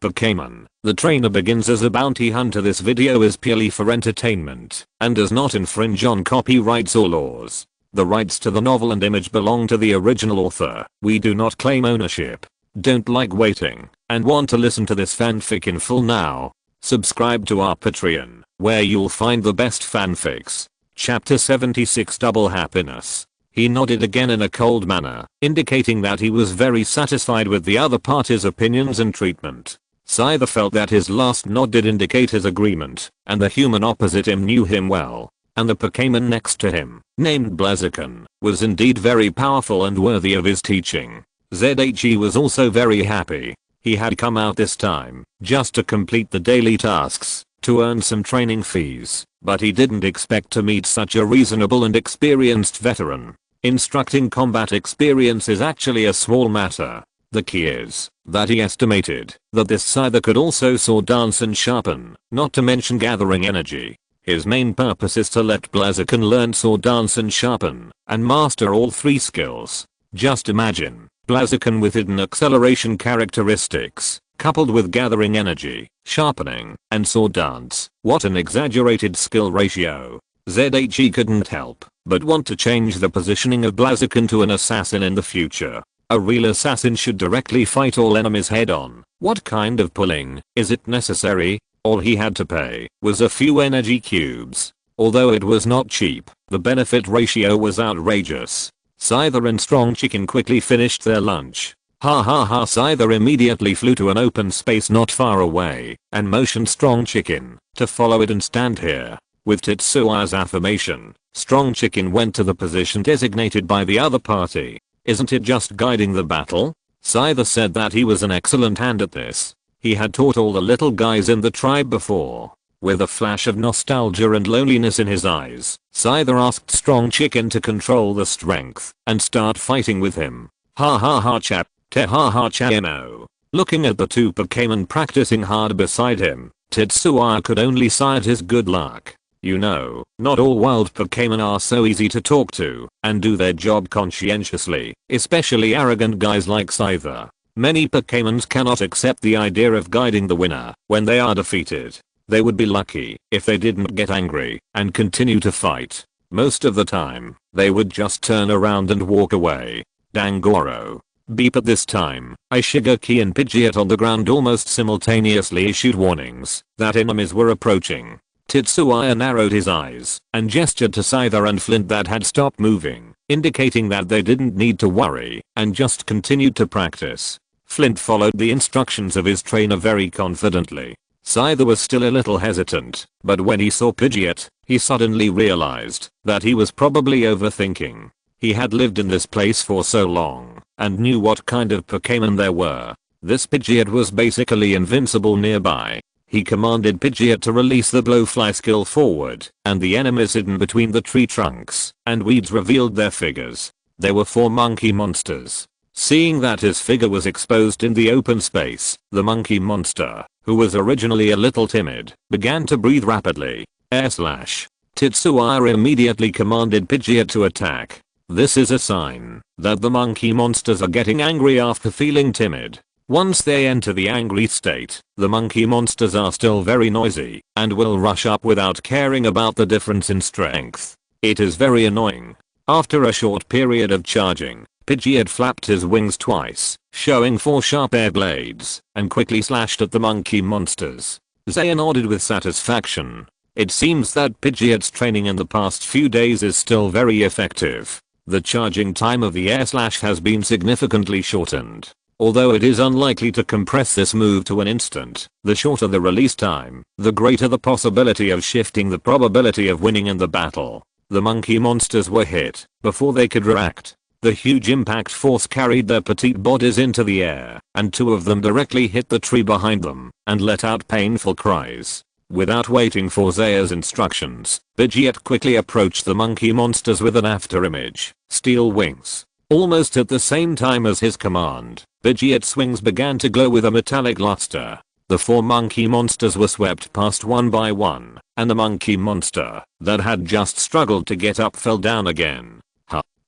Pokémon, the trainer begins as a bounty hunter. This video is purely for entertainment and does not infringe on copyrights or laws. The rights to the novel and image belong to the original author. We do not claim ownership. Don't like waiting and want to listen to this fanfic in full now? Subscribe to our Patreon, where you'll find the best fanfics. Chapter 76 Double Happiness. He nodded again in a cold manner, indicating that he was very satisfied with the other party's opinions and treatment. Scyther felt that his last nod did indicate his agreement, and the human opposite him knew him well. And the Pokémon next to him, named Blaziken, was indeed very powerful and worthy of his teaching. ZHE was also very happy. He had come out this time, just to complete the daily tasks, to earn some training fees, but he didn't expect to meet such a reasonable and experienced veteran. Instructing combat experience is actually a small matter. The key is that he estimated that this Scyther could also sword dance and sharpen, not to mention gathering energy. His main purpose is to let Blaziken learn sword dance and sharpen, and master all three skills. Just imagine Blaziken with hidden acceleration characteristics, coupled with gathering energy, sharpening, and sword dance. What an exaggerated skill ratio. ZHE couldn't help but want to change the positioning of Blaziken to an assassin in the future. A real assassin should directly fight all enemies head on. What kind of pulling is it necessary? All he had to pay was a few energy cubes. Although it was not cheap, the benefit ratio was outrageous. Scyther and Strong Chicken quickly finished their lunch. Ha ha ha. Scyther immediately flew to an open space not far away and motioned Strong Chicken to follow it and stand here. With Tetsua's affirmation, Strong Chicken went to the position designated by the other party. Isn't it just guiding the battle? Scyther said that he was an excellent hand at this. He had taught all the little guys in the tribe before. With a flash of nostalgia and loneliness in his eyes, Scyther asked Strong Chicken to control the strength and start fighting with him. Ha ha ha chap, te ha ha chamo. Looking at the two Pokémon practicing hard beside him, Tetsua could only sigh at his good luck. You know, not all wild Pokémon are so easy to talk to and do their job conscientiously, especially arrogant guys like Scyther. Many Pokémons cannot accept the idea of guiding the winner when they are defeated. They would be lucky if they didn't get angry and continue to fight. Most of the time, they would just turn around and walk away. Dangoro. Beep. At this time, Ishigaki and Pidgeot on the ground almost simultaneously issued warnings that enemies were approaching. Tetsuya narrowed his eyes and gestured to Scyther and Flint that had stopped moving, indicating that they didn't need to worry and just continued to practice. Flint followed the instructions of his trainer very confidently. Scyther was still a little hesitant, but when he saw Pidgeot, he suddenly realized that he was probably overthinking. He had lived in this place for so long and knew what kind of Pokémon there were. This Pidgeot was basically invincible nearby. He commanded Pidgeot to release the Blowfly skill forward, and the enemies hidden between the tree trunks and weeds revealed their figures. They were 4 monkey monsters. Seeing that his figure was exposed in the open space, the monkey monster, who was originally a little timid, began to breathe rapidly. Tetsuya immediately commanded Pidgeot to attack. This is a sign that the monkey monsters are getting angry after feeling timid. Once they enter the angry state, the monkey monsters are still very noisy and will rush up without caring about the difference in strength. It is very annoying. After a short period of charging, Pidgeot flapped his wings twice, showing 4 sharp air blades, and quickly slashed at the monkey monsters. Zaya nodded with satisfaction. It seems that Pidgeot's training in the past few days is still very effective. The charging time of the air slash has been significantly shortened. Although it is unlikely to compress this move to an instant, the shorter the release time, the greater the possibility of shifting the probability of winning in the battle. The monkey monsters were hit before they could react. The huge impact force carried their petite bodies into the air, and 2 of them directly hit the tree behind them and let out painful cries. Without waiting for Zaya's instructions, Pidgeot quickly approached the monkey monsters with an afterimage, Steel Wings. Almost at the same time as his command, Pidgeot's wings began to glow with a metallic luster. The 4 monkey monsters were swept past one by one, and the monkey monster that had just struggled to get up fell down again.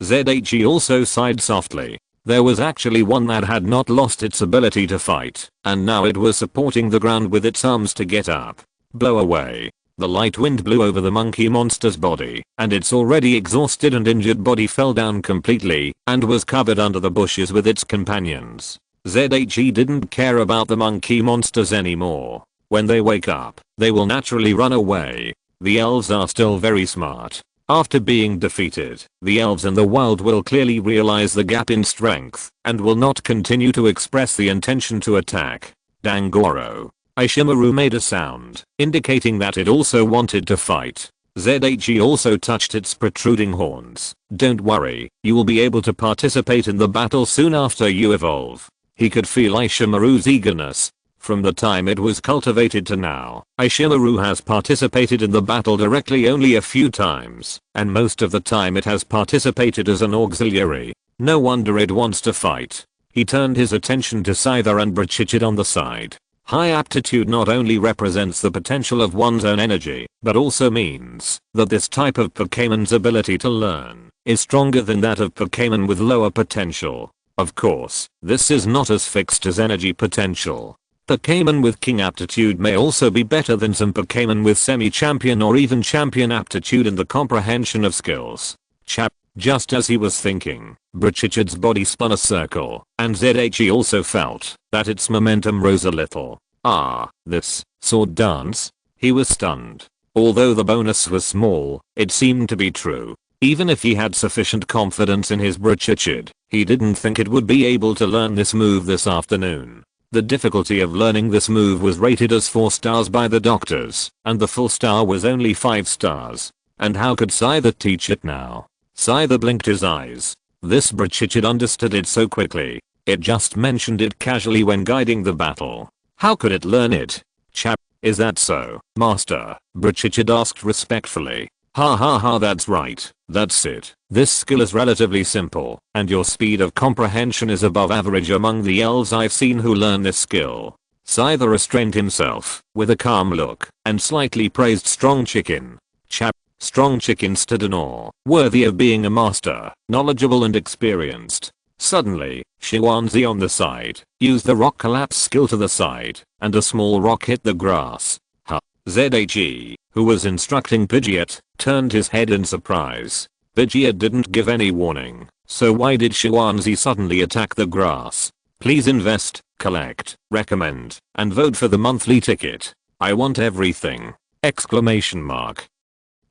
ZHE also sighed softly. There was actually one that had not lost its ability to fight, and now it was supporting the ground with its arms to get up. Blow away. The light wind blew over the monkey monster's body, and its already exhausted and injured body fell down completely, and was covered under the bushes with its companions. ZHE didn't care about the monkey monsters anymore. When they wake up, they will naturally run away. The elves are still very smart. After being defeated, the elves in the wild will clearly realize the gap in strength, and will not continue to express the intention to attack. Dangoro. Ishimaru made a sound, indicating that it also wanted to fight. ZHE also touched its protruding horns. Don't worry, you will be able to participate in the battle soon after you evolve. He could feel Ishimaru's eagerness. From the time it was cultivated to now, Ishimaru has participated in the battle directly only a few times, and most of the time it has participated as an auxiliary. No wonder it wants to fight. He turned his attention to Scyther and Brachicid on the side. High aptitude not only represents the potential of one's own energy, but also means that this type of Pokémon's ability to learn is stronger than that of Pokémon with lower potential. Of course, this is not as fixed as energy potential. Pokémon with King aptitude may also be better than some Pokémon with semi-champion or even champion aptitude in the comprehension of skills. Just as he was thinking, Brachichid's body spun a circle, and ZHE also felt that its momentum rose a little. This sword dance? He was stunned. Although the bonus was small, it seemed to be true. Even if he had sufficient confidence in his Brachicid, he didn't think it would be able to learn this move this afternoon. The difficulty of learning this move was rated as 4 stars by the doctors, and the full star was only 5 stars. And how could Scyther teach it now? Scyther blinked his eyes. This Brachicid understood it so quickly. It just mentioned it casually when guiding the battle. How could it learn it? Is that so, Master? Brachicid asked respectfully. Ha, that's right. That's it. This skill is relatively simple, and your speed of comprehension is above average among the elves I've seen who learn this skill. Scyther restrained himself, with a calm look, and slightly praised Strong Chicken. Strong Chicken stood in awe, worthy of being a master, knowledgeable and experienced. Suddenly, Shiwanzi on the side used the rock collapse skill to the side, and a small rock hit the grass. ZHE, who was instructing Pidgeot, turned his head in surprise. Pidgeot didn't give any warning, so why did Shiwanzi suddenly attack the grass? Please invest, collect, recommend, and vote for the monthly ticket. I want everything! Exclamation mark.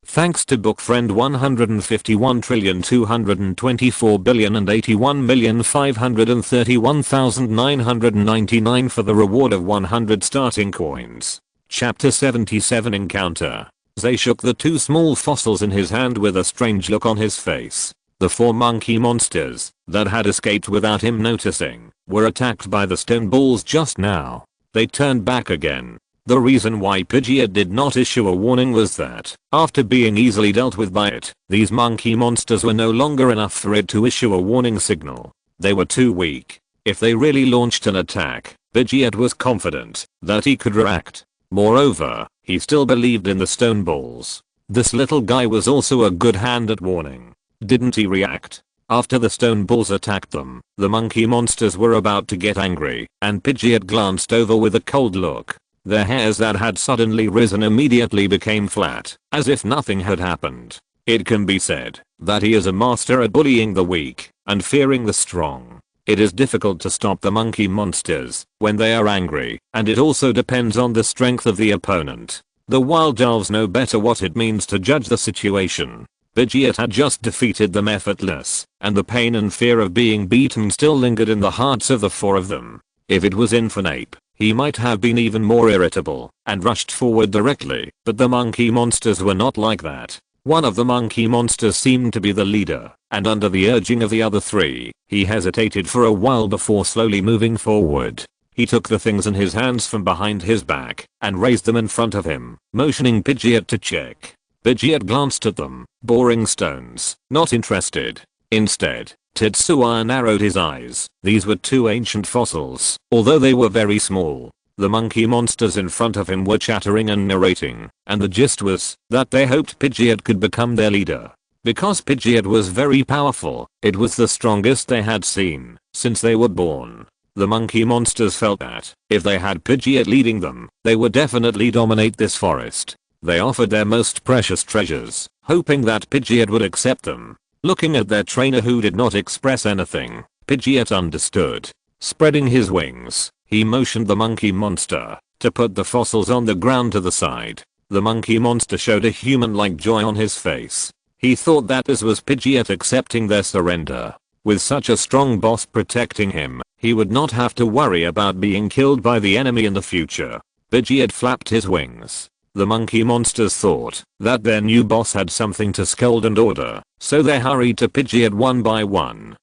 Thanks to bookfriend 151,224,081,531,999 for the reward of 100 starting coins. Chapter 77 Encounter. Zay shook the 2 small fossils in his hand with a strange look on his face. The 4 monkey monsters that had escaped without him noticing were attacked by the stone balls just now. They turned back again. The reason why Pidgeot did not issue a warning was that, after being easily dealt with by it, these monkey monsters were no longer enough for it to issue a warning signal. They were too weak. If they really launched an attack, Pidgeot was confident that he could react. Moreover, he still believed in the stone balls. This little guy was also a good hand at warning. Didn't he react? After the stone balls attacked them, the monkey monsters were about to get angry, and Pidgeot glanced over with a cold look. Their hairs that had suddenly risen immediately became flat, as if nothing had happened. It can be said that he is a master at bullying the weak and fearing the strong. It is difficult to stop the monkey monsters when they are angry, and it also depends on the strength of the opponent. The wild elves know better what it means to judge the situation. Pidgeot had just defeated them effortless, and the pain and fear of being beaten still lingered in the hearts of the 4 of them. If it was Infernape, he might have been even more irritable and rushed forward directly, but the monkey monsters were not like that. One of the monkey monsters seemed to be the leader, and under the urging of the other 3, he hesitated for a while before slowly moving forward. He took the things in his hands from behind his back and raised them in front of him, motioning Pidgeot to check. Pidgeot glanced at them. Boring stones. Not interested. Instead, Tetsuya narrowed his eyes. These were 2 ancient fossils, although they were very small. The monkey monsters in front of him were chattering and narrating, and the gist was that they hoped Pidgeot could become their leader. Because Pidgeot was very powerful, it was the strongest they had seen since they were born. The monkey monsters felt that if they had Pidgeot leading them, they would definitely dominate this forest. They offered their most precious treasures, hoping that Pidgeot would accept them. Looking at their trainer who did not express anything, Pidgeot understood. Spreading his wings, he motioned the monkey monster to put the fossils on the ground to the side. The monkey monster showed a human-like joy on his face. He thought that this was Pidgeot accepting their surrender. With such a strong boss protecting him, he would not have to worry about being killed by the enemy in the future. Pidgeot flapped his wings. The monkey monsters thought that their new boss had something to scold and order, so they hurried to Pidgeot one by one.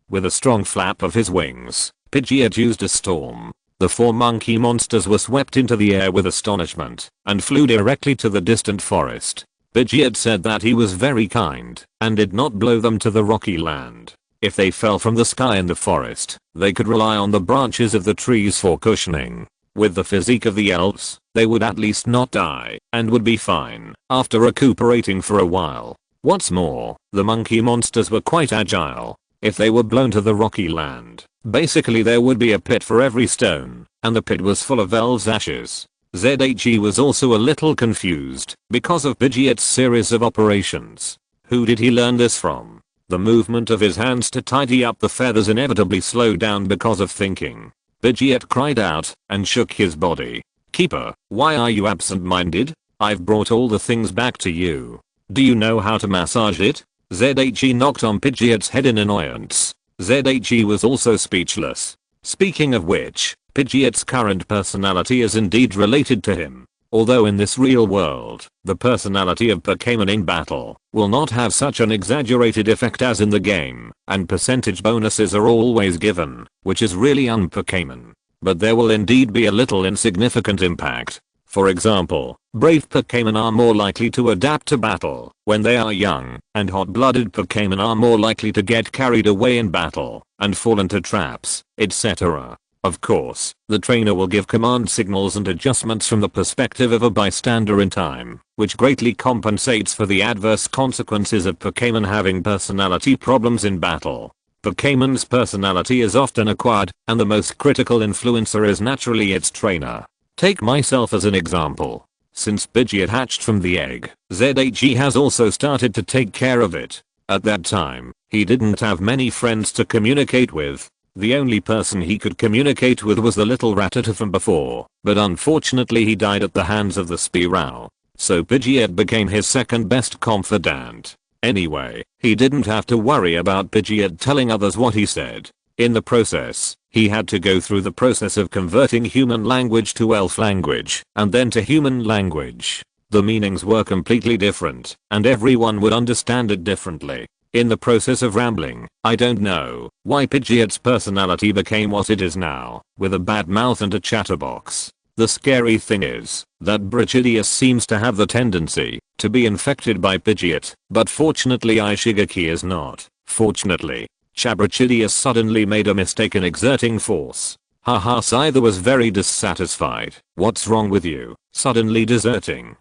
With a strong flap of his wings, Pidgeot used a storm. The 4 monkey monsters were swept into the air with astonishment and flew directly to the distant forest. Pidgeot said that he was very kind and did not blow them to the rocky land. If they fell from the sky in the forest, they could rely on the branches of the trees for cushioning. With the physique of the elves, they would at least not die and would be fine after recuperating for a while. What's more, the monkey monsters were quite agile. If they were blown to the rocky land, basically there would be a pit for every stone, and the pit was full of elves' ashes. ZHE was also a little confused because of Pidgeot's series of operations. Who did he learn this from? The movement of his hands to tidy up the feathers inevitably slowed down because of thinking. Pidgeot cried out and shook his body. Keeper, why are you absent-minded? I've brought all the things back to you. Do you know how to massage it? ZHE knocked on Pidgeot's head in annoyance. ZHE was also speechless. Speaking of which, Pidgeot's current personality is indeed related to him. Although in this real world, the personality of Pokémon in battle will not have such an exaggerated effect as in the game, and percentage bonuses are always given, which is really un-Pokémon. But there will indeed be a little insignificant impact. For example, brave Pokémon are more likely to adapt to battle when they are young, and hot-blooded Pokémon are more likely to get carried away in battle and fall into traps, etc. Of course, the trainer will give command signals and adjustments from the perspective of a bystander in time, which greatly compensates for the adverse consequences of Pokémon having personality problems in battle. Pokémon's personality is often acquired, and the most critical influencer is naturally its trainer. Take myself as an example. Since Pidgeot hatched from the egg, ZHE has also started to take care of it. At that time, he didn't have many friends to communicate with. The only person he could communicate with was the little Rattata from before, but unfortunately he died at the hands of the Spearow. So Pidgeot became his second best confidant. Anyway, he didn't have to worry about Pidgeot telling others what he said. In the process, he had to go through the process of converting human language to elf language, and then to human language. The meanings were completely different, and everyone would understand it differently. In the process of rambling, I don't know why Pidgeot's personality became what it is now, with a bad mouth and a chatterbox. The scary thing is that Brichidius seems to have the tendency to be infected by Pidgeot, but fortunately Ishigaki is not. Fortunately, Chabrichidius suddenly made a mistake in exerting force. Haha, Scyther was very dissatisfied. What's wrong with you, suddenly deserting?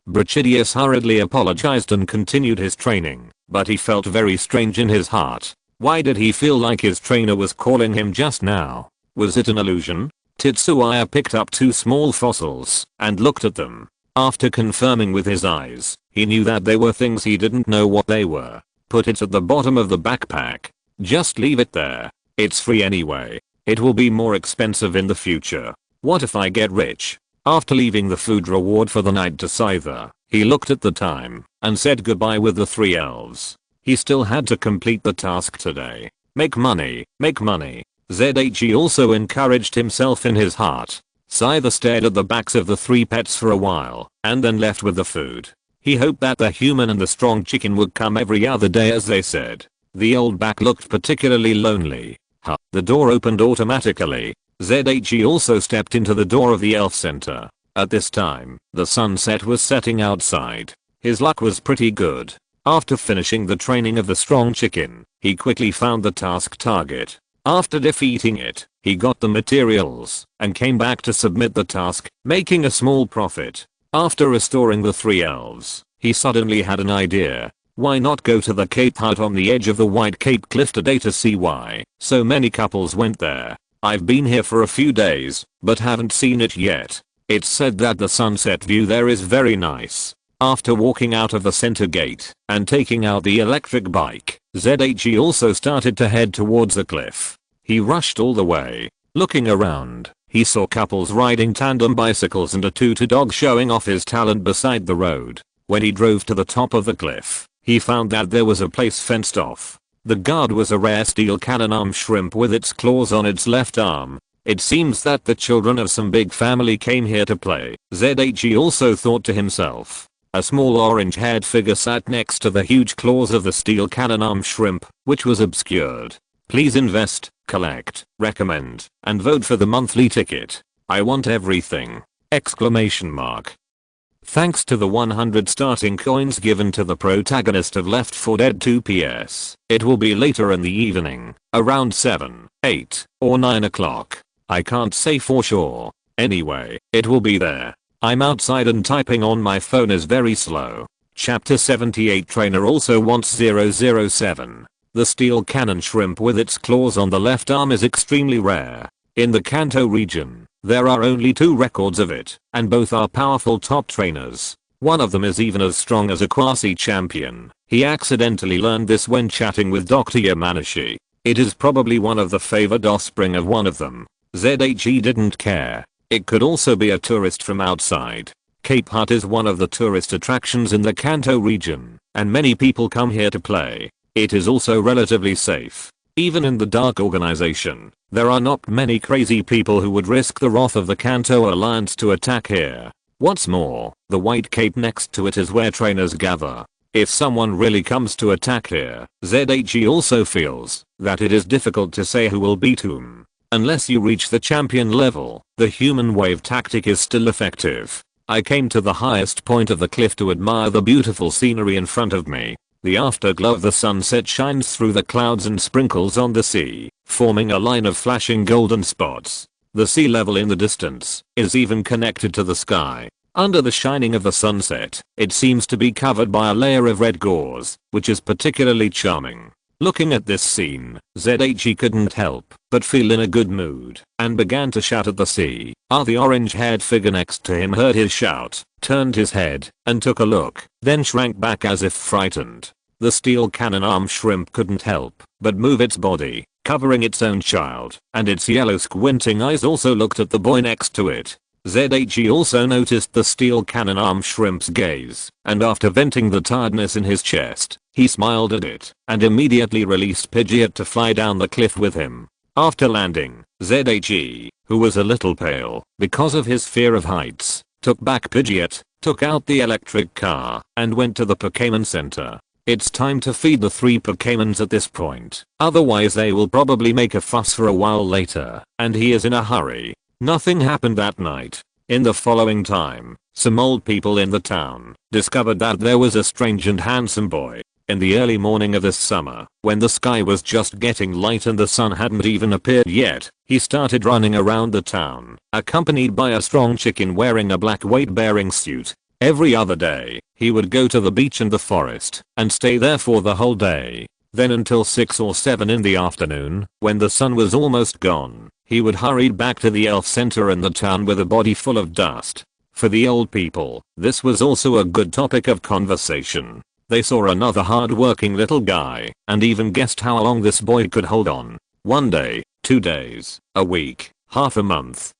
Brichidius hurriedly apologized and continued his training, but he felt very strange in his heart. Why did he feel like his trainer was calling him just now? Was it an illusion? Tetsuya picked up 2 small fossils and looked at them. After confirming with his eyes, he knew that they were things he didn't know what they were. Put it at the bottom of the backpack. Just leave it there. It's free anyway. It will be more expensive in the future. What if I get rich? After leaving the food reward for the night to Scyther, he looked at the time and said goodbye with the 3 elves. He still had to complete the task today. Make money, make money. ZHE also encouraged himself in his heart. Scyther stared at the backs of the 3 pets for a while and then left with the food. He hoped that the human and the strong chicken would come every other day as they said. The old back looked particularly lonely. The door opened automatically. ZHE also stepped into the door of the elf center. At this time, the sunset was setting outside. His luck was pretty good. After finishing the training of the strong chicken, he quickly found the task target. After defeating it, he got the materials and came back to submit the task, making a small profit. After restoring the 3 elves, he suddenly had an idea. Why not go to the Cape Hut on the edge of the White Cape Cliff today to see why so many couples went there? I've been here for a few days, but haven't seen it yet. It's said that the sunset view there is very nice. After walking out of the center gate and taking out the electric bike, ZHE also started to head towards the cliff. He rushed all the way. Looking around, he saw couples riding tandem bicycles and a tutor dog showing off his talent beside the road. When he drove to the top of the cliff, he found that there was a place fenced off. The guard was a rare steel cannon arm shrimp with its claws on its left arm. It seems that the children of some big family came here to play. ZHE also thought to himself. A small orange-haired figure sat next to the huge claws of the steel cannon arm shrimp, which was obscured. Please invest, collect, recommend, and vote for the monthly ticket. I want everything! Exclamation mark. Thanks to the 100 starting coins given to the protagonist of Left 4 Dead 2 PS. It will be later in the evening, around 7, 8, or 9 o'clock. I can't say for sure. Anyway, it will be there. I'm outside and typing on my phone is very slow. Chapter 78 Trainer also wants 007. The steel cannon shrimp with its claws on the left arm is extremely rare. In the Kanto region, there are only 2 records of it, and both are powerful top trainers. One of them is even as strong as a quasi champion. He accidentally learned this when chatting with Dr. Yamanashi. It is probably one of the favored offspring of one of them. ZHE didn't care. It could also be a tourist from outside. Cape Hut is one of the tourist attractions in the Kanto region, and many people come here to play. It is also relatively safe. Even in the Dark Organization, there are not many crazy people who would risk the wrath of the Kanto Alliance to attack here. What's more, the White Cape next to it is where trainers gather. If someone really comes to attack here, ZHE also feels that it is difficult to say who will beat whom. Unless you reach the champion level, the human wave tactic is still effective. I came to the highest point of the cliff to admire the beautiful scenery in front of me. The afterglow of the sunset shines through the clouds and sprinkles on the sea, forming a line of flashing golden spots. The sea level in the distance is even connected to the sky. Under the shining of the sunset, it seems to be covered by a layer of red gauze, which is particularly charming. Looking at this scene, ZHE couldn't help but feel in a good mood, and began to shout at the sea. The orange-haired figure next to him heard his shout, turned his head, and took a look, then shrank back as if frightened. The steel cannon arm shrimp couldn't help but move its body, covering its own child, and its yellow squinting eyes also looked at the boy next to it. ZHE also noticed the steel cannon arm shrimp's gaze, and after venting the tiredness in his chest, he smiled at it, and immediately released Pidgeot to fly down the cliff with him. After landing, ZHE, who was a little pale because of his fear of heights, took back Pidgeot, took out the electric car, and went to the Pokémon Center. It's time to feed the 3 Pokémons at this point, otherwise they will probably make a fuss for a while later, and he is in a hurry. Nothing happened that night. In the following time, some old people in the town discovered that there was a strange and handsome boy. In the early morning of this summer, when the sky was just getting light and the sun hadn't even appeared yet, he started running around the town, accompanied by a strong chicken wearing a black weight-bearing suit. Every other day, he would go to the beach and the forest, and stay there for the whole day. Then until 6 or 7 in the afternoon, when the sun was almost gone, he would hurry back to the elf center in the town with a body full of dust. For the old people, this was also a good topic of conversation. They saw another hard-working little guy, and even guessed how long this boy could hold on. 1 day, 2 days, a week, half a month.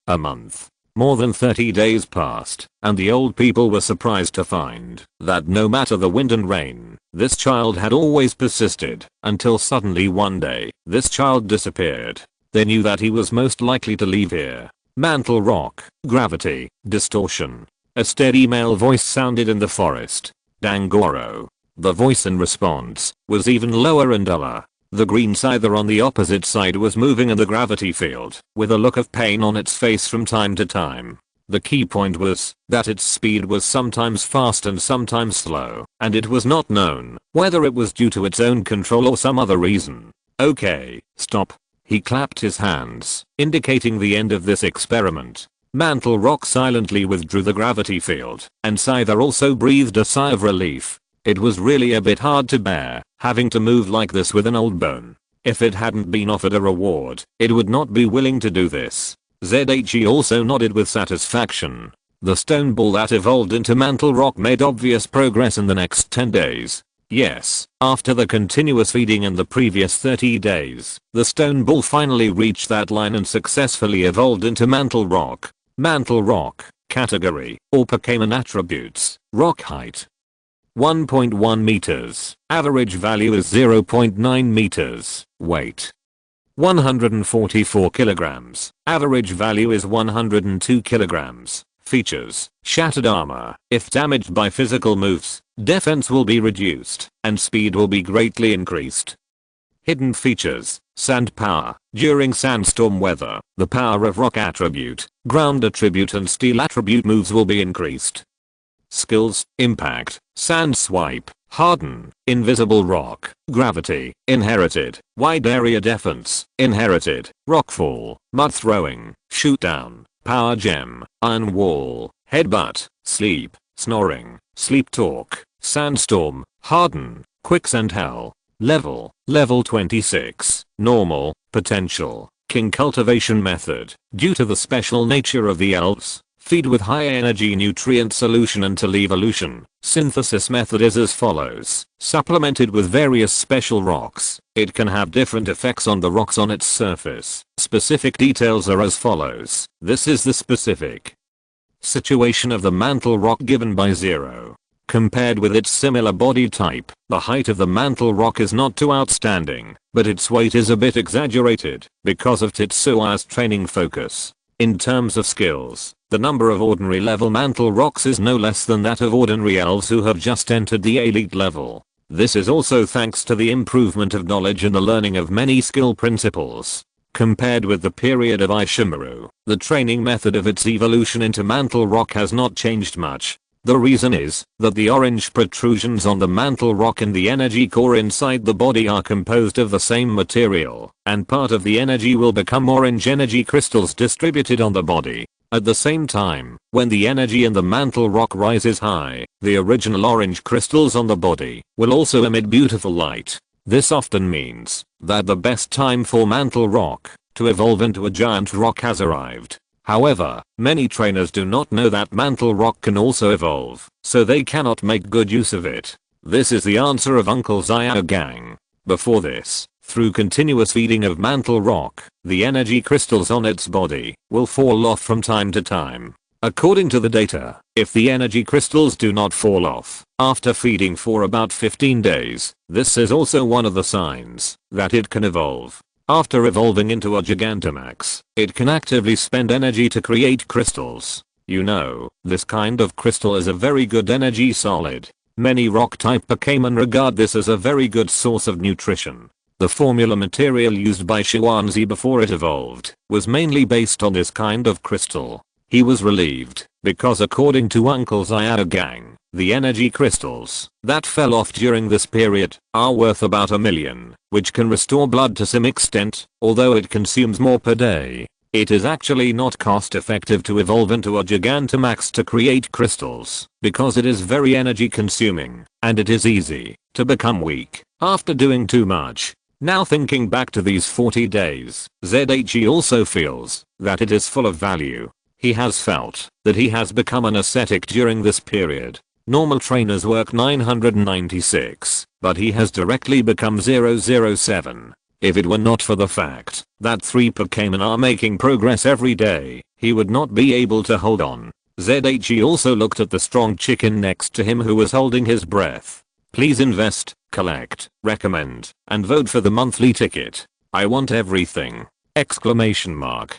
More than 30 days passed, and the old people were surprised to find that no matter the wind and rain, this child had always persisted, until suddenly one day, this child disappeared. They knew that he was most likely to leave here. Mantle rock, gravity, distortion. A steady male voice sounded in the forest. Dangoro. The voice in response was even lower and duller. The green scyther on the opposite side was moving in the gravity field, with a look of pain on its face from time to time. The key point was that its speed was sometimes fast and sometimes slow, and it was not known whether it was due to its own control or some other reason. Okay, stop. He clapped his hands, indicating the end of this experiment. Mantle Rock silently withdrew the gravity field, and Scyther also breathed a sigh of relief. It was really a bit hard to bear, having to move like this with an old bone. If it hadn't been offered a reward, it would not be willing to do this. ZHE also nodded with satisfaction. The stone ball that evolved into mantle rock made obvious progress in the next 10 days. Yes, after the continuous feeding in the previous 30 days, the stone ball finally reached that line and successfully evolved into mantle rock. Mantle rock, category, or Pokémon attributes, rock height 1.1 meters, average value is 0.9 meters, weight 144 kilograms, average value is 102 kilograms. Features, shattered armor. If damaged by physical moves, defense will be reduced, and speed will be greatly increased. Hidden features, sand power. During sandstorm weather, the power of rock attribute, ground attribute and steel attribute moves will be increased. Skills, impact, sand swipe, harden, invisible rock, gravity, inherited, wide area defense, inherited, rockfall, mud throwing, shoot down, power gem, iron wall, headbutt, sleep, snoring, sleep talk, sandstorm, harden, quicksand hell. Level 26, normal, potential, king cultivation method. Due to the special nature of the elves, feed with high energy nutrient solution until evolution. Synthesis method is as follows. Supplemented with various special rocks, it can have different effects on the rocks on its surface. Specific details are as follows. This is the specific situation of the mantle rock given by 0. Compared with its similar body type, the height of the mantle rock is not too outstanding, but its weight is a bit exaggerated because of Tetsua's training focus. In terms of skills, the number of ordinary level mantle rocks is no less than that of ordinary elves who have just entered the elite level. This is also thanks to the improvement of knowledge and the learning of many skill principles. Compared with the period of Ishimaru, the training method of its evolution into mantle rock has not changed much. The reason is that the orange protrusions on the mantle rock and the energy core inside the body are composed of the same material, and part of the energy will become orange energy crystals distributed on the body. At the same time, when the energy in the mantle rock rises high, the original orange crystals on the body will also emit beautiful light. This often means that the best time for mantle rock to evolve into a giant rock has arrived. However, many trainers do not know that mantle rock can also evolve, so they cannot make good use of it. This is the answer of Uncle Xiao Gang. Before this, through continuous feeding of mantle rock, the energy crystals on its body will fall off from time to time. According to the data, if the energy crystals do not fall off after feeding for about 15 days, this is also one of the signs that it can evolve. After evolving into a Gigantamax, it can actively spend energy to create crystals. You know, this kind of crystal is a very good energy solid. Many rock-type Pokémon regard this as a very good source of nutrition. The formula material used by Xuanzi before it evolved was mainly based on this kind of crystal. He was relieved, because according to Uncle Xiao Gang, the energy crystals that fell off during this period are worth about 1 million, which can restore blood to some extent, although it consumes more per day. It is actually not cost effective to evolve into a Gigantamax to create crystals, because it is very energy consuming, and it is easy to become weak after doing too much. Now thinking back to these 40 days, ZHE also feels that it is full of value. He has felt that he has become an ascetic during this period. Normal trainers work 996, but he has directly become 007. If it were not for the fact that 3 Pokémon are making progress every day, he would not be able to hold on. ZHE also looked at the strong chicken next to him who was holding his breath. Please invest, collect, recommend, and vote for the monthly ticket. I want everything! Exclamation mark.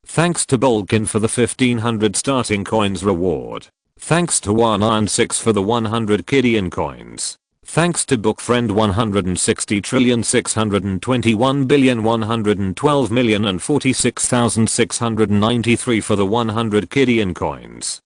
Thanks to Bolkin for the 1500 starting coins reward. Thanks to 196 for the 100 Kidian coins. Thanks to Bookfriend 160,621,112,046,693 for the 100 Kidian coins.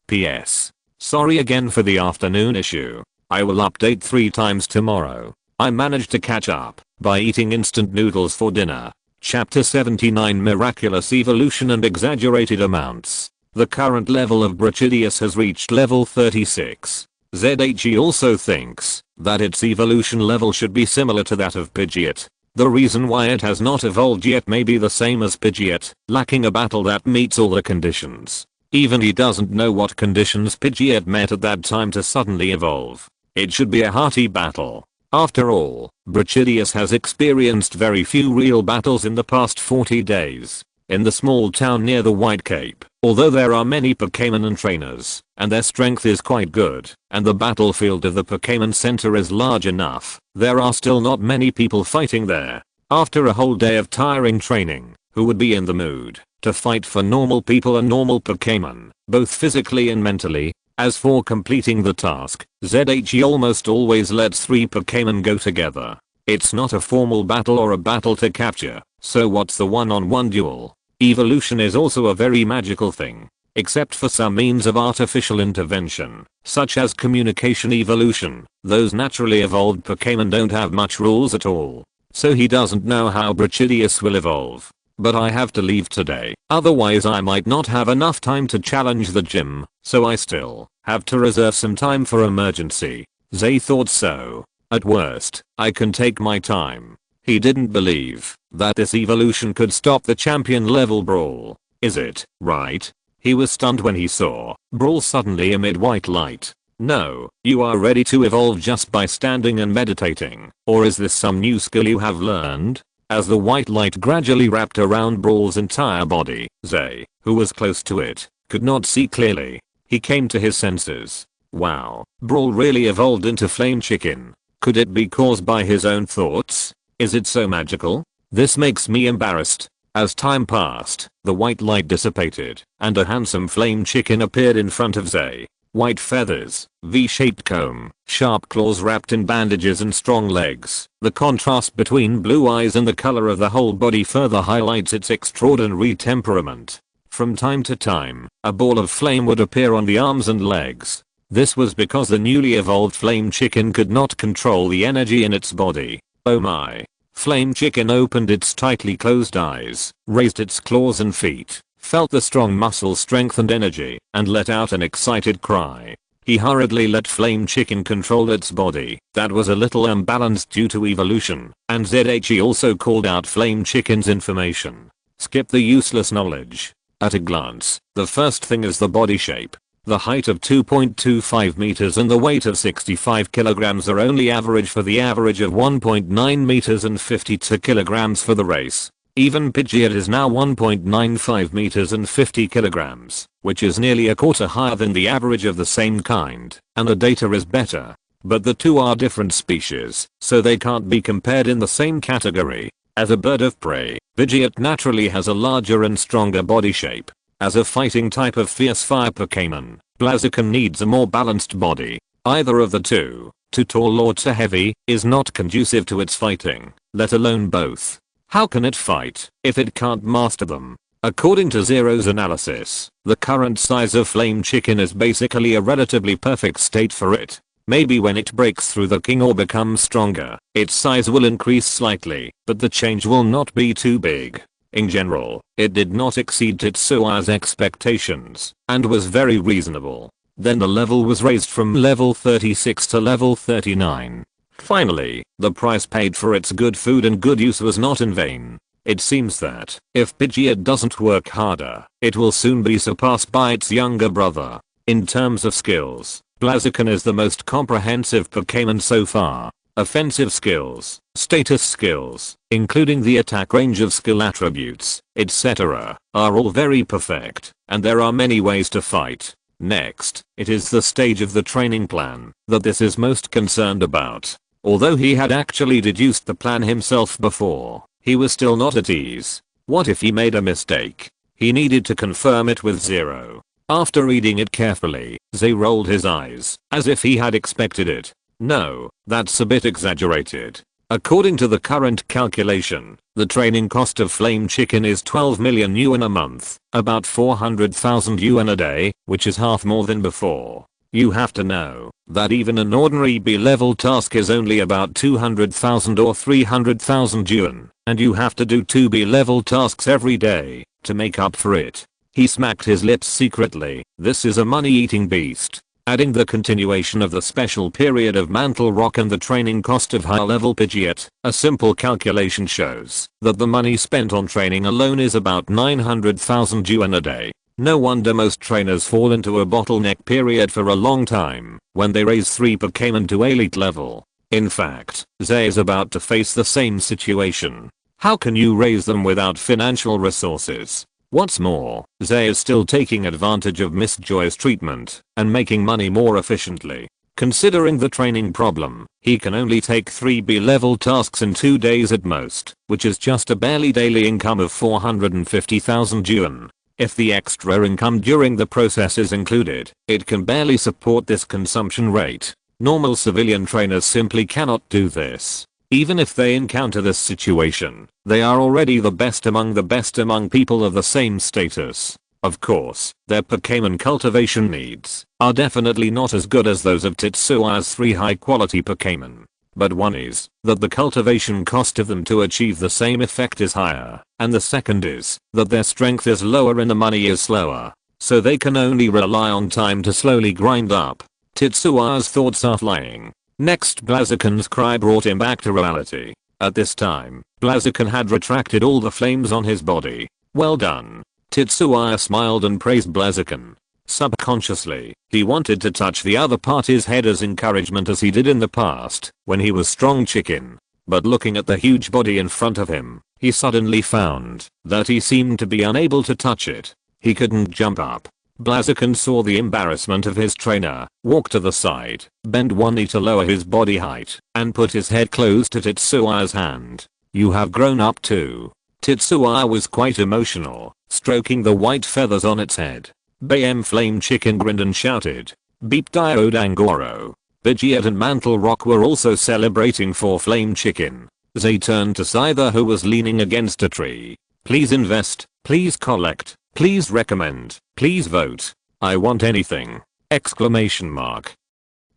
PS. Sorry again for the afternoon issue. I will update 3 times tomorrow. I managed to catch up by eating instant noodles for dinner. Chapter 79 Miraculous Evolution and Exaggerated Amounts. The current level of Brachydius has reached level 36. ZHE also thinks that its evolution level should be similar to that of Pidgeot. The reason why it has not evolved yet may be the same as Pidgeot, lacking a battle that meets all the conditions. Even he doesn't know what conditions Pidgeot met at that time to suddenly evolve. It should be a hearty battle. After all, Brachydius has experienced very few real battles in the past 40 days. In the small town near the White Cape, although there are many Pokémon and trainers, and their strength is quite good, and the battlefield of the Pokémon Center is large enough, there are still not many people fighting there. After a whole day of tiring training, who would be in the mood to fight for normal people and normal Pokémon, both physically and mentally? As for completing the task, ZHE almost always lets 3 Pokémon go together. It's not a formal battle or a battle to capture, so what's the one-on-one duel? Evolution is also a very magical thing, except for some means of artificial intervention, such as communication evolution. Those naturally evolved Pokémon don't have much rules at all, so he doesn't know how Brachydius will evolve. But I have to leave today, otherwise I might not have enough time to challenge the gym, so I still have to reserve some time for emergency. Zay thought so. At worst, I can take my time. He didn't believe that this evolution could stop the champion level Brawl. Is it, right? He was stunned when he saw Brawl suddenly emit white light. No, you are ready to evolve just by standing and meditating, or is this some new skill you have learned? As the white light gradually wrapped around Brawl's entire body, Zay, who was close to it, could not see clearly. He came to his senses. Wow, Brawl really evolved into Flame Chicken. Could it be caused by his own thoughts? Is it so magical? This makes me embarrassed. As time passed, the white light dissipated, and a handsome Flame Chicken appeared in front of Zay. White feathers, V-shaped comb, sharp claws wrapped in bandages and strong legs. The contrast between blue eyes and the color of the whole body further highlights its extraordinary temperament. From time to time, a ball of flame would appear on the arms and legs. This was because the newly evolved Flame Chicken could not control the energy in its body. Oh my. Flame Chicken opened its tightly closed eyes, raised its claws and feet, felt the strong muscle strength and energy, and let out an excited cry. He hurriedly let Flame Chicken control its body. That was a little unbalanced due to evolution, and ZHE also called out Flame Chicken's information. Skip the useless knowledge. At a glance, the first thing is the body shape. The height of 2.25 meters and the weight of 65 kilograms are only average for the average of 1.9 meters and 52 kilograms for the race. Even Pidgeot is now 1.95 meters and 50 kilograms, which is nearly a quarter higher than the average of the same kind, and the data is better. But the two are different species, so they can't be compared in the same category. As a bird of prey, Pidgeot naturally has a larger and stronger body shape. As a fighting type of fierce fire Pokémon, Blaziken needs a more balanced body. Either of the two, too tall or too heavy, is not conducive to its fighting, let alone both. How can it fight if it can't master them? According to Zero's analysis, the current size of Flame Chicken is basically a relatively perfect state for it. Maybe when it breaks through the king or becomes stronger, its size will increase slightly, but the change will not be too big. In general, it did not exceed Tetsua's expectations, and was very reasonable. Then the level was raised from level 36 to level 39. Finally, the price paid for its good food and good use was not in vain. It seems that, if Pidgeot doesn't work harder, it will soon be surpassed by its younger brother. In terms of skills, Blaziken is the most comprehensive Pokémon so far. Offensive skills, status skills, including the attack range of skill attributes, etc., are all very perfect, and there are many ways to fight. Next, it is the stage of the training plan that this is most concerned about. Although he had actually deduced the plan himself before, he was still not at ease. What if he made a mistake? He needed to confirm it with Zero. After reading it carefully, Zay rolled his eyes, as if he had expected it. No, that's a bit exaggerated. According to the current calculation, the training cost of Flame Chicken is 12 million yuan a month, about 400,000 yuan a day, which is half more than before. You have to know that even an ordinary B-level task is only about 200,000 or 300,000 yuan, and you have to do 2 B-level tasks every day to make up for it. He smacked his lips secretly. This is a money-eating beast. Adding the continuation of the special period of Mantle Rock and the training cost of high-level Pidgeot, a simple calculation shows that the money spent on training alone is about 900,000 yuan a day. No wonder most trainers fall into a bottleneck period for a long time when they raise 3 Pokémon to elite level. In fact, Zay is about to face the same situation. How can you raise them without financial resources? What's more, Zay is still taking advantage of Miss Joy's treatment and making money more efficiently. Considering the training problem, he can only take 3 B-level tasks in 2 days at most, which is just a barely daily income of 450,000 yuan. If the extra income during the process is included, it can barely support this consumption rate. Normal civilian trainers simply cannot do this. Even if they encounter this situation, they are already the best among people of the same status. Of course, their Pokémon cultivation needs are definitely not as good as those of Tetsua's 3 high-quality Pokémon. But one is that the cultivation cost of them to achieve the same effect is higher, and the second is that their strength is lower and the money is slower, so they can only rely on time to slowly grind up. Tetsua's thoughts are flying. Next, Blaziken's cry brought him back to reality. At this time, Blaziken had retracted all the flames on his body. Well done. Tetsuya smiled and praised Blaziken. Subconsciously, he wanted to touch the other party's head as encouragement as he did in the past, when he was Strong Chicken. But looking at the huge body in front of him, he suddenly found that he seemed to be unable to touch it. He couldn't jump up. Blaziken saw the embarrassment of his trainer, walked to the side, bent one knee to lower his body height, and put his head close to Tetsuya's hand. You have grown up too. Tetsuya was quite emotional, stroking the white feathers on its head. BM Flame Chicken grinned and shouted, Beep Diode Angoro. Pidgeot and Mantle Rock were also celebrating for Flame Chicken. They turned to Scyther, who was leaning against a tree. Please invest, please collect, please recommend, please vote. I want anything! Exclamation mark.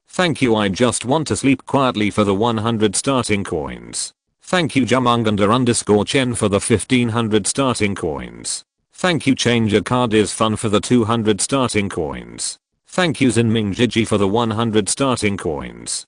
Thank you, I just want to sleep quietly for the 100 starting coins. Thank you Jamunganda_Chen for the 1500 starting coins. Thank you Change a Card is Fun for the 200 starting coins. Thank you Zinming Jiji for the 100 starting coins.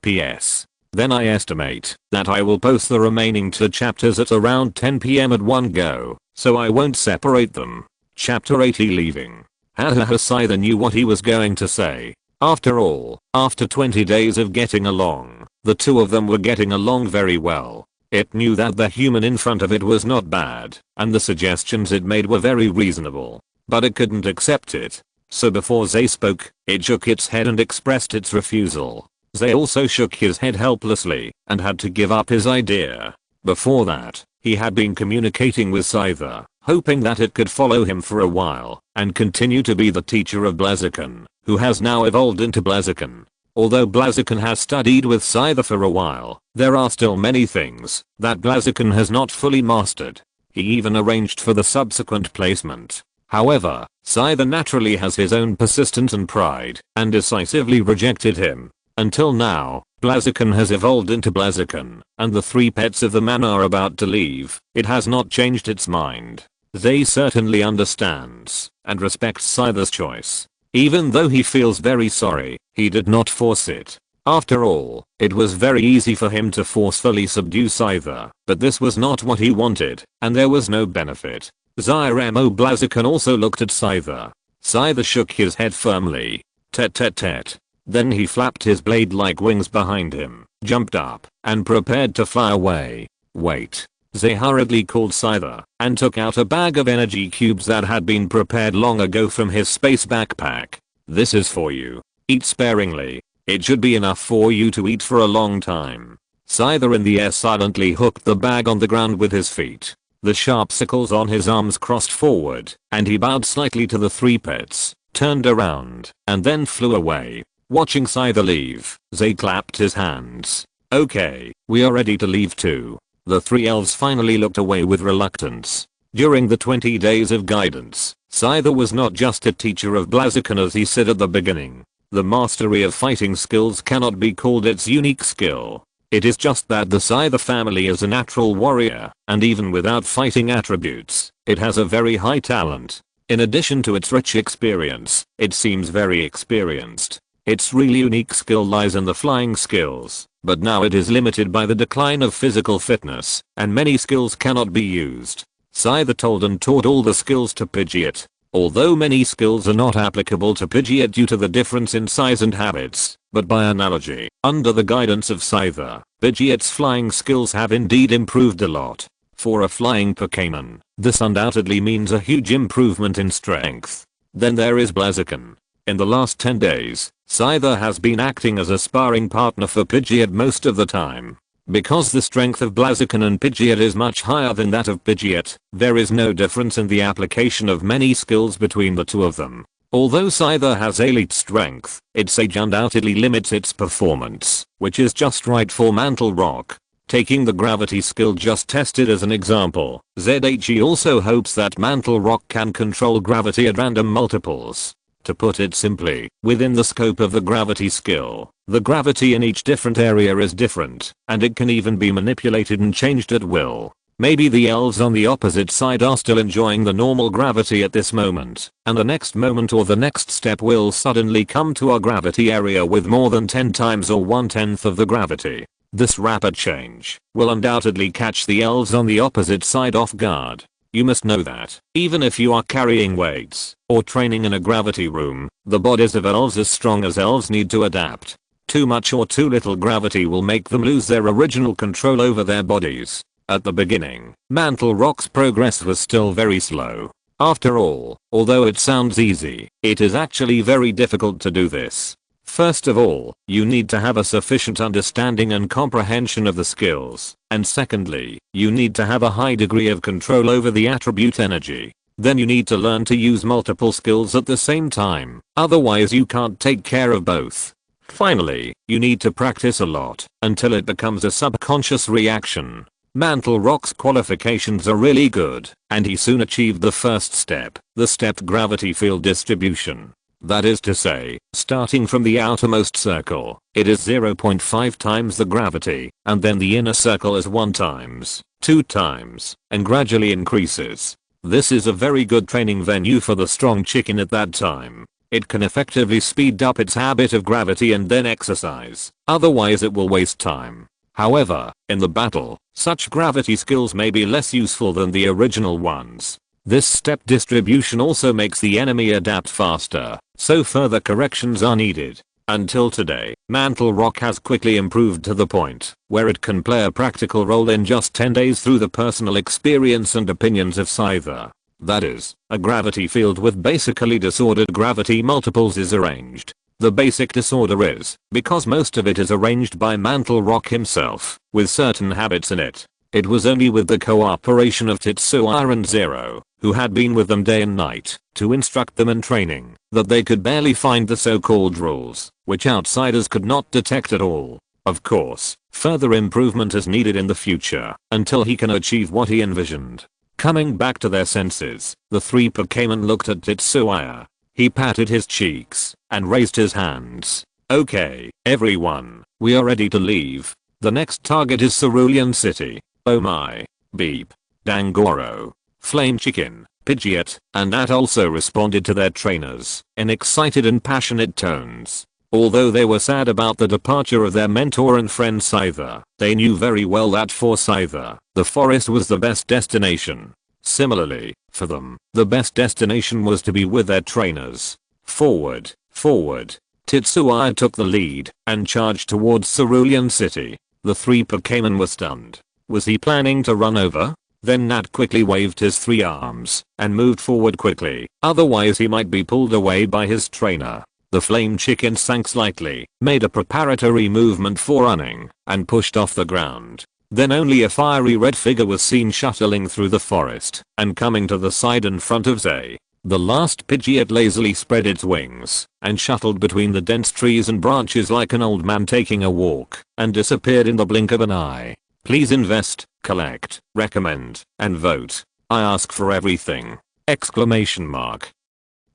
PS. Then I estimate that I will post the remaining 2 chapters at around 10 PM at one go, so I won't separate them. Chapter 80 Leaving. Hahaha, Scyther knew what he was going to say. After all, after 20 days of getting along, the two of them were getting along very well. It knew that the human in front of it was not bad, and the suggestions it made were very reasonable, but it couldn't accept it. So before Zay spoke, it shook its head and expressed its refusal. Zay also shook his head helplessly and had to give up his idea. Before that, he had been communicating with Scyther, hoping that it could follow him for a while and continue to be the teacher of Blaziken, who has now evolved into Blaziken. Although Blaziken has studied with Scyther for a while, there are still many things that Blaziken has not fully mastered. He even arranged for the subsequent placement. However, Scyther naturally has his own persistence and pride and decisively rejected him. Until now, Blaziken has evolved into Blaziken, and the 3 pets of the man are about to leave. It has not changed its mind. They certainly understands and respects Scyther's choice. Even though he feels very sorry, he did not force it. After all, it was very easy for him to forcefully subdue Scyther, but this was not what he wanted, and there was no benefit. Zyramo Blaziken also looked at Scyther. Scyther shook his head firmly. Tet tet tet. Then he flapped his blade-like wings behind him, jumped up, and prepared to fly away. Wait. Zay hurriedly called Scyther and took out a bag of energy cubes that had been prepared long ago from his space backpack. This is for you. Eat sparingly. It should be enough for you to eat for a long time. Scyther in the air silently hooked the bag on the ground with his feet. The sharp sickles on his arms crossed forward, and he bowed slightly to the 3 pets, turned around, and then flew away. Watching Scyther leave, Zay clapped his hands. Okay, we are ready to leave too. The 3 elves finally looked away with reluctance. During the 20 days of guidance, Scyther was not just a teacher of Blaziken as he said at the beginning. The mastery of fighting skills cannot be called its unique skill. It is just that the Scyther family is a natural warrior, and even without fighting attributes, it has a very high talent. In addition to its rich experience, it seems very experienced. Its really unique skill lies in the flying skills, but now it is limited by the decline of physical fitness, and many skills cannot be used. Scyther told and taught all the skills to Pidgeot. Although many skills are not applicable to Pidgeot due to the difference in size and habits, but by analogy, under the guidance of Scyther, Pidgeot's flying skills have indeed improved a lot. For a flying Pokémon, this undoubtedly means a huge improvement in strength. Then there is Blaziken. In the last 10 days, Scyther has been acting as a sparring partner for Pidgeot most of the time. Because the strength of Blaziken and Pidgeot is much higher than that of Pidgeot, there is no difference in the application of many skills between the two of them. Although Scyther has elite strength, its age undoubtedly limits its performance, which is just right for Mantle Rock. Taking the gravity skill just tested as an example, ZHE also hopes that Mantle Rock can control gravity at random multiples. To put it simply, within the scope of the gravity skill, the gravity in each different area is different, and it can even be manipulated and changed at will. Maybe the elves on the opposite side are still enjoying the normal gravity at this moment, and the next moment or the next step will suddenly come to our gravity area with more than 10 times or 1/10 of the gravity. This rapid change will undoubtedly catch the elves on the opposite side off guard. You must know that, even if you are carrying weights, or training in a gravity room, the bodies of elves as strong as elves need to adapt. Too much or too little gravity will make them lose their original control over their bodies. At the beginning, Mantle Rock's progress was still very slow. After all, although it sounds easy, it is actually very difficult to do this. First of all, you need to have a sufficient understanding and comprehension of the skills, and secondly, you need to have a high degree of control over the attribute energy. Then you need to learn to use multiple skills at the same time, otherwise you can't take care of both. Finally, you need to practice a lot, until it becomes a subconscious reaction. Mantle Rock's qualifications are really good, and he soon achieved the first step, the stepped gravity field distribution. That is to say, starting from the outermost circle, it is 0.5 times the gravity, and then the inner circle is 1 times, 2 times, and gradually increases. This is a very good training venue for the strong chicken at that time. It can effectively speed up its habit of gravity and then exercise, otherwise it will waste time. However, in the battle, such gravity skills may be less useful than the original ones. This step distribution also makes the enemy adapt faster, so further corrections are needed. Until today, Mantle Rock has quickly improved to the point where it can play a practical role in just 10 days through the personal experience and opinions of Scyther. That is, a gravity field with basically disordered gravity multiples is arranged. The basic disorder is because most of it is arranged by Mantle Rock himself, with certain habits in it. It was only with the cooperation of Tetsuya and Zero, who had been with them day and night, to instruct them in training, that they could barely find the so-called rules, which outsiders could not detect at all. Of course, further improvement is needed in the future, until he can achieve what he envisioned. Coming back to their senses, the 3 Pokémon looked at Tetsuya. He patted his cheeks, and raised his hands. Okay, everyone, we are ready to leave. The next target is Cerulean City. Oh my. Beep. Dangoro. Flame Chicken, Pidgeot, and Nat also responded to their trainers in excited and passionate tones. Although they were sad about the departure of their mentor and friend Scyther, they knew very well that for Scyther, the forest was the best destination. Similarly, for them, the best destination was to be with their trainers. Forward, forward. Tetsuya took the lead and charged towards Cerulean City. The 3 Pokémon were stunned. Was he planning to run over? Then Nat quickly waved his 3 arms and moved forward quickly, otherwise he might be pulled away by his trainer. The Flame Chicken sank slightly, made a preparatory movement for running, and pushed off the ground. Then only a fiery red figure was seen shuttling through the forest and coming to the side in front of Zay. The last Pidgeot lazily spread its wings and shuttled between the dense trees and branches like an old man taking a walk and disappeared in the blink of an eye. Please invest, collect, recommend, and vote. I ask for everything! Exclamation mark.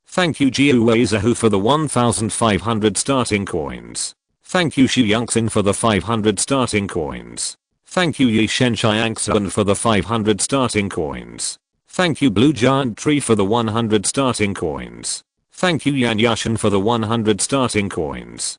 Thank you Jiuwezahu for the 1500 starting coins. Thank you Shuyunxing for the 500 starting coins. Thank you Yishen Chiangsan for the 500 starting coins. Thank you Blue Giant Tree for the 100 starting coins. Thank you Yan Yashin for the 100 starting coins.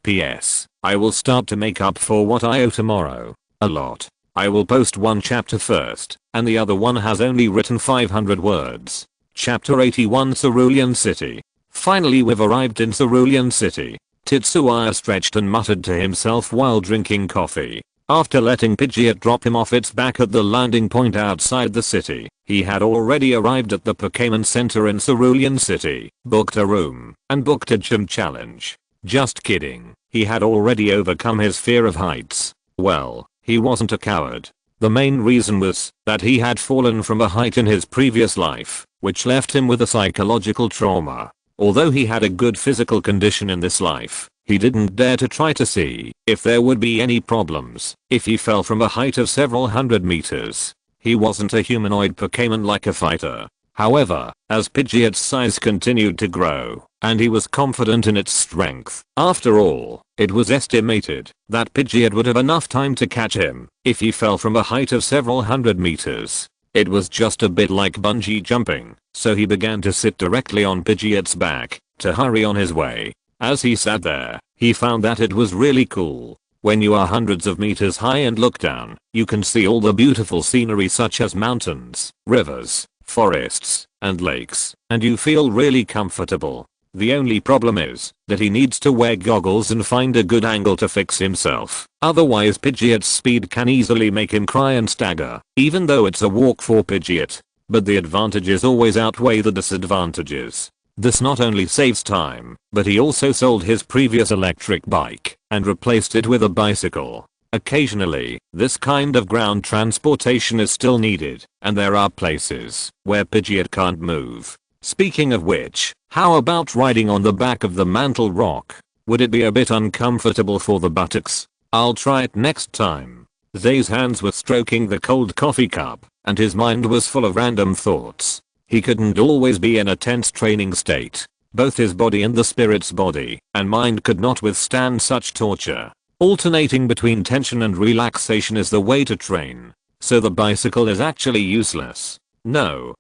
PS. I will start to make up for what I owe tomorrow. A lot. I will post one chapter first, and the other one has only written 500 words. Chapter 81 Cerulean City. Finally we've arrived in Cerulean City. Tetsuya stretched and muttered to himself while drinking coffee. After letting Pidgeot drop him off its back at the landing point outside the city, he had already arrived at the Pokémon Center in Cerulean City, booked a room, and booked a gym challenge. Just kidding, he had already overcome his fear of heights. Well, he wasn't a coward. The main reason was that he had fallen from a height in his previous life, which left him with a psychological trauma. Although he had a good physical condition in this life, he didn't dare to try to see if there would be any problems if he fell from a height of several hundred meters. He wasn't a humanoid Pokémon like a fighter. However, as Pidgeot's size continued to grow, and he was confident in its strength, after all, it was estimated that Pidgeot would have enough time to catch him if he fell from a height of several hundred meters. It was just a bit like bungee jumping, so he began to sit directly on Pidgeot's back to hurry on his way. As he sat there, he found that it was really cool. When you are hundreds of meters high and look down, you can see all the beautiful scenery such as mountains, rivers, forests, and lakes, and you feel really comfortable. The only problem is that he needs to wear goggles and find a good angle to fix himself. Otherwise Pidgeot's speed can easily make him cry and stagger, even though it's a walk for Pidgeot. But the advantages always outweigh the disadvantages. This not only saves time, but he also sold his previous electric bike and replaced it with a bicycle. Occasionally, this kind of ground transportation is still needed, and there are places where Pidgeot can't move. Speaking of which, how about riding on the back of the Mantle Rock? Would it be a bit uncomfortable for the buttocks? I'll try it next time. Zay's hands were stroking the cold coffee cup, and his mind was full of random thoughts. He couldn't always be in a tense training state. Both his body and the spirit's body and mind could not withstand such torture. Alternating between tension and relaxation is the way to train. So the bicycle is actually useless. No,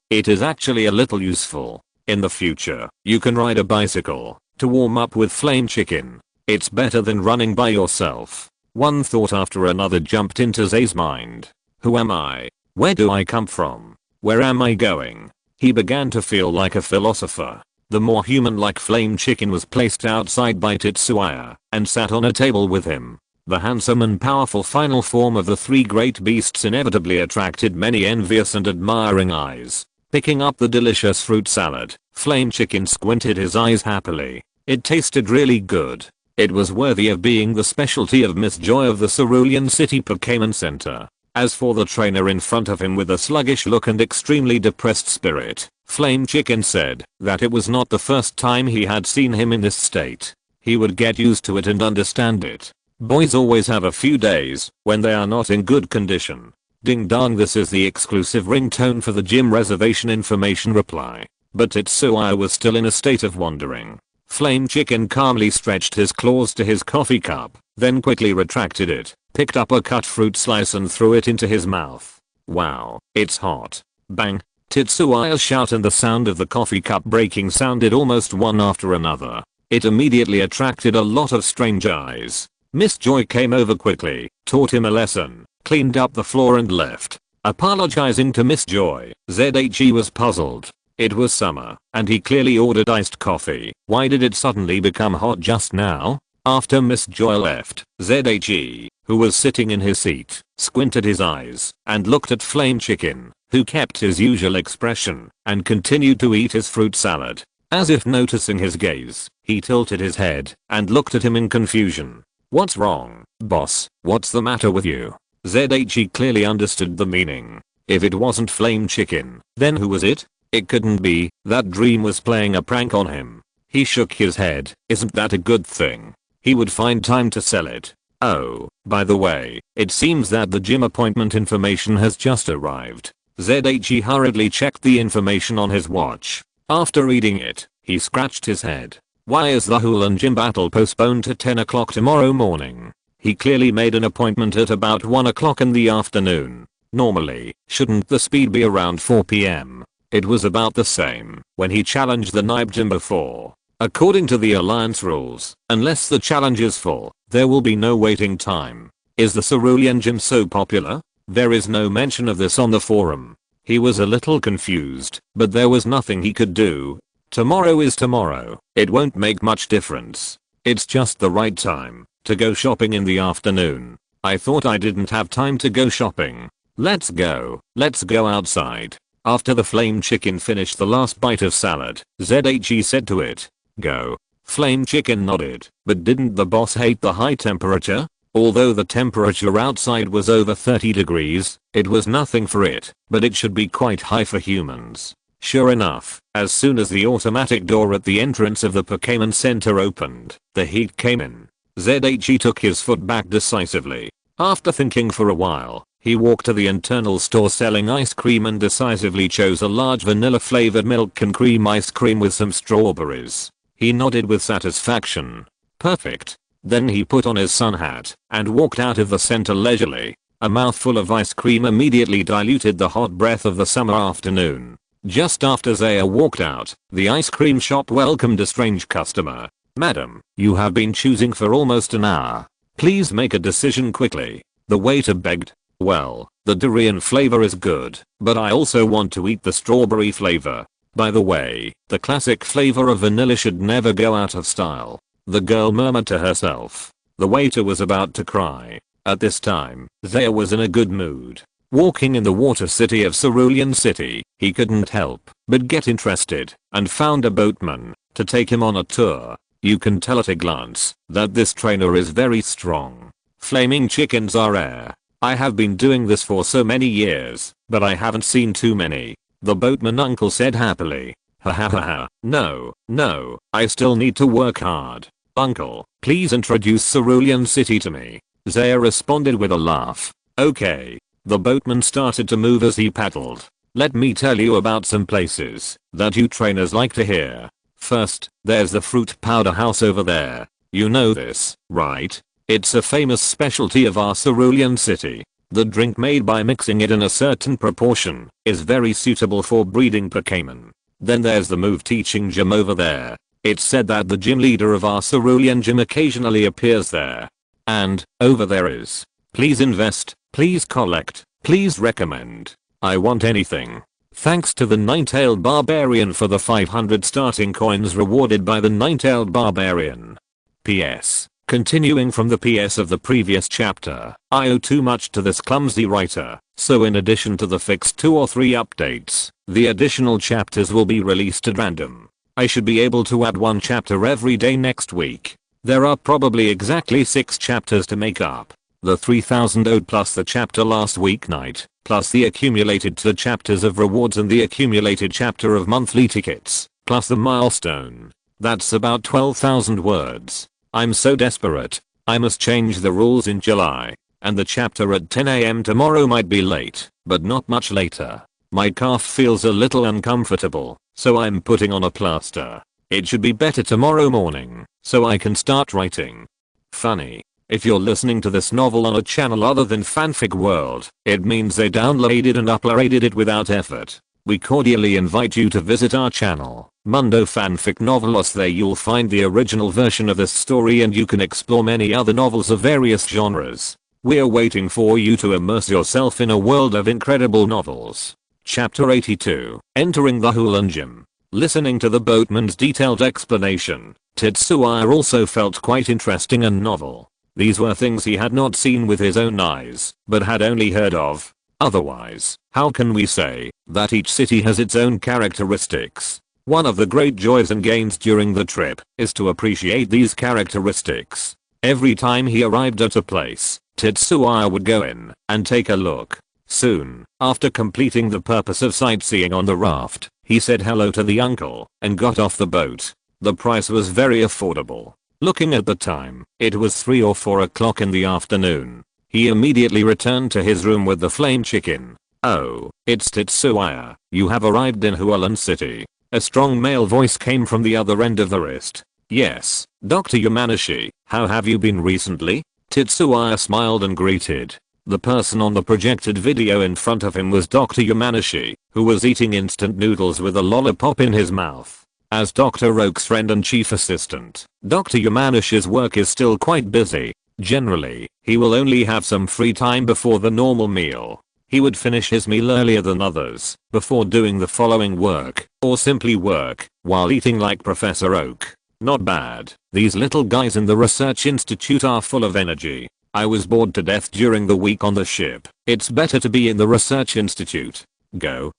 it is actually a little useful. In the future, you can ride a bicycle to warm up with Flame Chicken. It's better than running by yourself. One thought after another jumped into Zay's mind. Who am I? Where do I come from? Where am I going? He began to feel like a philosopher. The more human-like Flame Chicken was placed outside by Tetsuya and sat on a table with him. The handsome and powerful final form of the three great beasts inevitably attracted many envious and admiring eyes. Picking up the delicious fruit salad, Flame Chicken squinted his eyes happily. It tasted really good. It was worthy of being the specialty of Miss Joy of the Cerulean City Pokémon Center. As for the trainer in front of him with a sluggish look and extremely depressed spirit, Flame Chicken said that it was not the first time he had seen him in this state. He would get used to it and understand it. Boys always have a few days when they are not in good condition. Ding dong, this is the exclusive ringtone for the gym reservation information reply. But Tetsuya was still in a state of wondering. Flame Chicken calmly stretched his claws to his coffee cup, then quickly retracted it, picked up a cut fruit slice and threw it into his mouth. Wow, it's hot. Bang. Tetsuya's shout and the sound of the coffee cup breaking sounded almost one after another. It immediately attracted a lot of strange eyes. Miss Joy came over quickly, taught him a lesson, cleaned up the floor and left. Apologizing to Miss Joy, ZHE was puzzled. It was summer, and he clearly ordered iced coffee. Why did it suddenly become hot just now? After Miss Joy left, ZHE, who was sitting in his seat, squinted his eyes and looked at Flame Chicken, who kept his usual expression and continued to eat his fruit salad. As if noticing his gaze, he tilted his head and looked at him in confusion. What's wrong, boss? What's the matter with you? ZHE clearly understood the meaning. If it wasn't Flame Chicken, then who was it? It couldn't be that Dream was playing a prank on him. He shook his head. Isn't that a good thing? He would find time to sell it. Oh, by the way, it seems that the gym appointment information has just arrived. ZHE hurriedly checked the information on his watch. After reading it, he scratched his head. Why is the Hulan gym battle postponed to 10 o'clock tomorrow morning? He clearly made an appointment at about 1 o'clock in the afternoon. Normally, shouldn't the speed be around 4 PM? It was about the same when he challenged the Nibe gym before. According to the Alliance rules, unless the challenge is full, there will be no waiting time. Is the Cerulean gym so popular? There is no mention of this on the forum. He was a little confused, but there was nothing he could do. Tomorrow is tomorrow. It won't make much difference. It's just the right time to go shopping in the afternoon. I thought I didn't have time to go shopping. Let's go outside. After the flame chicken finished the last bite of salad, ZHE said to it, "Go." Flame chicken nodded, but didn't the boss hate the high temperature? Although the temperature outside was over 30 degrees, it was nothing for it, but it should be quite high for humans. Sure enough, as soon as the automatic door at the entrance of the Pokémon Center opened, the heat came in. ZHE took his foot back decisively. After thinking for a while, he walked to the internal store selling ice cream and decisively chose a large vanilla flavored milk and cream ice cream with some strawberries. He nodded with satisfaction. Perfect. Then he put on his sun hat and walked out of the center leisurely. A mouthful of ice cream immediately diluted the hot breath of the summer afternoon. Just after Zaya walked out, the ice cream shop welcomed a strange customer. "Madam, you have been choosing for almost an hour. Please make a decision quickly." The waiter begged. "Well, the durian flavor is good, but I also want to eat the strawberry flavor. By the way, the classic flavor of vanilla should never go out of style." The girl murmured to herself. The waiter was about to cry. At this time, Zaya was in a good mood. Walking in the water city of Cerulean City, he couldn't help but get interested and found a boatman to take him on a tour. You can tell at a glance that this trainer is very strong. Flaming chickens are rare. I have been doing this for so many years, but I haven't seen too many. The boatman uncle said happily. Ha ha ha ha. No, I still need to work hard. Uncle, please introduce Cerulean City to me. Zaya responded with a laugh. Okay. The boatman started to move as he paddled. Let me tell you about some places that you trainers like to hear. First, there's the fruit powder house over there. You know this, right? It's a famous specialty of our Cerulean City. The drink made by mixing it in a certain proportion is very suitable for breeding Pokémon. Then there's the move teaching gym over there. It's said that the gym leader of our Cerulean gym occasionally appears there. And, over there is. Please invest, please collect, please recommend. I want anything. Thanks to the Nine-Tailed Barbarian for the 500 starting coins rewarded by the Nine-Tailed Barbarian. PS. Continuing from the PS of the previous chapter, I owe too much to this clumsy writer, so in addition to the fixed 2 or 3 updates, the additional chapters will be released at random. I should be able to add 1 chapter every day next week. There are probably exactly 6 chapters to make up. The 3000 ode plus the chapter last week night, plus the accumulated 2 chapters of rewards and the accumulated chapter of monthly tickets, plus the milestone. That's about 12,000 words. I'm so desperate. I must change the rules in July. And the chapter at 10 AM tomorrow might be late, but not much later. My calf feels a little uncomfortable, so I'm putting on a plaster. It should be better tomorrow morning, so I can start writing. Funny. If you're listening to this novel on a channel other than Fanfic World, it means they downloaded and uploaded it without effort. We cordially invite you to visit our channel, Mundo Fanfic Novelos. There you'll find the original version of this story and you can explore many other novels of various genres. We're waiting for you to immerse yourself in a world of incredible novels. Chapter 82, Entering the Hulan Gym. Listening to the boatman's detailed explanation, Tetsuya also felt quite interesting and novel. These were things he had not seen with his own eyes, but had only heard of. Otherwise, how can we say that each city has its own characteristics? One of the great joys and gains during the trip is to appreciate these characteristics. Every time he arrived at a place, Tetsuya would go in and take a look. Soon, after completing the purpose of sightseeing on the raft, he said hello to the uncle and got off the boat. The price was very affordable. Looking at the time, it was 3 or 4 o'clock in the afternoon. He immediately returned to his room with the flame chicken. "Oh, it's Tetsuya. You have arrived in Hulan City." A strong male voice came from the other end of the wrist. "Yes, Dr. Yamanashi, how have you been recently?" Tetsuya smiled and greeted. The person on the projected video in front of him was Dr. Yamanashi, who was eating instant noodles with a lollipop in his mouth. As Dr. Oak's friend and chief assistant, Dr. Yamanashi's work is still quite busy. Generally, he will only have some free time before the normal meal. He would finish his meal earlier than others, before doing the following work, or simply work, while eating like Professor Oak. Not bad. These little guys in the research institute are full of energy. I was bored to death during the week on the ship. It's better to be in the research institute. Go,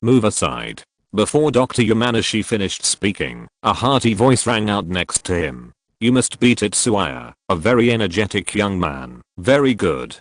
move aside. Before Dr. Yamanashi finished speaking, a hearty voice rang out next to him. You must beat Tetsuya, a very energetic young man. Very good.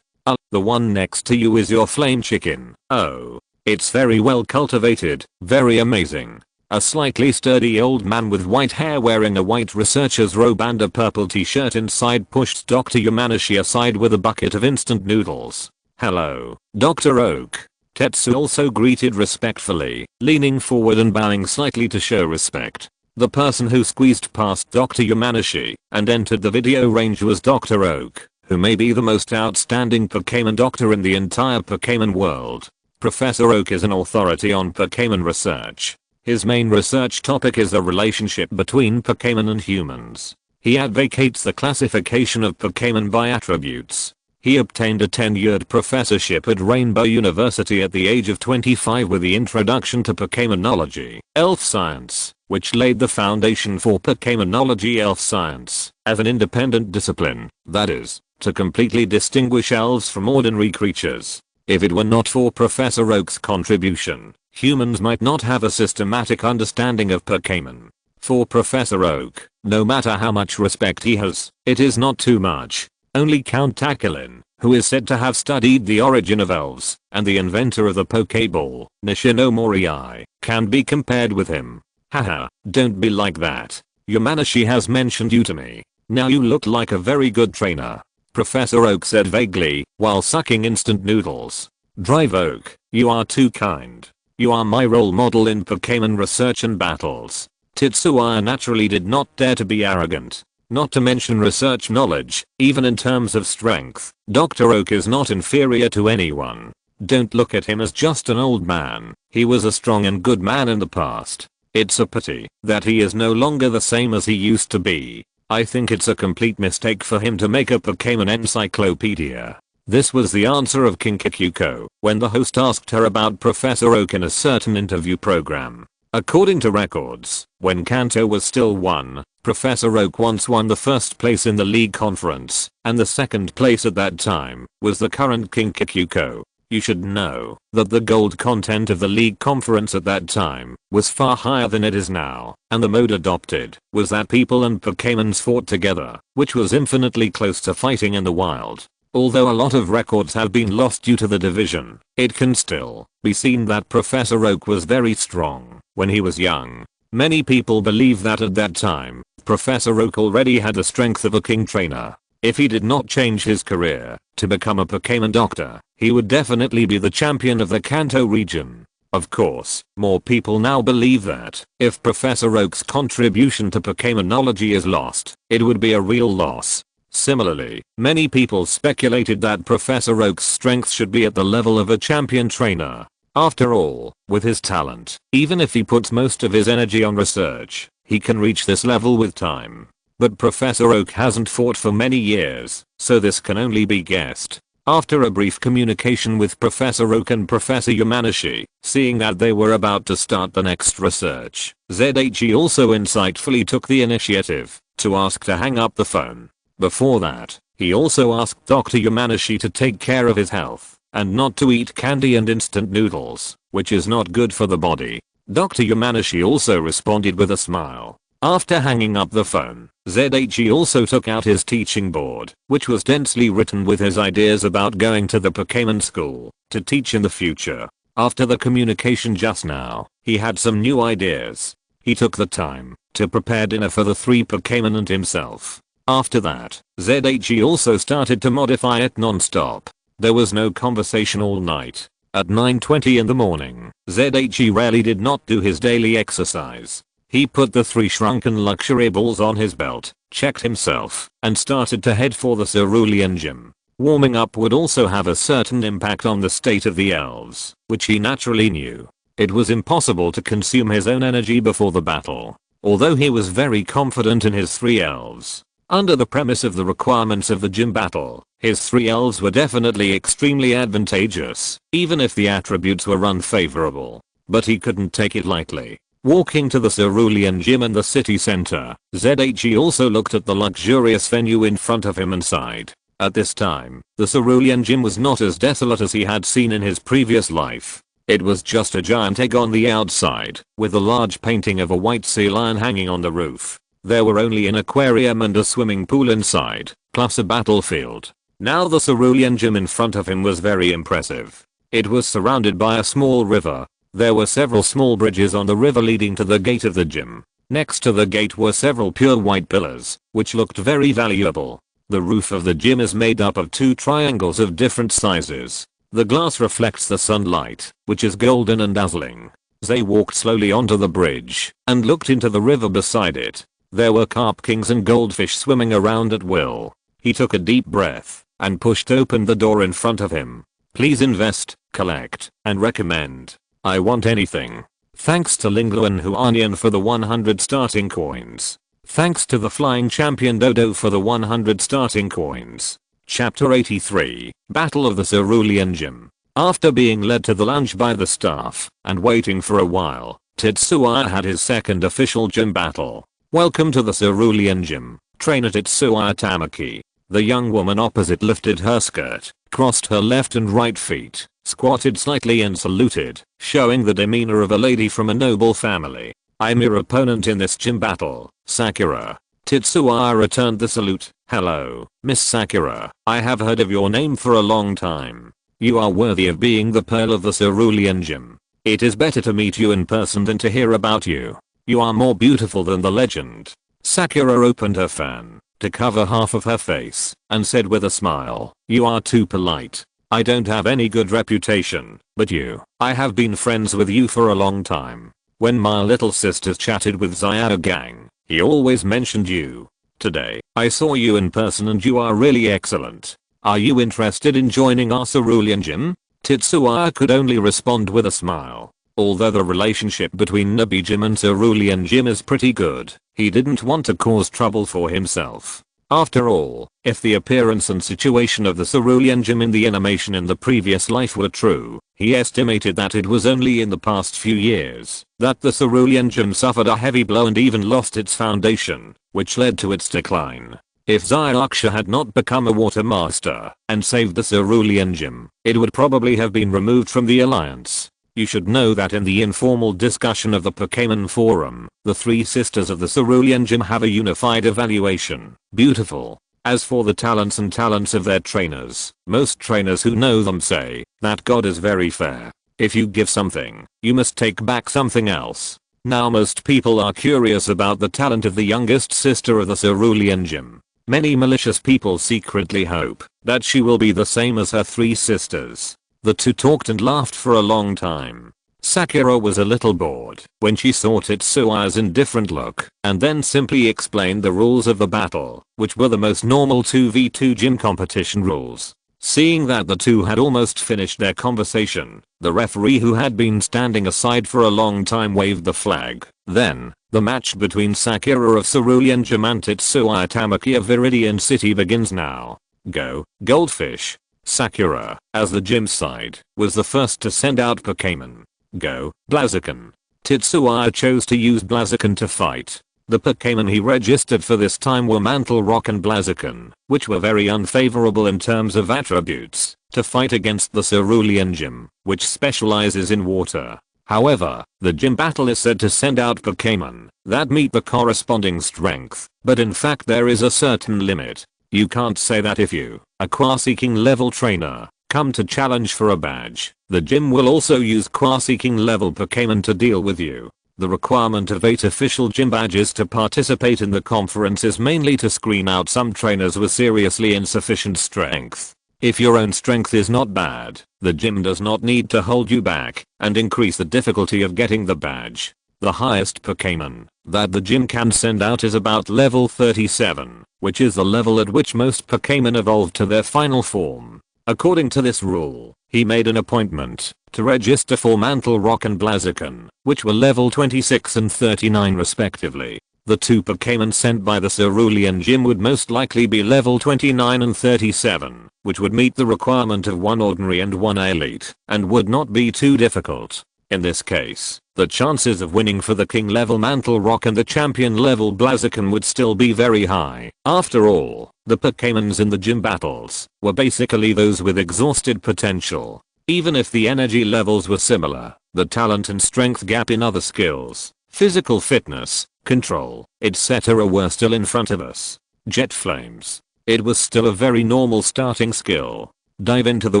The one next to you is your flame chicken. Oh. It's very well cultivated, very amazing. A slightly sturdy old man with white hair wearing a white researcher's robe and a purple t-shirt inside pushed Dr. Yamanashi aside with a bucket of instant noodles. Hello, Dr. Oak. Tetsu also greeted respectfully, leaning forward and bowing slightly to show respect. The person who squeezed past Dr. Yamanashi and entered the video range was Dr. Oak, who may be the most outstanding Pokémon doctor in the entire Pokémon world. Professor Oak is an authority on Pokémon research. His main research topic is the relationship between Pokémon and humans. He advocates the classification of Pokémon by attributes. He obtained a tenured professorship at Rainbow University at the age of 25 with the introduction to Pokémonology, elf science, which laid the foundation for Pokémonology elf science as an independent discipline, that is, to completely distinguish elves from ordinary creatures. If it were not for Professor Oak's contribution, humans might not have a systematic understanding of Pokémon. For Professor Oak, no matter how much respect he has, it is not too much. Only Count Takilin, who is said to have studied the origin of elves, and the inventor of the Pokéball, Nishino Moriai, can be compared with him. Haha, don't be like that. Yamanashi has mentioned you to me. Now you look like a very good trainer. Professor Oak said vaguely, while sucking instant noodles. Drive Oak, you are too kind. You are my role model in Pokémon research and battles. Tetsuya naturally did not dare to be arrogant. Not to mention research knowledge, even in terms of strength, Dr. Oak is not inferior to anyone. Don't look at him as just an old man. He was a strong and good man in the past. It's a pity that he is no longer the same as he used to be. I think it's a complete mistake for him to make a Pokémon encyclopedia. This was the answer of Kinkakuko when the host asked her about Professor Oak in a certain interview program. According to records, when Kanto was still 1, Professor Oak once won the first place in the league conference, and the second place at that time was the current Kinkakuko. You should know that the gold content of the league conference at that time was far higher than it is now, and the mode adopted was that people and Pokémons fought together, which was infinitely close to fighting in the wild. Although a lot of records have been lost due to the division, it can still be seen that Professor Oak was very strong when he was young. Many people believe that at that time, Professor Oak already had the strength of a king trainer. If he did not change his career to become a Pokémon doctor, he would definitely be the champion of the Kanto region. Of course, more people now believe that if Professor Oak's contribution to Pokémonology is lost, it would be a real loss. Similarly, many people speculated that Professor Oak's strength should be at the level of a champion trainer. After all, with his talent, even if he puts most of his energy on research, he can reach this level with time. But Professor Oak hasn't fought for many years, so this can only be guessed. After a brief communication with Professor Oak and Professor Yamanashi, seeing that they were about to start the next research, ZHE also insightfully took the initiative to ask to hang up the phone. Before that, he also asked Dr. Yamanashi to take care of his health and not to eat candy and instant noodles, which is not good for the body. Dr. Yamanashi also responded with a smile. After hanging up the phone, ZHE also took out his teaching board, which was densely written with his ideas about going to the Pokémon school to teach in the future. After the communication just now, he had some new ideas. He took the time to prepare dinner for the 3 Pokémon and himself. After that, ZHE also started to modify it non-stop. There was no conversation all night. At 9:20 in the morning, ZHE rarely did not do his daily exercise. He put the 3 shrunken luxury balls on his belt, checked himself, and started to head for the cerulean gym. Warming up would also have a certain impact on the state of the elves, which he naturally knew. It was impossible to consume his own energy before the battle, although he was very confident in his 3 elves. Under the premise of the requirements of the gym battle, his 3 elves were definitely extremely advantageous, even if the attributes were unfavorable. But he couldn't take it lightly. Walking to the cerulean gym in the city center, ZHE also looked at the luxurious venue in front of him and sighed. At this time, the cerulean gym was not as desolate as he had seen in his previous life. It was just a giant egg on the outside, with a large painting of a white sea lion hanging on the roof. There were only an aquarium and a swimming pool inside, plus a battlefield. Now the cerulean gym in front of him was very impressive. It was surrounded by a small river. There were several small bridges on the river leading to the gate of the gym. Next to the gate were several pure white pillars, which looked very valuable. The roof of the gym is made up of 2 triangles of different sizes. The glass reflects the sunlight, which is golden and dazzling. They walked slowly onto the bridge and looked into the river beside it. There were carp kings and goldfish swimming around at will. He took a deep breath and pushed open the door in front of him. Please invest, collect, and recommend. I want anything. Thanks to Lingluan Huanian for the 100 starting coins. Thanks to the Flying Champion Dodo for the 100 starting coins. Chapter 83, Battle of the Cerulean Gym. After being led to the lounge by the staff and waiting for a while, Tetsuya had his second official gym battle. Welcome to the Cerulean Gym, Trainer Tetsuya Tamaki. The young woman opposite lifted her skirt, crossed her left and right feet, squatted slightly and saluted, showing the demeanor of a lady from a noble family. I'm your opponent in this gym battle, Sakura. Tetsuya returned the salute. Hello, Miss Sakura. I have heard of your name for a long time. You are worthy of being the pearl of the Cerulean Gym. It is better to meet you in person than to hear about you. You are more beautiful than the legend. Sakura opened her fan to cover half of her face and said with a smile, you are too polite. I don't have any good reputation, but I have been friends with you for a long time. When my little sisters chatted with Xiao Gang, he always mentioned you. Today, I saw you in person and you are really excellent. Are you interested in joining our Cerulean Gym? Tetsuya could only respond with a smile. Although the relationship between Nabi Gym and Cerulean Gym is pretty good, he didn't want to cause trouble for himself. After all, if the appearance and situation of the Cerulean Gym in the animation in the previous life were true, he estimated that it was only in the past few years that the Cerulean Gym suffered a heavy blow and even lost its foundation, which led to its decline. If Xiaoxia had not become a water master and saved the Cerulean Gym, it would probably have been removed from the alliance. You should know that in the informal discussion of the Pokémon forum, the 3 sisters of the Cerulean Gym have a unified evaluation. Beautiful. As for the talents of their trainers, most trainers who know them say that God is very fair. If you give something, you must take back something else. Now most people are curious about the talent of the youngest sister of the Cerulean Gym. Many malicious people secretly hope that she will be the same as her 3 sisters. The 2 talked and laughed for a long time. Sakura was a little bored when she saw Tetsuya's indifferent look and then simply explained the rules of the battle, which were the most normal 2v2 gym competition rules. Seeing that the 2 had almost finished their conversation, the referee who had been standing aside for a long time waved the flag. Then, the match between Sakura of Cerulean Gym and Tetsuya Tamaki of Viridian City begins now. Go, Goldfish. Sakura, as the gym side, was the first to send out Pokémon. Go, Blaziken. Tetsuya chose to use Blaziken to fight. The Pokémon he registered for this time were Mantle Rock and Blaziken, which were very unfavorable in terms of attributes, to fight against the Cerulean Gym, which specializes in water. However, the gym battle is said to send out Pokémon that meet the corresponding strength, but in fact there is a certain limit. You can't say that if you, a Quasi-King level trainer, come to challenge for a badge. The gym will also use Quasi-King level Pokémon to deal with you. The requirement of 8 official gym badges to participate in the conference is mainly to screen out some trainers with seriously insufficient strength. If your own strength is not bad, the gym does not need to hold you back and increase the difficulty of getting the badge. The highest Pokémon that the gym can send out is about level 37, which is the level at which most Pokémon evolve to their final form. According to this rule, he made an appointment to register for Mantle Rock and Blaziken, which were level 26 and 39 respectively. The two Pokémon sent by the Cerulean Gym would most likely be level 29 and 37, which would meet the requirement of one ordinary and one elite, and would not be too difficult. In this case, the chances of winning for the King level Mantle Rock and the Champion level Blaziken would still be very high. After all, the Pokémons in the gym battles were basically those with exhausted potential. Even if the energy levels were similar, the talent and strength gap in other skills, physical fitness, control, etc. were still in front of us. Jet Flames. It was still a very normal starting skill. Dive into the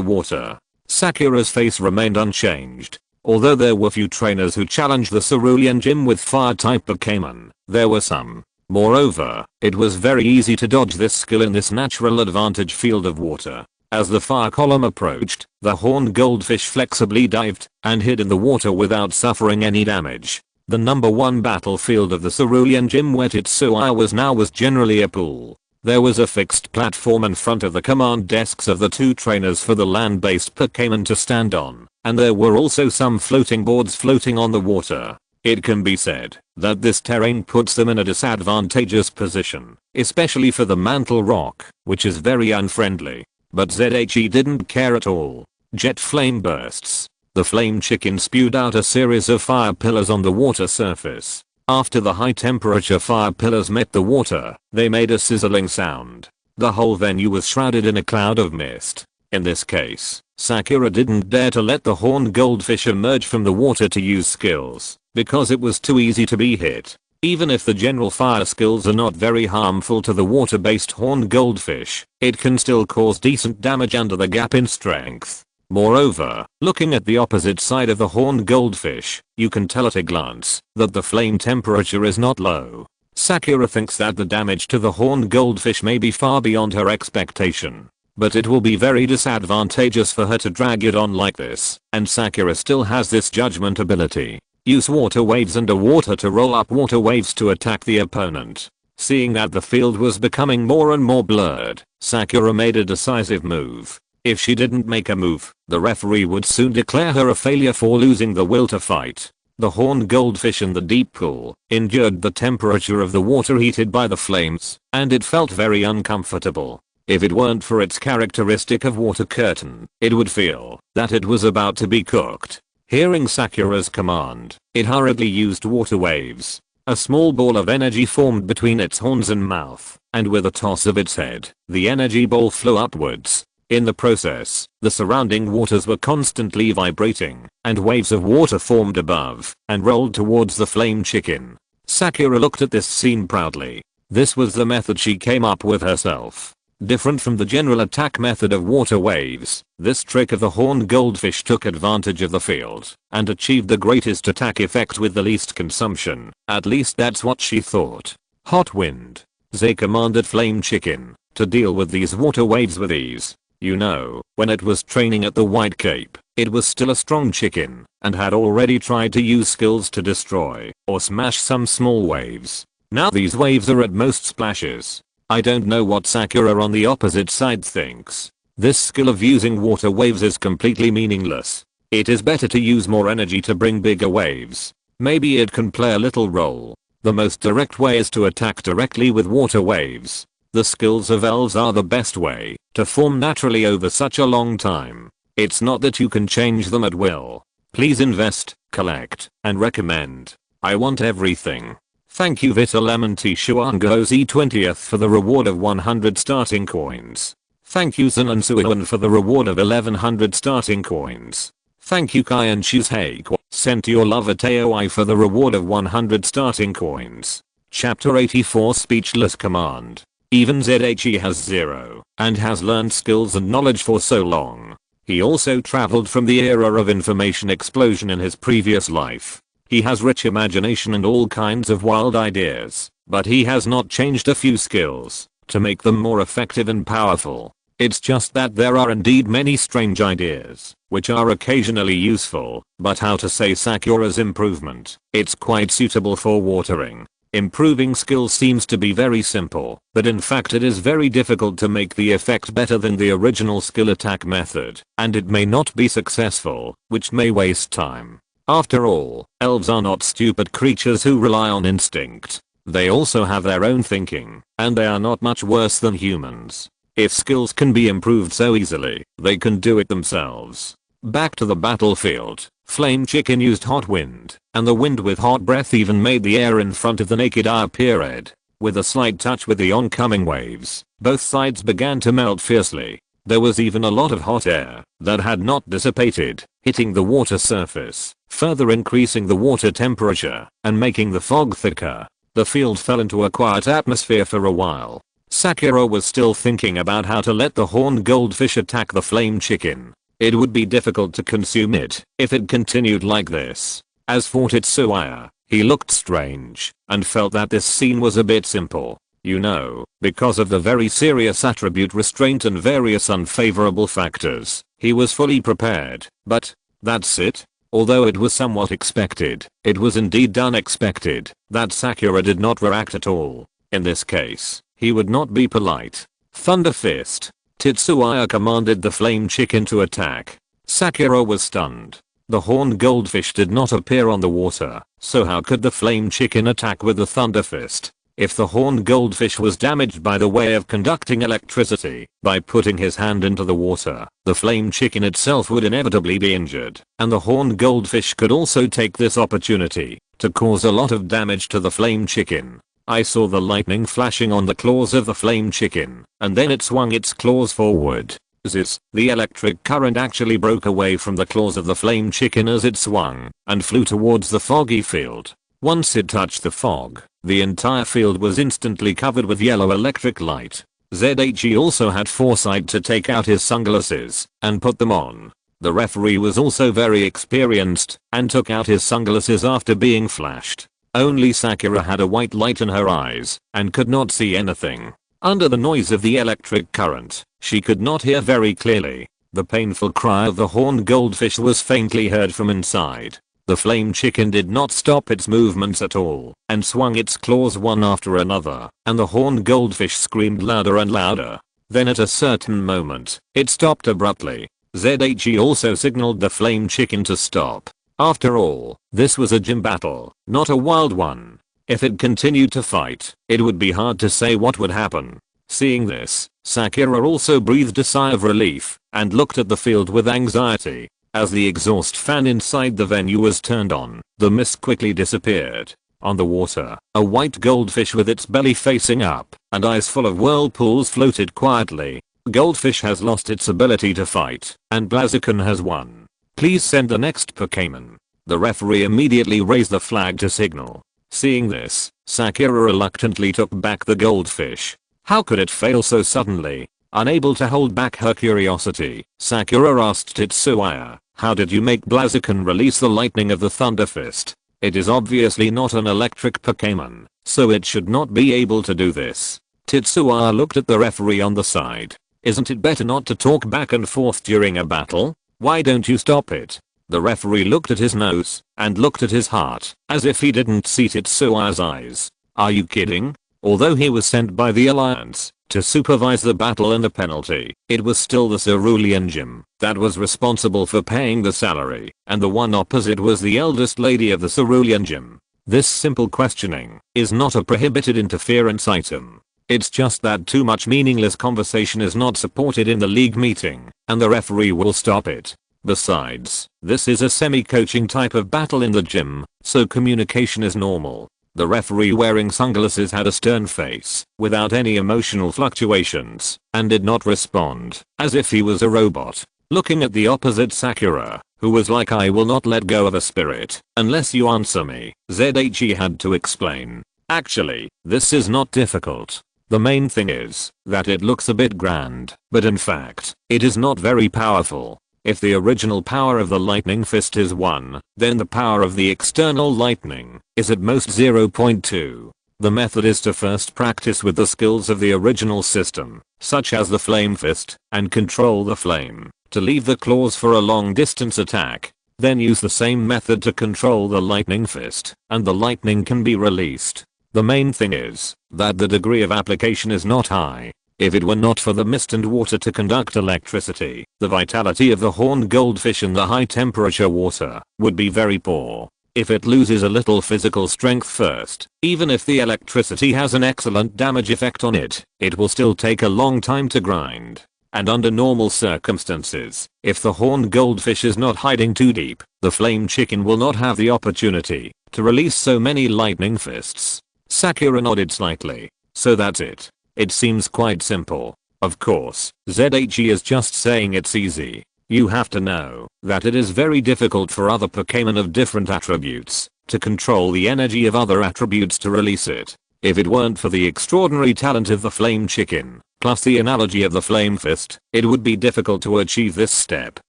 water. Sakura's face remained unchanged. Although there were few trainers who challenged the Cerulean Gym with fire-type Pokémon, there were some. Moreover, it was very easy to dodge this skill in this natural advantage field of water. As the fire column approached, the horned goldfish flexibly dived and hid in the water without suffering any damage. The number one battlefield of the Cerulean Gym where Tetsuya was now was generally a pool. There was a fixed platform in front of the command desks of the two trainers for the land-based Pokémon to stand on, and there were also some floating boards floating on the water. It can be said that this terrain puts them in a disadvantageous position, especially for the Mantle Rock, which is very unfriendly. But ZHE didn't care at all. Jet Flame Bursts. The Flame Chicken spewed out a series of fire pillars on the water surface. After the high temperature fire pillars met the water, they made a sizzling sound. The whole venue was shrouded in a cloud of mist. In this case, Sakura didn't dare to let the horned goldfish emerge from the water to use skills, because it was too easy to be hit. Even if the general fire skills are not very harmful to the water-based horned goldfish, it can still cause decent damage under the gap in strength. Moreover, looking at the opposite side of the horned goldfish, you can tell at a glance that the flame temperature is not low. Sakura thinks that the damage to the horned goldfish may be far beyond her expectation, but it will be very disadvantageous for her to drag it on like this, and Sakura still has this judgment ability. Use water waves underwater to roll up water waves to attack the opponent. Seeing that the field was becoming more and more blurred, Sakura made a decisive move. If she didn't make a move, the referee would soon declare her a failure for losing the will to fight. The horned goldfish in the deep pool endured the temperature of the water heated by the flames, and it felt very uncomfortable. If it weren't for its characteristic of water curtain, it would feel that it was about to be cooked. Hearing Sakura's command, it hurriedly used water waves. A small ball of energy formed between its horns and mouth, and with a toss of its head, the energy ball flew upwards. In the process, the surrounding waters were constantly vibrating, and waves of water formed above and rolled towards the flame chicken. Sakura looked at this scene proudly. This was the method she came up with herself. Different from the general attack method of water waves, this trick of the horned goldfish took advantage of the field and achieved the greatest attack effect with the least consumption. At least that's what she thought. Hot Wind. Zay commanded Flame Chicken to deal with these water waves with ease. You know, when it was training at the White Cape, it was still a strong chicken and had already tried to use skills to destroy or smash some small waves. Now these waves are at most splashes. I don't know what Sakura on the opposite side thinks. This skill of using water waves is completely meaningless. It is better to use more energy to bring bigger waves. Maybe it can play a little role. The most direct way is to attack directly with water waves. The skills of elves are the best way to form naturally over such a long time. It's not that you can change them at will. Please invest, collect, and recommend. I want everything. Thank you Vita Lemon Tea Shuango Z20th for the reward of 100 starting coins. Thank you Zanan Suiwan for the reward of 1100 starting coins. Thank you Kai and Shuzhake sent your lover Teoi for the reward of 100 starting coins. Chapter 84 Speechless Command. Even ZHE has 0 and has learned skills and knowledge for so long. He also traveled from the era of information explosion in his previous life. He has rich imagination and all kinds of wild ideas, but he has not changed a few skills to make them more effective and powerful. It's just that there are indeed many strange ideas, which are occasionally useful, but how to say Sakura's improvement, it's quite suitable for watering. Improving skills seems to be very simple, but in fact it is very difficult to make the effect better than the original skill attack method, and it may not be successful, which may waste time. After all, elves are not stupid creatures who rely on instinct. They also have their own thinking, and they are not much worse than humans. If skills can be improved so easily, they can do it themselves. Back to the battlefield. Flame Chicken used hot wind, and the wind with hot breath even made the air in front of the naked eye appear red. With a slight touch with the oncoming waves, both sides began to melt fiercely. There was even a lot of hot air that had not dissipated, hitting the water surface, further increasing the water temperature and making the fog thicker. The field fell into a quiet atmosphere for a while. Sakura was still thinking about how to let the horned goldfish attack the Flame Chicken. It would be difficult to consume it if it continued like this. As for Tetsuya, he looked strange and felt that this scene was a bit simple. You know, because of the very serious attribute restraint and various unfavorable factors, he was fully prepared, but that's it. Although it was somewhat expected, it was indeed unexpected that Sakura did not react at all. In this case, he would not be polite. Thunder Fist. Tetsuya commanded the Flame Chicken to attack. Sakura was stunned. The horned goldfish did not appear on the water, so how could the Flame Chicken attack with the Thunder Fist? If the horned goldfish was damaged by the way of conducting electricity, by putting his hand into the water, the Flame Chicken itself would inevitably be injured, and the horned goldfish could also take this opportunity to cause a lot of damage to the Flame Chicken. I saw the lightning flashing on the claws of the Flame Chicken, and then it swung its claws forward. The electric current actually broke away from the claws of the Flame Chicken as it swung, and flew towards the foggy field. Once it touched the fog, the entire field was instantly covered with yellow electric light. ZHE also had foresight to take out his sunglasses and put them on. The referee was also very experienced and took out his sunglasses after being flashed. Only Sakura had a white light in her eyes and could not see anything. Under the noise of the electric current, she could not hear very clearly. The painful cry of the horned goldfish was faintly heard from inside. The Flame Chicken did not stop its movements at all and swung its claws one after another, and the horned goldfish screamed louder and louder. Then at a certain moment, it stopped abruptly. ZHE also signaled the Flame Chicken to stop. After all, this was a gym battle, not a wild one. If it continued to fight, it would be hard to say what would happen. Seeing this, Sakura also breathed a sigh of relief and looked at the field with anxiety. As the exhaust fan inside the venue was turned on, the mist quickly disappeared. On the water, a white goldfish with its belly facing up and eyes full of whirlpools floated quietly. Goldfish has lost its ability to fight, and Blaziken has won. Please send the next Pokémon. The referee immediately raised the flag to signal. Seeing this, Sakura reluctantly took back the goldfish. How could it fail so suddenly? Unable to hold back her curiosity, Sakura asked Tetsuya, "How did you make Blaziken release the lightning of the Thunder Fist? It is obviously not an electric Pokémon, so it should not be able to do this." Tetsuya looked at the referee on the side. "Isn't it better not to talk back and forth during a battle? Why don't you stop it?" The referee looked at his nose and looked at his heart as if he didn't see Tetsuya's eyes. "Are you kidding?" Although he was sent by the Alliance to supervise the battle and a penalty, it was still the Cerulean Gym that was responsible for paying the salary, and the one opposite was the eldest lady of the Cerulean Gym. This simple questioning is not a prohibited interference item. It's just that too much meaningless conversation is not supported in the league meeting, and the referee will stop it. Besides, this is a semi-coaching type of battle in the gym, so communication is normal. The referee wearing sunglasses had a stern face, without any emotional fluctuations, and did not respond, as if he was a robot. Looking at the opposite Sakura, who was like, "I will not let go of a spirit, unless you answer me," ZHE had to explain. "Actually, this is not difficult. The main thing is that it looks a bit grand, but in fact, it is not very powerful. If the original power of the lightning fist is 1, then the power of the external lightning is at most 0.2. The method is to first practice with the skills of the original system, such as the flame fist, and control the flame, to leave the claws for a long distance attack. Then use the same method to control the lightning fist, and the lightning can be released. The main thing is that the degree of application is not high. If it were not for the mist and water to conduct electricity, the vitality of the horned goldfish in the high temperature water would be very poor. If it loses a little physical strength first, even if the electricity has an excellent damage effect on it, it will still take a long time to grind. And under normal circumstances, if the horned goldfish is not hiding too deep, the flame chicken will not have the opportunity to release so many lightning fists. Sakura nodded slightly. So that's it. It seems quite simple. Of course, ZHE is just saying it's easy. You have to know that it is very difficult for other Pokémon of different attributes to control the energy of other attributes to release it. If it weren't for the extraordinary talent of the flame chicken, plus the analogy of the flame fist, it would be difficult to achieve this step.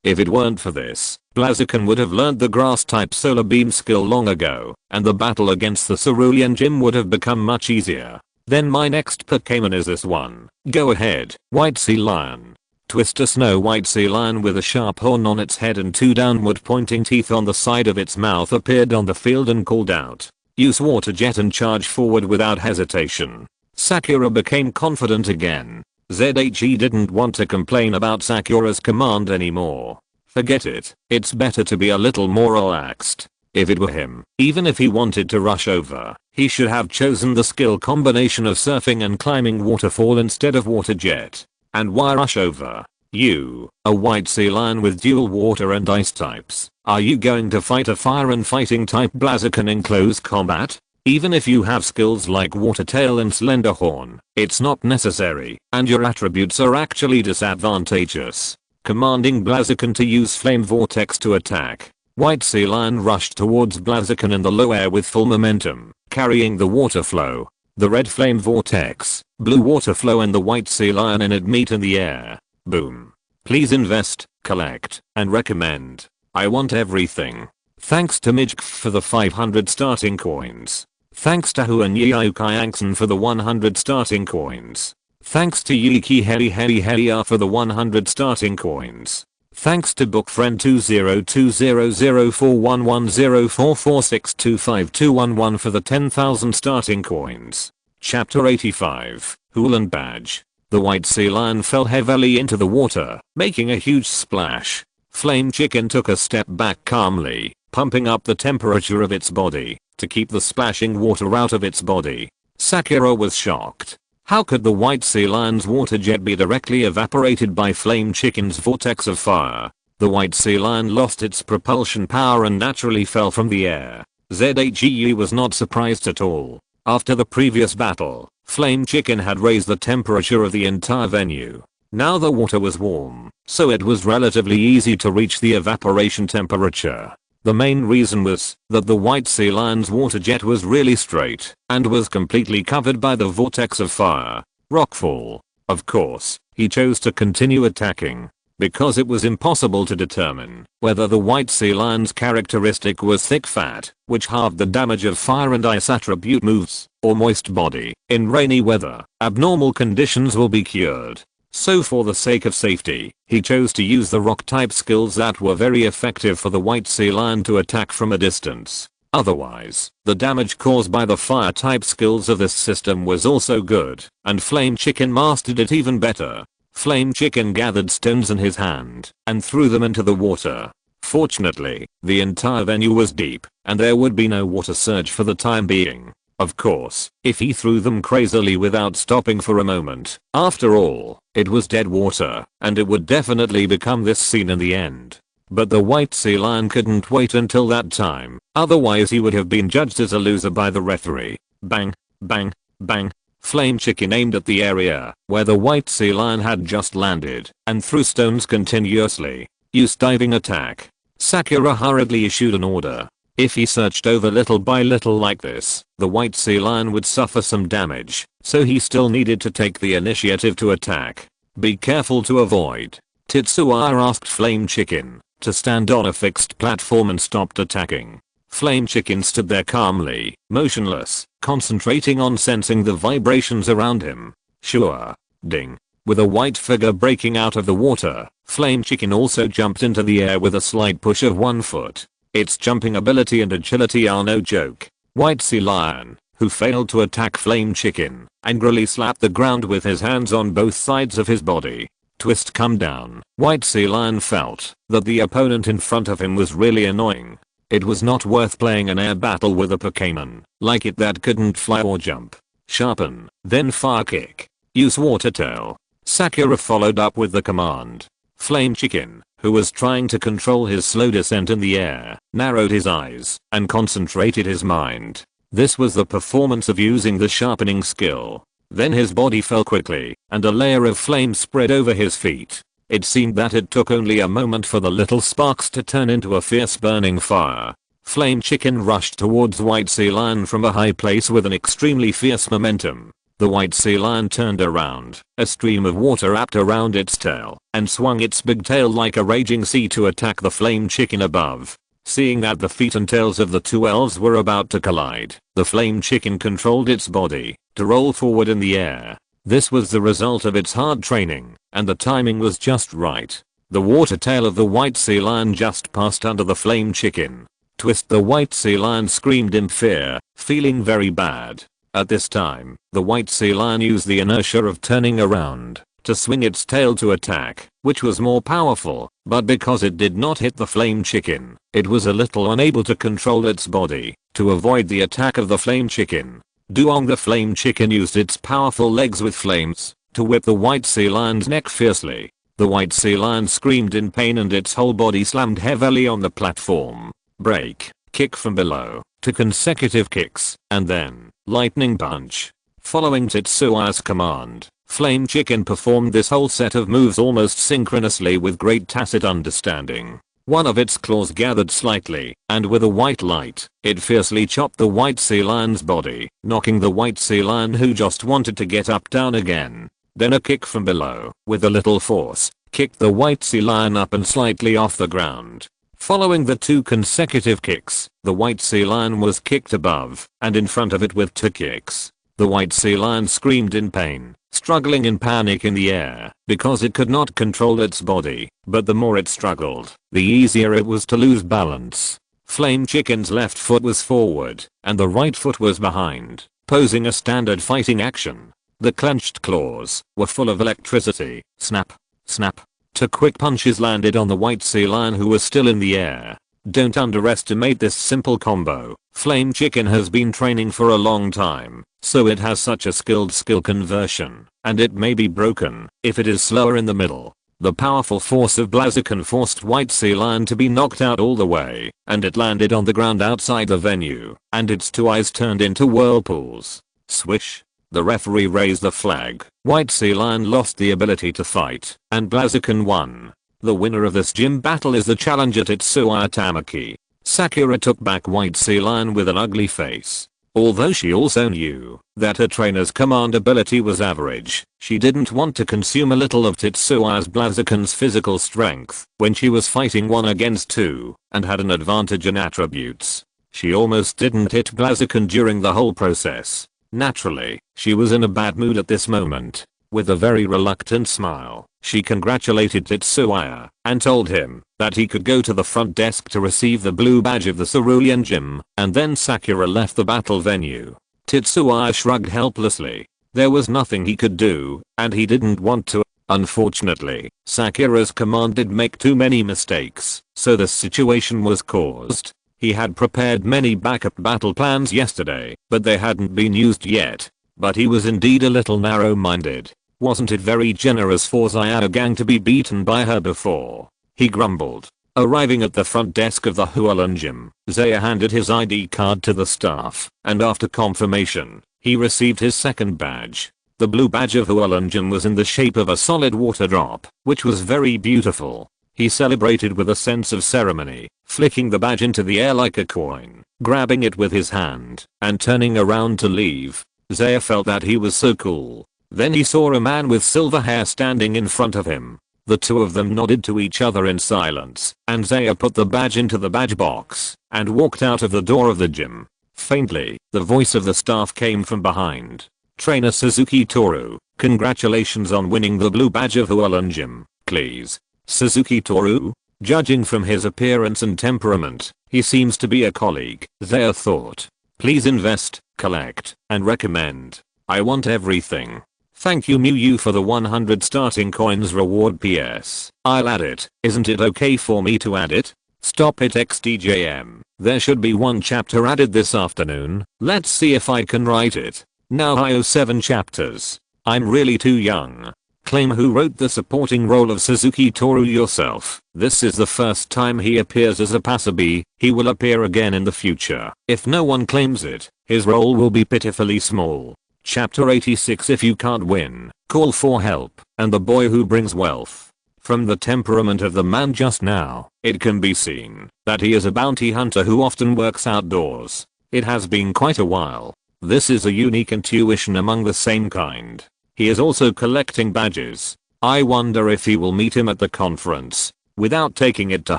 If it weren't for this, Blaziken would have learned the grass type solar beam skill long ago, and the battle against the Cerulean gym would have become much easier. Then my next Pokémon is this one. Go ahead, White Sea Lion. Twist a snow white sea lion with a sharp horn on its head and two downward pointing teeth on the side of its mouth appeared on the field and called out. Use water jet and charge forward without hesitation. Sakura became confident again. ZHE didn't want to complain about Sakura's command anymore. Forget it, it's better to be a little more relaxed. If it were him, even if he wanted to rush over, he should have chosen the skill combination of surfing and climbing waterfall instead of water jet. And why rush over? You, a white sea lion with dual water and ice types, are you going to fight a fire and fighting type Blaziken in close combat? Even if you have skills like water tail and slender horn, it's not necessary, and your attributes are actually disadvantageous. Commanding Blaziken to use flame vortex to attack. White sea lion rushed towards Blaziken in the low air with full momentum, carrying the water flow. The red flame vortex, blue water flow and the white sea lion in it meet in the air. Boom. Please invest, collect, and recommend. I want everything. Thanks to Mijk for the 500 starting coins. Thanks to Huanyukai for the 100 starting coins. Thanks to Yiki Heri for the 100 starting coins. Thanks to Bookfriend 202004110446252111 for the 10,000 starting coins. Chapter 85, Hoolan Badge. The white sea lion fell heavily into the water, making a huge splash. Flame Chicken took a step back calmly, pumping up the temperature of its body to keep the splashing water out of its body. Sakura was shocked. How could the white sea lion's water jet be directly evaporated by Flame Chicken's vortex of fire? The white sea lion lost its propulsion power and naturally fell from the air. ZHE was not surprised at all. After the previous battle, Flame Chicken had raised the temperature of the entire venue. Now the water was warm, so it was relatively easy to reach the evaporation temperature. The main reason was that the white sea lion's water jet was really straight and was completely covered by the vortex of fire. Rockfall. Of course, he chose to continue attacking because it was impossible to determine whether the white sea lion's characteristic was thick fat, which halved the damage of fire and ice attribute moves, or moist body. In rainy weather, abnormal conditions will be cured. So for the sake of safety, he chose to use the rock type skills that were very effective for the white sea lion to attack from a distance. Otherwise, the damage caused by the fire type skills of this system was also good, and Flame Chicken mastered it even better. Flame Chicken gathered stones in his hand and threw them into the water. Fortunately, the entire venue was deep, and there would be no water surge for the time being. Of course, if he threw them crazily without stopping for a moment, after all, it was dead water, and it would definitely become this scene in the end. But the white sea lion couldn't wait until that time, otherwise he would have been judged as a loser by the referee. Bang, bang, bang. Flame Chicken aimed at the area where the white sea lion had just landed and threw stones continuously. Use diving attack. Sakura hurriedly issued an order. If he searched over little by little like this, the white sea lion would suffer some damage, so he still needed to take the initiative to attack. Be careful to avoid. Tetsuya asked Flame Chicken to stand on a fixed platform and stopped attacking. Flame Chicken stood there calmly, motionless, concentrating on sensing the vibrations around him. Sure. Ding. With a white figure breaking out of the water, Flame Chicken also jumped into the air with a slight push of one foot. Its jumping ability and agility are no joke. White Sea Lion, who failed to attack Flame Chicken, angrily slapped the ground with his hands on both sides of his body. Twist come down. White Sea Lion felt that the opponent in front of him was really annoying. It was not worth playing an air battle with a Pokémon like it that couldn't fly or jump. Sharpen, then fire kick. Use Water Tail. Sakura followed up with the command. Flame Chicken, who was trying to control his slow descent in the air, narrowed his eyes and concentrated his mind. This was the performance of using the sharpening skill. Then his body fell quickly, and a layer of flame spread over his feet. It seemed that it took only a moment for the little sparks to turn into a fierce burning fire. Flame Chicken rushed towards White Sea Lion from a high place with an extremely fierce momentum. The White Sea Lion turned around, a stream of water wrapped around its tail, and swung its big tail like a raging sea to attack the Flame Chicken above. Seeing that the feet and tails of the two elves were about to collide, the Flame Chicken controlled its body to roll forward in the air. This was the result of its hard training, and the timing was just right. The water tail of the White Sea Lion just passed under the Flame Chicken. Twist. The White Sea Lion screamed in fear, feeling very bad. At this time, the White Sea Lion used the inertia of turning around to swing its tail to attack, which was more powerful, but because it did not hit the Flame Chicken, it was a little unable to control its body to avoid the attack of the Flame Chicken. Duong. The Flame Chicken used its powerful legs with flames to whip the White Sea Lion's neck fiercely. The White Sea Lion screamed in pain and its whole body slammed heavily on the platform. Break, kick from below, 2 consecutive kicks, and then, lightning punch. Following Tetsuya's command, Flame Chicken performed this whole set of moves almost synchronously with great tacit understanding. One of its claws gathered slightly, and with a white light, it fiercely chopped the White Sea Lion's body, knocking the White Sea Lion, who just wanted to get up, down again. Then a kick from below, with a little force, kicked the White Sea Lion up and slightly off the ground. Following the 2 consecutive kicks, the White Sea Lion was kicked above and in front of it with 2 kicks. The White Sea Lion screamed in pain, struggling in panic in the air because it could not control its body, but the more it struggled, the easier it was to lose balance. Flame Chicken's left foot was forward and the right foot was behind, posing a standard fighting action. The clenched claws were full of electricity. Snap, snap. 2 quick punches landed on the White Sea Lion, who was still in the air. Don't underestimate this simple combo. Flame Chicken has been training for a long time, so it has such a skilled skill conversion, and it may be broken if it is slower in the middle. The powerful force of Blaziken forced White Sea Lion to be knocked out all the way, and it landed on the ground outside the venue, and its 2 eyes turned into whirlpools. Swish. The referee raised the flag. White Sea Lion lost the ability to fight, and Blaziken won. The winner of this gym battle is the challenger Tetsuya Tamaki. Sakura took back White Sea Lion with an ugly face. Although she also knew that her trainer's command ability was average, she didn't want to consume a little of Tetsuya's Blaziken's physical strength when she was fighting 1 against 2 and had an advantage in attributes. She almost didn't hit Blaziken during the whole process. Naturally, she was in a bad mood at this moment. With a very reluctant smile, she congratulated Tetsuya and told him that he could go to the front desk to receive the blue badge of the Cerulean Gym, and then Sakura left the battle venue. Tetsuya shrugged helplessly. There was nothing he could do, and he didn't want to. Unfortunately, Sakura's command did make too many mistakes, so the situation was caused. He had prepared many backup battle plans yesterday, but they hadn't been used yet. But he was indeed a little narrow-minded. Wasn't it very generous for Xiao Gang to be beaten by her before? He grumbled. Arriving at the front desk of the Hualun Gym, Zaya handed his ID card to the staff, and after confirmation, he received his second badge. The blue badge of Hualun Gym was in the shape of a solid water drop, which was very beautiful. He celebrated with a sense of ceremony, flicking the badge into the air like a coin, grabbing it with his hand, and turning around to leave. Zaya felt that he was so cool. Then he saw a man with silver hair standing in front of him. The two of them nodded to each other in silence, and Zaya put the badge into the badge box and walked out of the door of the gym. Faintly, the voice of the staff came from behind. "Trainer Suzuki Toru, congratulations on winning the blue badge of Hualan Gym, please." Suzuki Toru? Judging from his appearance and temperament, he seems to be a colleague, Zaya thought. "Please invest, collect, and recommend. I want everything. Thank you Miu for the 100 starting coins reward. PS. I'll add it. Isn't it okay for me to add it? Stop it XDJM. There should be one chapter added this afternoon. Let's see if I can write it. Now I owe 7 chapters. I'm really too young." Claim who wrote the supporting role of Suzuki Toru yourself. This is the first time he appears as a passerby. He will appear again in the future. If no one claims it, his role will be pitifully small. Chapter 86. If you can't win, call for help, and the boy who brings wealth. From the temperament of the man just now, it can be seen that he is a bounty hunter who often works outdoors. It has been quite a while. This is a unique intuition among the same kind. He is also collecting badges. I wonder if he will meet him at the conference. Without taking it to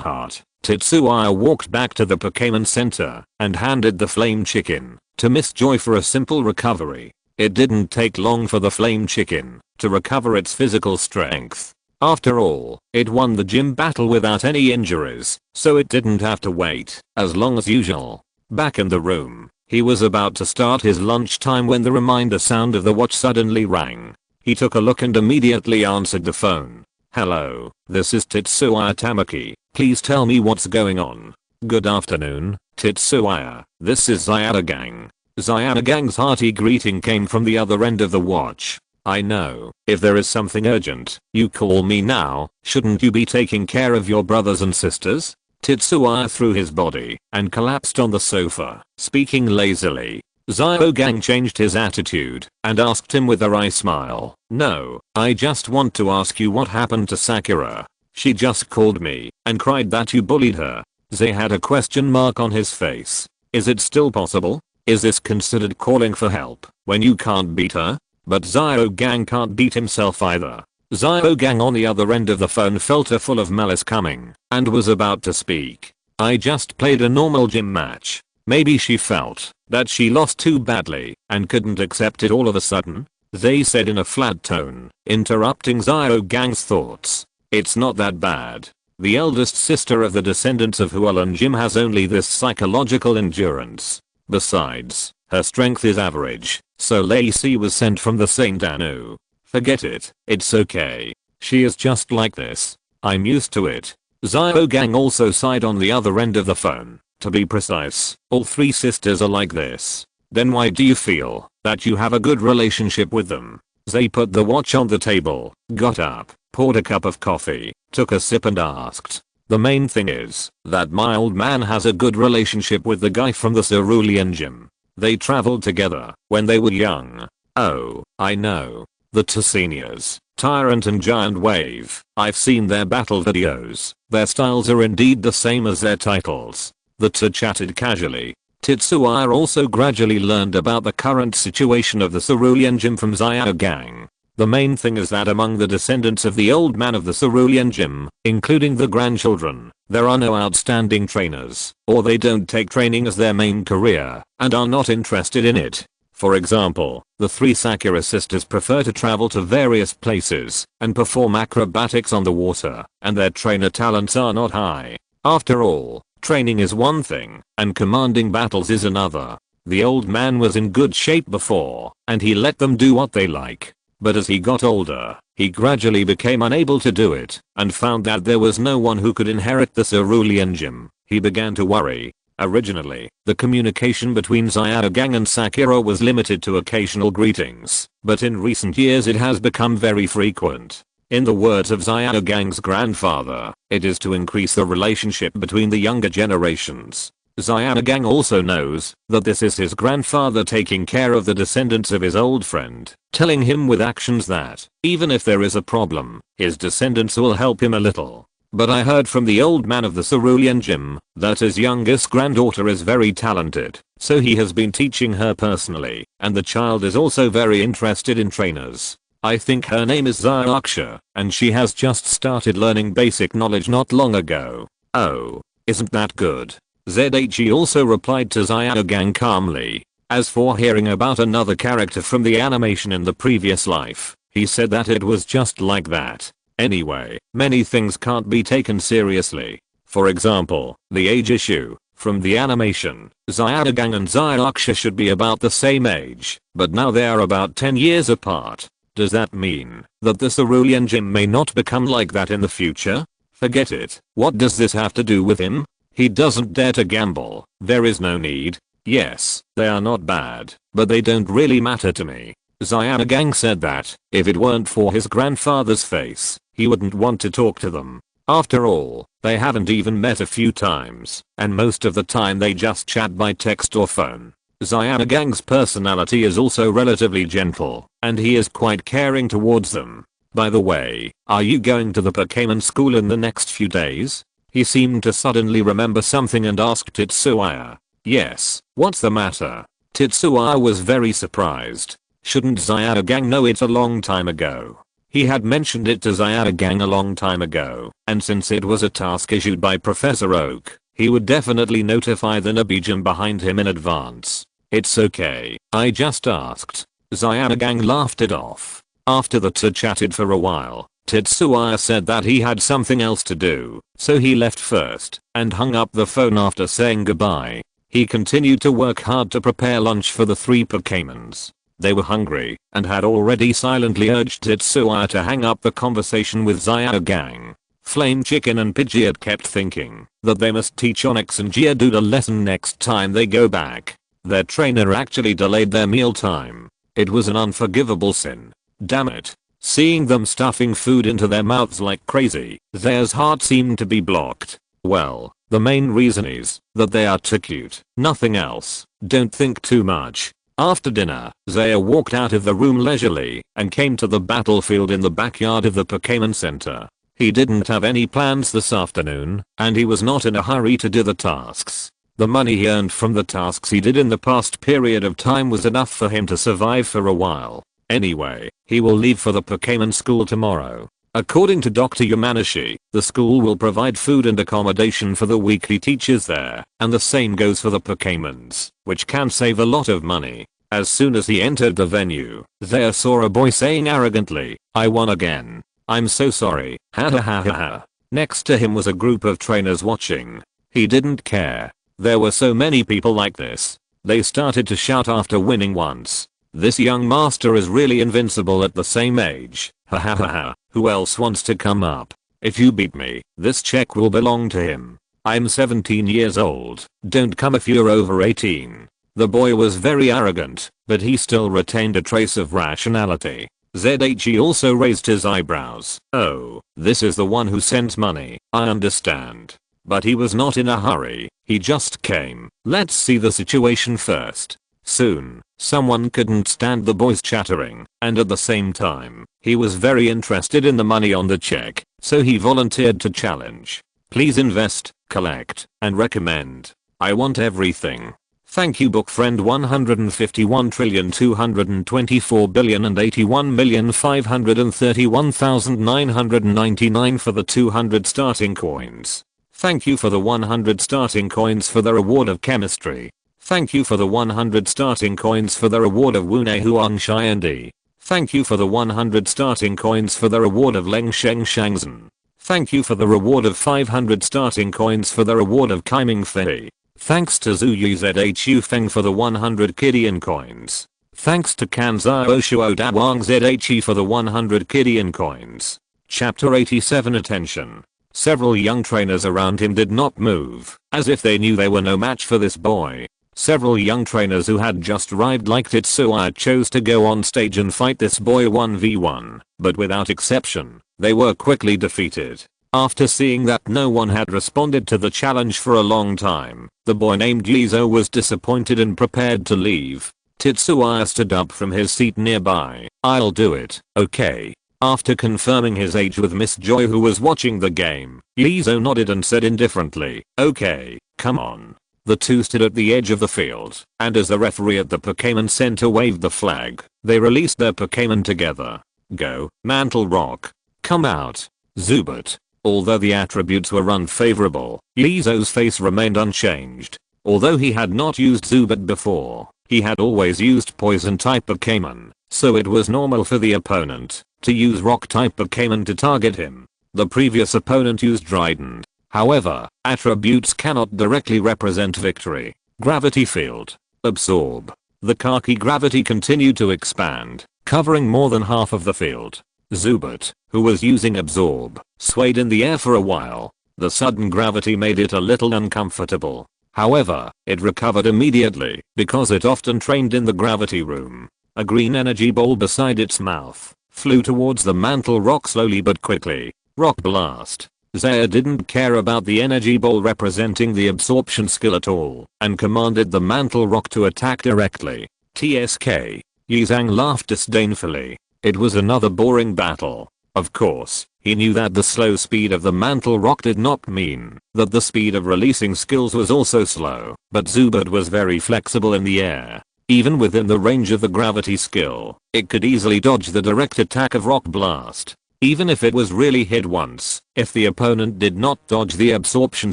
heart, Tetsuya walked back to the Pokémon Center and handed the flame chicken to Miss Joy for a simple recovery. It didn't take long for the flame chicken to recover its physical strength. After all, it won the gym battle without any injuries, so it didn't have to wait as long as usual. Back in the room, he was about to start his lunchtime when the reminder sound of the watch suddenly rang. He took a look and immediately answered the phone. "Hello, this is Tetsuya Tamaki. Please tell me what's going on." "Good afternoon, Tetsuya. This is Zayada Gang." Zayada Gang's hearty greeting came from the other end of the watch. "I know, if there is something urgent, you call me now. Shouldn't you be taking care of your brothers and sisters?" Tetsuya threw his body and collapsed on the sofa, speaking lazily. Zayada Gang changed his attitude and asked him with a wry smile, "No, I just want to ask you what happened to Sakura. She just called me and cried that you bullied her." Zay had a question mark on his face. Is it still possible? Is this considered calling for help when you can't beat her? But Zayada Gang can't beat himself either. Zayada Gang on the other end of the phone felt a full of malice coming and was about to speak. "I just played a normal gym match." Maybe she felt that she lost too badly and couldn't accept it all of a sudden. They said in a flat tone, interrupting Zayada Gang's thoughts. "It's not that bad. The eldest sister of the descendants of Hualan Jim has only this psychological endurance. Besides, her strength is average, so Lacey was sent from the Saint Anu. Forget it, it's okay. She is just like this. I'm used to it." Zayada Gang also sighed on the other end of the phone. "To be precise, all 3 sisters are like this. Then why do you feel that you have a good relationship with them?" Zay put the watch on the table, got up, poured a cup of coffee, took a sip and asked. "The main thing is that my old man has a good relationship with the guy from the Cerulean Gym. They traveled together when they were young." "Oh, I know. The two seniors, Tyrant and Giant Wave. I've seen their battle videos. Their styles are indeed the same as their titles." The two chatted casually. Tetsuya also gradually learned about the current situation of the Cerulean Gym from Zayada Gang. The main thing is that among the descendants of the old man of the Cerulean Gym, including the grandchildren, there are no outstanding trainers, or they don't take training as their main career, and are not interested in it. For example, the 3 Sakura sisters prefer to travel to various places and perform acrobatics on the water, and their trainer talents are not high. After all, training is one thing, and commanding battles is another. The old man was in good shape before, and he let them do what they like. But as he got older, he gradually became unable to do it, and found that there was no one who could inherit the Cerulean Gym. He began to worry. Originally, the communication between Zayada Gang and Sakura was limited to occasional greetings, but in recent years it has become very frequent. In the words of Zayada Gang's grandfather, it is to increase the relationship between the younger generations. Zayada Gang also knows that this is his grandfather taking care of the descendants of his old friend, telling him with actions that, even if there is a problem, his descendants will help him a little. But I heard from the old man of the Cerulean Gym that his youngest granddaughter is very talented, so he has been teaching her personally, and the child is also very interested in trainers. I think her name is Zyaksha, and she has just started learning basic knowledge not long ago. Oh, isn't that good? ZHE also replied to Zyagang calmly. As for hearing about another character from the animation in the previous life, he said that it was just like that. Anyway, many things can't be taken seriously. For example, the age issue. From the animation, Zyagang and Zyaksha should be about the same age, but now they are about 10 years apart. Does that mean that the cerulean gym may not become like that in the future? Forget it. What does this have to do with him? He doesn't dare to gamble. There is no need. Yes, they are not bad, but they don't really matter to me. Zyagang said that, if it weren't for his grandfather's face, he wouldn't want to talk to them. After all, they haven't even met a few times, and most of the time they just chat by text or phone. Zyanagang's personality is also relatively gentle, and he is quite caring towards them. By the way, are you going to the Pokémon school in the next few days? He seemed to suddenly remember something and asked Tetsuya. Yes, what's the matter? Tetsuya was very surprised. Shouldn't Zyagang know it a long time ago? He had mentioned it to Zyagang a long time ago, and since it was a task issued by Professor Oak, he would definitely notify the Nabijam behind him in advance. It's okay, I just asked. Zyagang laughed it off. After the two chatted for a while, Tetsuya said that he had something else to do, so he left first, and hung up the phone after saying goodbye. He continued to work hard to prepare lunch for the 3 Pokémons. They were hungry, and had already silently urged Tetsuya to hang up the conversation with Zyagang. Flame Chicken and Pidgeot kept thinking that they must teach Onyx and Geodude a lesson next time they go back. Their trainer actually delayed their mealtime. It was an unforgivable sin. Damn it. Seeing them stuffing food into their mouths like crazy, Zaya's heart seemed to be blocked. Well, the main reason is that they are too cute. Nothing else. Don't think too much. After dinner, Zaya walked out of the room leisurely and came to the battlefield in the backyard of the Pokémon Center. He didn't have any plans this afternoon, and he was not in a hurry to do the tasks. The money he earned from the tasks he did in the past period of time was enough for him to survive for a while. Anyway, he will leave for the Pokémon school tomorrow. According to Dr. Yamanashi, the school will provide food and accommodation for the weekly teachers there, and the same goes for the Pokémons, which can save a lot of money. As soon as he entered the venue, Zaya saw a boy saying arrogantly, "I won again. I'm so sorry, ha ha ha ha ha." Next to him was a group of trainers watching. He didn't care. There were so many people like this. They started to shout after winning once. "This young master is really invincible at the same age. Ha ha ha ha. Who else wants to come up? If you beat me, this check will belong to him. I'm 17 years old. Don't come if you're over 18. The boy was very arrogant, but he still retained a trace of rationality. ZHE also raised his eyebrows. "Oh, this is the one who sent money. I understand." But he was not in a hurry. He just came. Let's see the situation first. Soon, someone couldn't stand the boys chattering, and at the same time, he was very interested in the money on the check, so he volunteered to challenge. "Please invest, collect, and recommend. I want everything. Thank you book friend 151,224,081,531,999 for the 200 starting coins. Thank you for the 100 starting coins for the reward of chemistry. Thank you for the 100 starting coins for the reward of Wune Huang Xiandi. Thank you for the 100 starting coins for the reward of Leng Sheng Shangzhen. Thank you for the reward of 500 starting coins for the reward of Kaiming Fei. Thanks to Zuyu ZHU Feng for the 100 Kidian coins. Thanks to Kanzai Oshuo Dawang ZHE for the 100 Kidian coins." Chapter 87 Attention. Several young trainers around him did not move, as if they knew they were no match for this boy. Several young trainers who had just arrived like Tetsuya chose to go on stage and fight this boy 1v1, but without exception, they were quickly defeated. After seeing that no one had responded to the challenge for a long time, the boy named Lizo was disappointed and prepared to leave. Tetsuya stood up from his seat nearby. "I'll do it, okay?" After confirming his age with Miss Joy who was watching the game, Lizo nodded and said indifferently, "Okay, come on." The two stood at the edge of the field, and as the referee at the Pokémon Center waved the flag, they released their Pokémon together. Go, Mantle Rock. Come out. Zubat. Although the attributes were unfavorable, Yizo's face remained unchanged. Although he had not used Zubat before, he had always used Poison-type Pokémon, so it was normal for the opponent to use Rock-type Pokémon to target him. The previous opponent used Dryden. However, attributes cannot directly represent victory. Gravity Field. Absorb. The khaki gravity continued to expand, covering more than half of the field. Zubat, who was using Absorb, swayed in the air for a while. The sudden gravity made it a little uncomfortable. However, it recovered immediately because it often trained in the gravity room. A green energy ball beside its mouth flew towards the Mantle Rock slowly but quickly. Rock Blast. Zaya didn't care about the energy ball representing the absorption skill at all and commanded the Mantle Rock to attack directly. TSK. Yizang laughed disdainfully. It was another boring battle. Of course, he knew that the slow speed of the Mantle Rock did not mean that the speed of releasing skills was also slow, but Zubat was very flexible in the air. Even within the range of the gravity skill, it could easily dodge the direct attack of Rock Blast. Even if it was really hit once, if the opponent did not dodge the absorption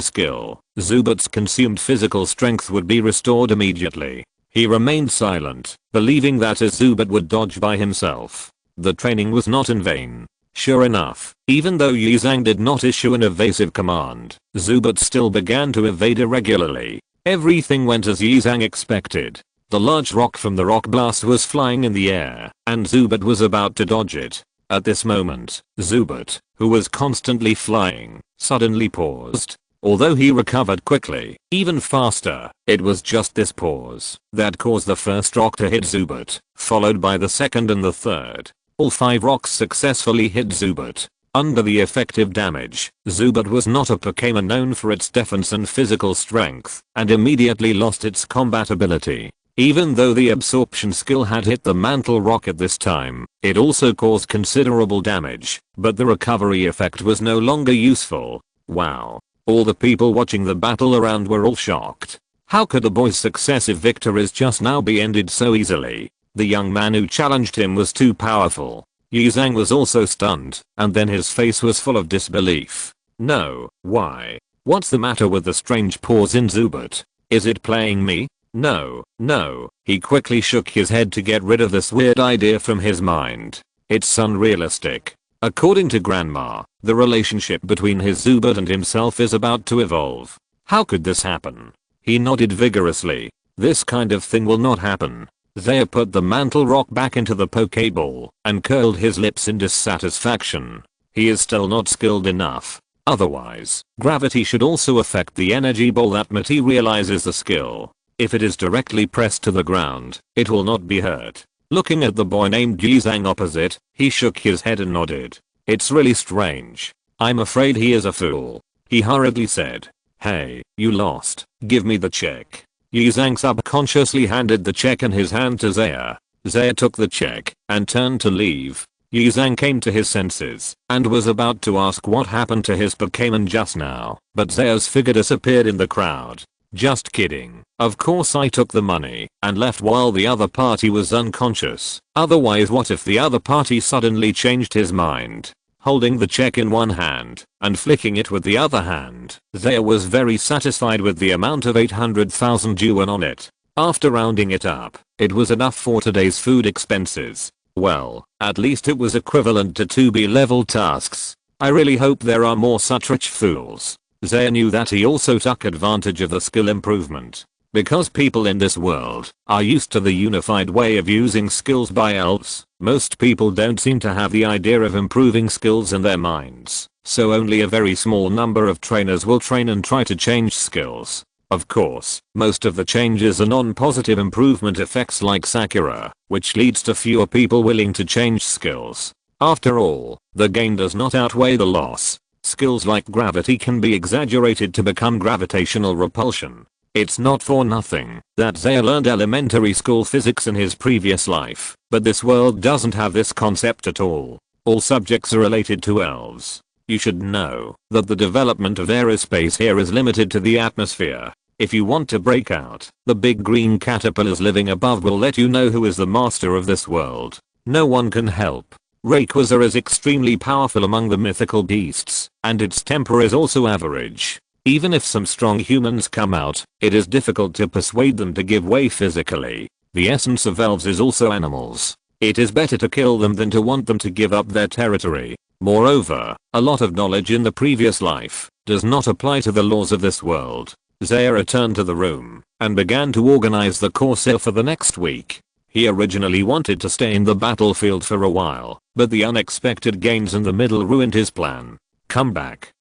skill, Zubat's consumed physical strength would be restored immediately. He remained silent, believing that his Zubat would dodge by himself. The training was not in vain. Sure enough, even though Yizang did not issue an evasive command, Zubat still began to evade irregularly. Everything went as Yizang expected. The large rock from the Rock Blast was flying in the air, and Zubat was about to dodge it. At this moment, Zubat, who was constantly flying, suddenly paused. Although he recovered quickly, even faster, it was just this pause that caused the first rock to hit Zubat, followed by the second and the third. All 5 rocks successfully hit Zubat. Under the effective damage, Zubat was not a Pokémon known for its defense and physical strength, and immediately lost its combat ability. Even though the absorption skill had hit the Mantle Rock at this time, it also caused considerable damage, but the recovery effect was no longer useful. Wow. All the people watching the battle around were all shocked. How could the boy's successive victories just now be ended so easily? The young man who challenged him was too powerful. Yizang was also stunned, and then his face was full of disbelief. No, why? What's the matter with the strange pause in Zubat? Is it playing me? No, no. He quickly shook his head to get rid of this weird idea from his mind. It's unrealistic. According to Grandma, the relationship between his Zubat and himself is about to evolve. How could this happen? He nodded vigorously. This kind of thing will not happen. Zaya put the Mantle Rock back into the Pokeball and curled his lips in dissatisfaction. He is still not skilled enough. Otherwise, gravity should also affect the energy ball that materializes the skill. If it is directly pressed to the ground, it will not be hurt. Looking at the boy named Yizang opposite, he shook his head and nodded. It's really strange. I'm afraid he is a fool. He hurriedly said. Hey, you lost. Give me the check. Yizang subconsciously handed the check in his hand to Zaya. Zaya took the check and turned to leave. Yizang came to his senses and was about to ask what happened to his Pokémon just now, but Zaya's figure disappeared in the crowd. Just kidding. Of course I took the money and left while the other party was unconscious. Otherwise, what if the other party suddenly changed his mind? Holding the check in one hand and flicking it with the other hand, Zaya was very satisfied with the amount of 800,000 yuan on it. After rounding it up, it was enough for today's food expenses. Well, at least it was equivalent to 2B level tasks. I really hope there are more such rich fools. Zaya knew that he also took advantage of the skill improvement. Because people in this world are used to the unified way of using skills by elves, most people don't seem to have the idea of improving skills in their minds, so only a very small number of trainers will train and try to change skills. Of course, most of the changes are non-positive improvement effects like Sakura, which leads to fewer people willing to change skills. After all, the gain does not outweigh the loss. Skills like gravity can be exaggerated to become gravitational repulsion. It's not for nothing that Zaya learned elementary school physics in his previous life, but this world doesn't have this concept at all. All subjects are related to elves. You should know that the development of aerospace here is limited to the atmosphere. If you want to break out, the big green caterpillars living above will let you know who is the master of this world. No one can help. Rayquaza is extremely powerful among the mythical beasts, and its temper is also average. Even if some strong humans come out, it is difficult to persuade them to give way physically. The essence of elves is also animals. It is better to kill them than to want them to give up their territory. Moreover, a lot of knowledge in the previous life does not apply to the laws of this world. Zaya returned to the room and began to organize the Corsair for the next week. He originally wanted to stay in the battlefield for a while, but the unexpected gains in the middle ruined his plan. Come back,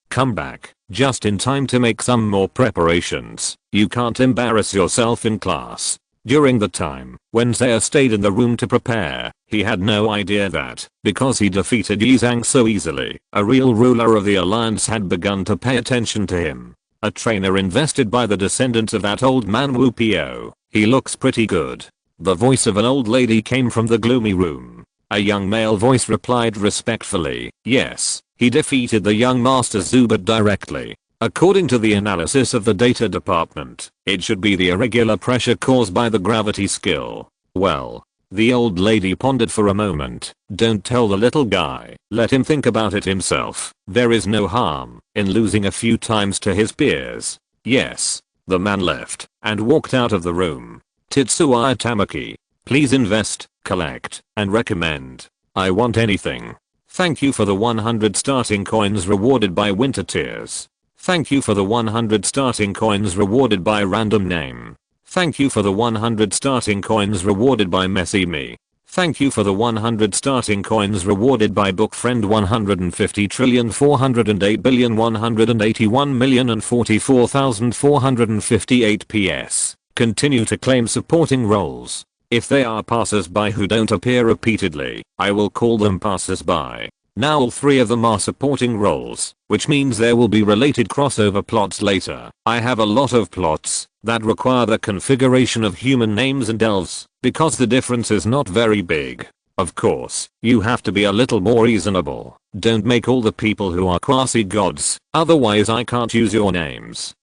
just in time to make some more preparations. You can't embarrass yourself in class. During the time when Zaya stayed in the room to prepare, he had no idea that, because he defeated Yi Zhang so easily, a real ruler of the alliance had begun to pay attention to him. A trainer invested by the descendants of that old man Wu Pio. He looks pretty good. The voice of an old lady came from the gloomy room. A young male voice replied respectfully, yes, he defeated the young master Zubat directly. According to the analysis of the data department, it should be the irregular pressure caused by the gravity skill. Well, the old lady pondered for a moment. Don't tell the little guy, let him think about it himself. There is no harm in losing a few times to his peers. Yes. The man left and walked out of the room. Tetsuya Tamaki, please invest, collect, and recommend. I want anything. Thank you for the 100 starting coins rewarded by Winter Tears. Thank you for the 100 starting coins rewarded by Random Name. Thank you for the 100 starting coins rewarded by Messy Me. Thank you for the 100 starting coins rewarded by Bookfriend 150,408,181,044,458 PS. Continue to claim supporting roles. If they are passers-by who don't appear repeatedly, I will call them passers-by. Now all 3 of them are supporting roles, which means there will be related crossover plots later. I have a lot of plots that require the configuration of human names and elves, because the difference is not very big. Of course, you have to be a little more reasonable. Don't make all the people who are quasi-gods, otherwise I can't use your names.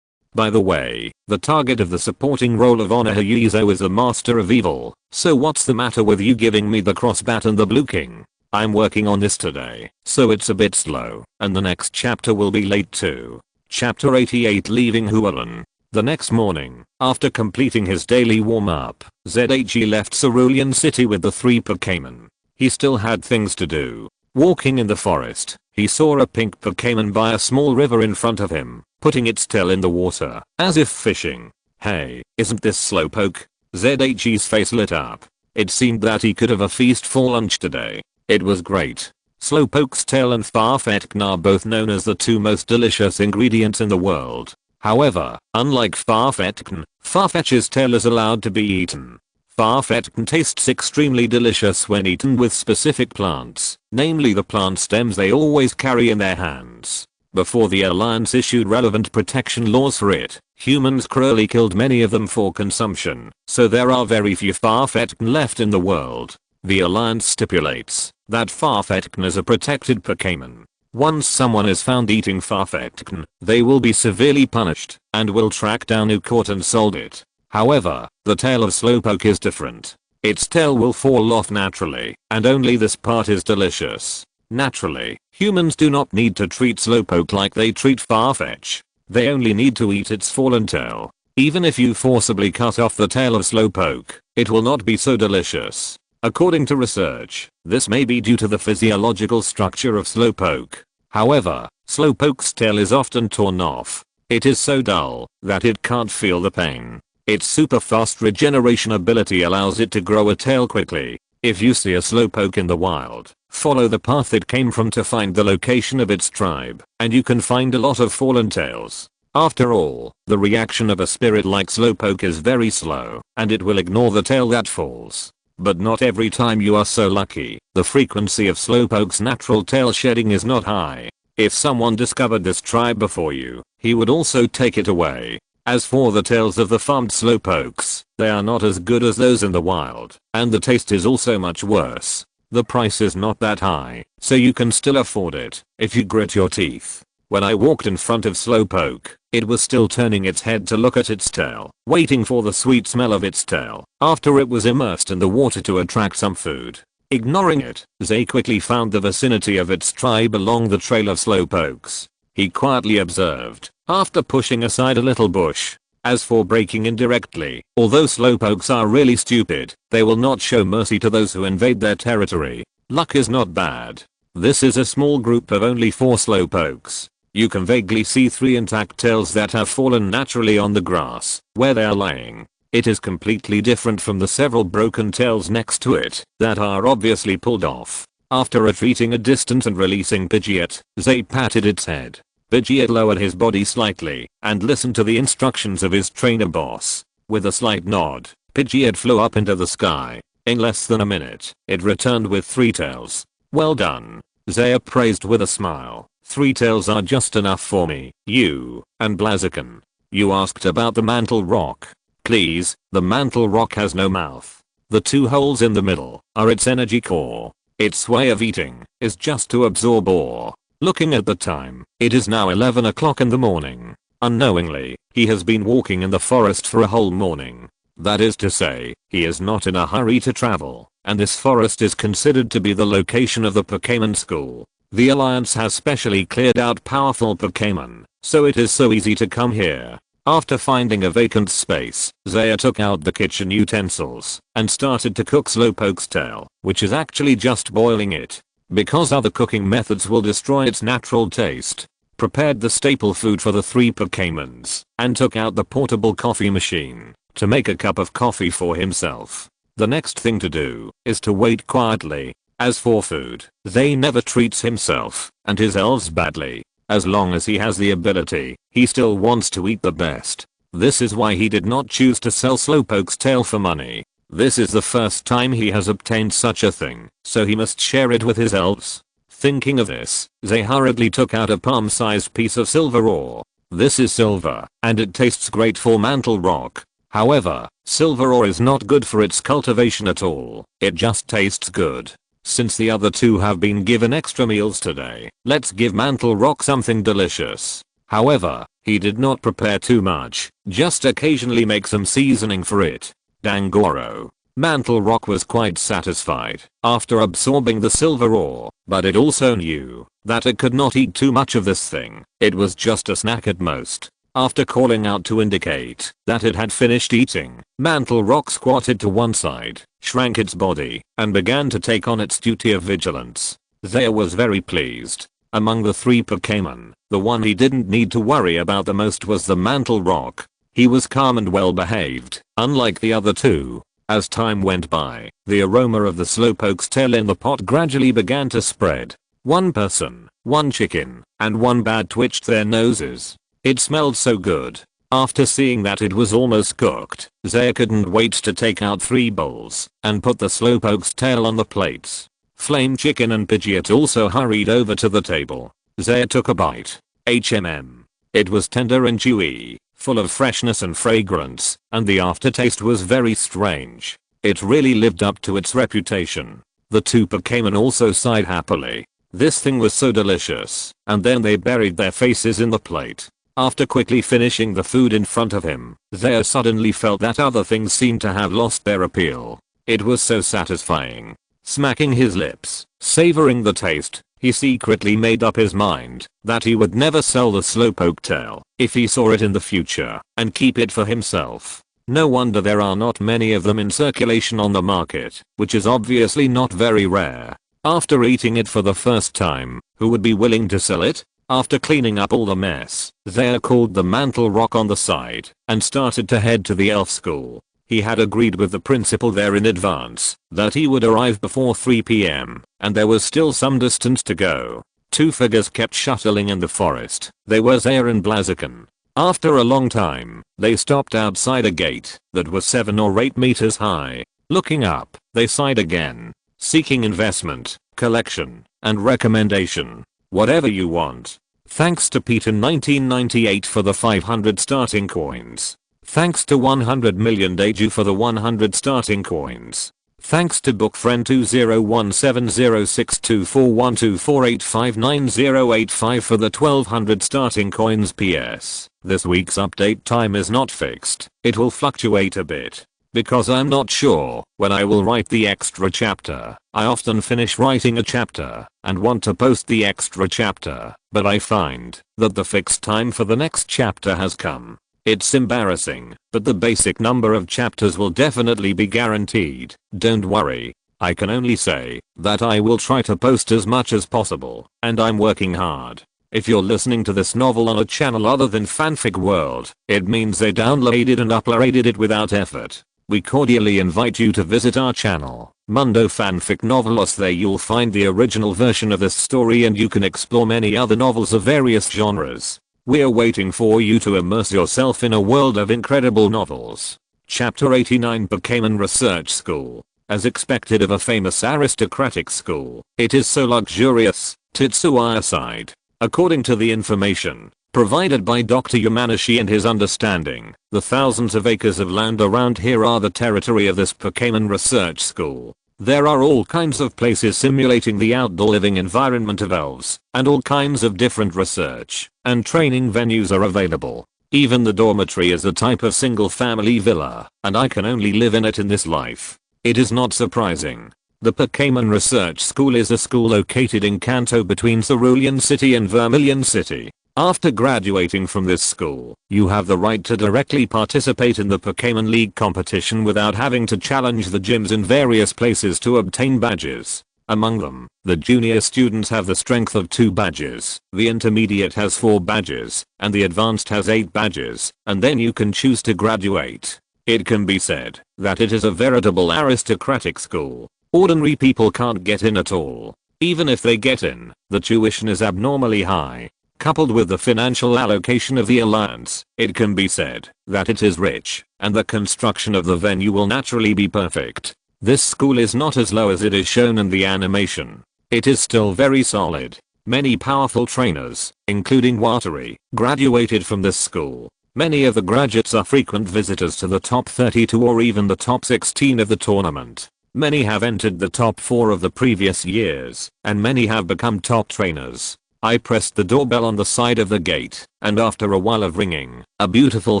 By the way, the target of the supporting role of Honor Hayizo is the Master of Evil, so what's the matter with you giving me the crossbat and the Blue King? I'm working on this today, so it's a bit slow, and the next chapter will be late too. Chapter 88 Leaving Hualien. The next morning, after completing his daily warm-up, ZHE left Cerulean City with the 3 Pokémon. He still had things to do. Walking in the forest, he saw a pink Pokémon by a small river in front of him, putting its tail in the water, as if fishing. Hey, isn't this Slowpoke? ZHE's face lit up. It seemed that he could have a feast for lunch today. It was great. Slowpoke's tail and Farfetch'd are both known as the 2 most delicious ingredients in the world. However, unlike Farfetch'd, Farfetch's tail is allowed to be eaten. Farfetch'd tastes extremely delicious when eaten with specific plants, namely the plant stems they always carry in their hands. Before the Alliance issued relevant protection laws for it, humans cruelly killed many of them for consumption, so there are very few Farfetch'd left in the world. The Alliance stipulates that Farfetch'd is a protected Pokémon. Once someone is found eating Farfetch'd, they will be severely punished and will track down who caught and sold it. However, the tail of Slowpoke is different. Its tail will fall off naturally, and only this part is delicious. Naturally, humans do not need to treat Slowpoke like they treat Farfetch. They only need to eat its fallen tail. Even if you forcibly cut off the tail of Slowpoke, it will not be so delicious. According to research, this may be due to the physiological structure of Slowpoke. However, Slowpoke's tail is often torn off. It is so dull that it can't feel the pain. Its super fast regeneration ability allows it to grow a tail quickly. If you see a Slowpoke in the wild, follow the path it came from to find the location of its tribe, and you can find a lot of fallen tails. After all, the reaction of a spirit like Slowpoke is very slow, and it will ignore the tail that falls. But not every time you are so lucky. The frequency of Slowpoke's natural tail shedding is not high. If someone discovered this tribe before you, he would also take it away. As for the tails of the farmed Slowpokes, they are not as good as those in the wild, and the taste is also much worse. The price is not that high, so you can still afford it if you grit your teeth. When I walked in front of Slowpoke, it was still turning its head to look at its tail, waiting for the sweet smell of its tail, after it was immersed in the water to attract some food. Ignoring it, Zay quickly found the vicinity of its tribe along the trail of slowpokes. He quietly observed, after pushing aside a little bush. As for breaking in directly, although slowpokes are really stupid, they will not show mercy to those who invade their territory. Luck is not bad. This is a small group of only 4 slowpokes. You can vaguely see 3 intact tails that have fallen naturally on the grass, where they are lying. It is completely different from the several broken tails next to it that are obviously pulled off. After retreating a distance and releasing Pidgeot, Zay patted its head. Pidgeot lowered his body slightly and listened to the instructions of his trainer boss. With a slight nod, Pidgeot flew up into the sky. In less than a minute, it returned with 3 tails. Well done. Zay appraised with a smile. 3 tails are just enough for me, you, and Blaziken. You asked about the mantle rock. Please, the mantle rock has no mouth. The 2 holes in the middle are its energy core. Its way of eating is just to absorb ore. Looking at the time, it is now 11 o'clock in the morning. Unknowingly, he has been walking in the forest for a whole morning. That is to say, he is not in a hurry to travel, and this forest is considered to be the location of the Pokémon school. The Alliance has specially cleared out powerful Pokémon, so it is so easy to come here. After finding a vacant space, Zaya took out the kitchen utensils and started to cook Slowpoke's tail, which is actually just boiling it, because other cooking methods will destroy its natural taste. Prepared the staple food for the 3 Pokémons and took out the portable coffee machine to make a cup of coffee for himself. The next thing to do is to wait quietly. As for food, Zay never treats himself and his elves badly. As long as he has the ability, he still wants to eat the best. This is why he did not choose to sell Slowpoke's tail for money. This is the first time he has obtained such a thing, so he must share it with his elves. Thinking of this, Zay hurriedly took out a palm-sized piece of silver ore. This is silver, and it tastes great for mantle rock. However, silver ore is not good for its cultivation at all. It just tastes good. Since the other 2 have been given extra meals today, let's give Mantle Rock something delicious. However, he did not prepare too much, just occasionally make some seasoning for it. Dangoro. Mantle Rock was quite satisfied after absorbing the silver ore, but it also knew that it could not eat too much of this thing. It was just a snack at most. After calling out to indicate that it had finished eating, Mantle Rock squatted to one side, shrank its body, and began to take on its duty of vigilance. Zaya was very pleased. Among the 3 Pokémon, the one he didn't need to worry about the most was the Mantle Rock. He was calm and well behaved, unlike the other 2. As time went by, the aroma of the Slowpoke's tail in the pot gradually began to spread. 1 person, 1 chicken, and 1 bat twitched their noses. It smelled so good. After seeing that it was almost cooked, Zaya couldn't wait to take out 3 bowls and put the Slowpoke's tail on the plates. Flame Chicken and Pidgeot also hurried over to the table. Zaya took a bite. It was tender and chewy, full of freshness and fragrance, and the aftertaste was very strange. It really lived up to its reputation. The 2 Pokémon also sighed happily. This thing was so delicious, and then they buried their faces in the plate. After quickly finishing the food in front of him, Zaya suddenly felt that other things seemed to have lost their appeal. It was so satisfying. Smacking his lips, savoring the taste, he secretly made up his mind that he would never sell the Slowpoke tail if he saw it in the future and keep it for himself. No wonder there are not many of them in circulation on the market, which is obviously not very rare. After eating it for the first time, who would be willing to sell it? After cleaning up all the mess, Zaya called the Mantle Rock on the side and started to head to the elf school. He had agreed with the principal there in advance that he would arrive before 3 PM, and there was still some distance to go. 2 figures kept shuttling in the forest. They were Zaya and Blaziken. After a long time, they stopped outside a gate that was 7 or 8 meters high. Looking up, they sighed again. Seeking investment, collection, and recommendation. Whatever you want. Thanks to Pete in 1998 for the 500 starting coins. Thanks to 100 million Deju for the 100 starting coins. Thanks to Bookfriend 2017062412485985 for the 1200 starting coins. PS. This week's update time is not fixed. It will fluctuate a bit. because I'm not sure when I will write the extra chapter. I often finish writing a chapter and want to post the extra chapter, but I find that the fixed time for the next chapter has come. It's embarrassing, but the basic number of chapters will definitely be guaranteed. Don't worry. I can only say that I will try to post as much as possible, and I'm working hard. If you're listening to this novel on a channel other than Fanfic World, it means they downloaded and uploaded it without effort. We cordially invite you to visit our channel, Mundo Fanfic Novelos. There you'll find the original version of this story and you can explore many other novels of various genres. We're waiting for you to immerse yourself in a world of incredible novels. Chapter 89, Pokémon Research School. As expected of a famous aristocratic school, it is so luxurious. Tetsuya sighed. According to the information provided by Dr. Yamanashi and his understanding, the thousands of acres of land around here are the territory of this Pokémon Research School. There are all kinds of places simulating the outdoor living environment of elves, and all kinds of different research and training venues are available. Even the dormitory is a type of single family villa, and I can only live in it in this life. It is not surprising. The Pokémon Research School is a school located in Kanto between Cerulean City and Vermilion City. After graduating from this school, you have the right to directly participate in the Pokémon League competition without having to challenge the gyms in various places to obtain badges. Among them, the junior students have the strength of 2 badges, the intermediate has 4 badges, and the advanced has 8 badges, and then you can choose to graduate. It can be said that it is a veritable aristocratic school. Ordinary people can't get in at all. Even if they get in, the tuition is abnormally high. Coupled with the financial allocation of the Alliance, it can be said that it is rich, and the construction of the venue will naturally be perfect. This school is not as low as it is shown in the animation. It is still very solid. Many powerful trainers, including Watari, graduated from this school. Many of the graduates are frequent visitors to the top 32 or even the top 16 of the tournament. Many have entered the top 4 of the previous years, and many have become top trainers. I pressed the doorbell on the side of the gate, and after a while of ringing, a beautiful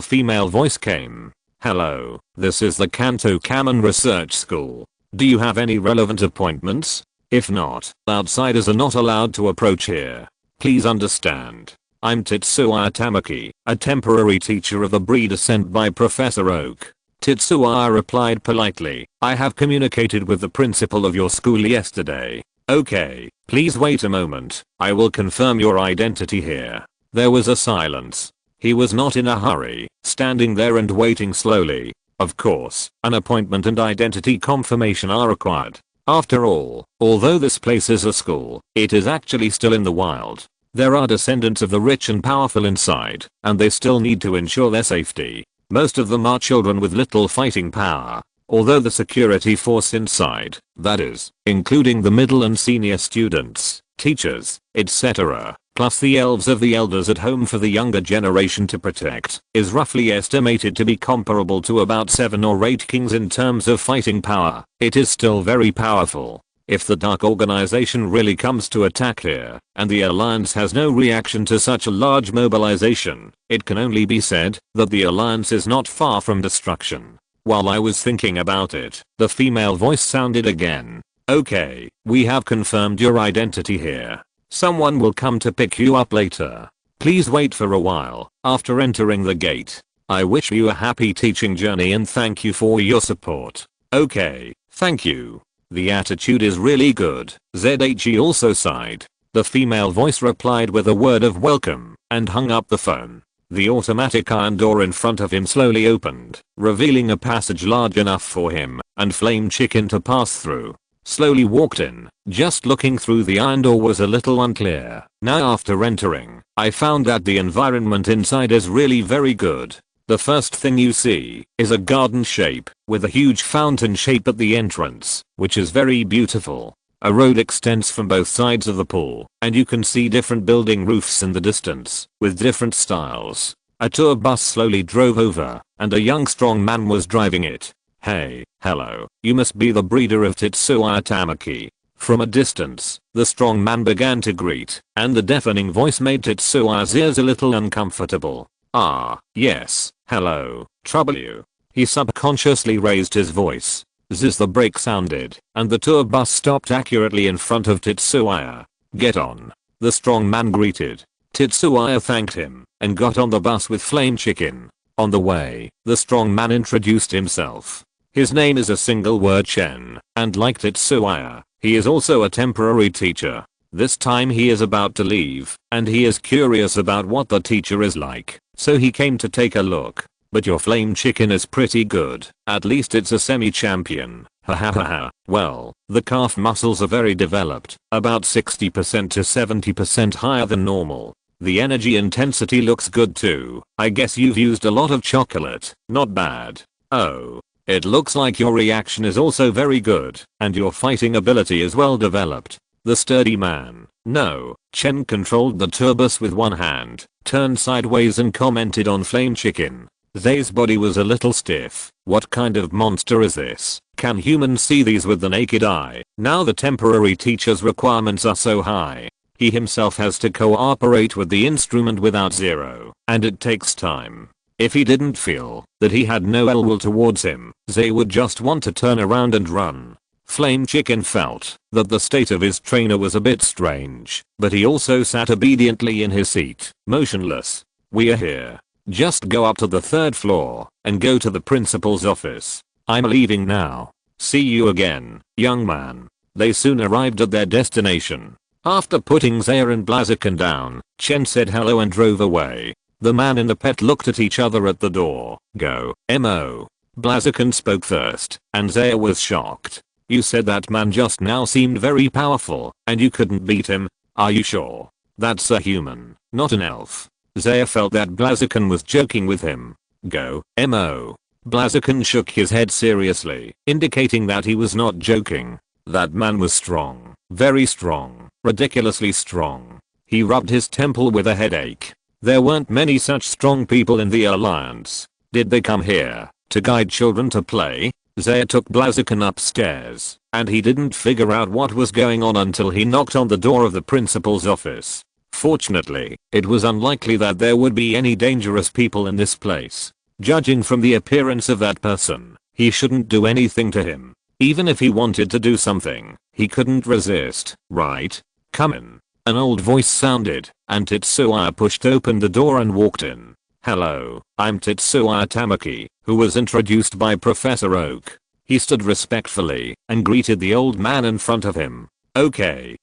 female voice came. Hello, this is the Kanto Pokémon Research School. Do you have any relevant appointments? If not, outsiders are not allowed to approach here. Please understand. I'm Tetsuya Tamaki, a temporary teacher of the breed sent by Professor Oak. Tetsuya replied politely, I have communicated with the principal of your school yesterday. Okay, please wait a moment, I will confirm your identity here. There was a silence. He was not in a hurry, standing there and waiting slowly. Of course, an appointment and identity confirmation are required. After all, although this place is a school, it is actually still in the wild. There are descendants of the rich and powerful inside, and they still need to ensure their safety. Most of them are children with little fighting power. Although the security force inside, that is, including the middle and senior students, teachers, etc., plus the elves of the elders at home for the younger generation to protect, is roughly estimated to be comparable to about 7 or 8 kings in terms of fighting power. It is still very powerful. If the Dark Organization really comes to attack here, and the Alliance has no reaction to such a large mobilization, it can only be said that the Alliance is not far from destruction. While I was thinking about it, the female voice sounded again. Okay, we have confirmed your identity here. Someone will come to pick you up later. Please wait for a while after entering the gate. I wish you a happy teaching journey and thank you for your support. Okay, thank you. The attitude is really good. ZHE also sighed. The female voice replied with a word of welcome and hung up the phone. The automatic iron door in front of him slowly opened, revealing a passage large enough for him and Flame Chicken to pass through. Slowly walked in. Just looking through the iron door was a little unclear. Now after entering, I found that the environment inside is really very good. The first thing you see is a garden shape with a huge fountain shape at the entrance, which is very beautiful. A road extends from both sides of the pool, and you can see different building roofs in the distance, with different styles. A tour bus slowly drove over, and a young strong man was driving it. Hey, hello, you must be the breeder of Tetsuya Tamaki. From a distance, the strong man began to greet, and the deafening voice made Tetsuya's ears a little uncomfortable. Ah, yes, hello, trouble you. He subconsciously raised his voice. Zzz, the brake sounded, and the tour bus stopped accurately in front of Tetsuya. "Get on," the strong man greeted. Tetsuya thanked him and got on the bus with Flame Chicken. On the way, the strong man introduced himself. His name is a single word Chen, and like Tetsuya, he is also a temporary teacher. This time he is about to leave, and he is curious about what the teacher is like, so he came to take a look. "But your Flame Chicken is pretty good, at least it's a semi-champion. Hahaha. Well, the calf muscles are very developed, about 60% to 70% higher than normal. The energy intensity looks good too. I guess you've used a lot of chocolate. Not bad. Oh. It looks like your reaction is also very good, and your fighting ability is well developed." The sturdy man, no, Chen controlled the tour bus with one hand, turned sideways and commented on Flame Chicken. Zay's body was a little stiff. What kind of monster is this? Can humans see these with the naked eye? Now the temporary teacher's requirements are so high. He himself has to cooperate with the instrument without zero, and it takes time. If he didn't feel that he had no ill will towards him, Zay would just want to turn around and run. Flame Chicken felt that the state of his trainer was a bit strange, but he also sat obediently in his seat, motionless. "We are here. Just go up to the 3rd floor and go to the principal's office. I'm leaving now. See you again, young man." They soon arrived at their destination. After putting Zaya and Blaziken down, Chen said hello and drove away. The man and the pet looked at each other at the door. "Go, Mo." Blaziken spoke first, and Zaya was shocked. "You said that man just now seemed very powerful, and you couldn't beat him. Are you sure? That's a human, not an elf." Zaya felt that Blaziken was joking with him. "Go, Mo." Blaziken shook his head seriously, indicating that he was not joking. That man was strong, very strong, ridiculously strong. He rubbed his temple with a headache. There weren't many such strong people in the Alliance. Did they come here to guide children to play? Zaya took Blaziken upstairs, and he didn't figure out what was going on until he knocked on the door of the principal's office. Fortunately, it was unlikely that there would be any dangerous people in this place. Judging from the appearance of that person, he shouldn't do anything to him. Even if he wanted to do something, he couldn't resist, right? "Come in." An old voice sounded, and Tetsuya pushed open the door and walked in. "Hello, I'm Tetsuya Tamaki," who was introduced by Professor Oak. He stood respectfully and greeted the old man in front of him. Okay,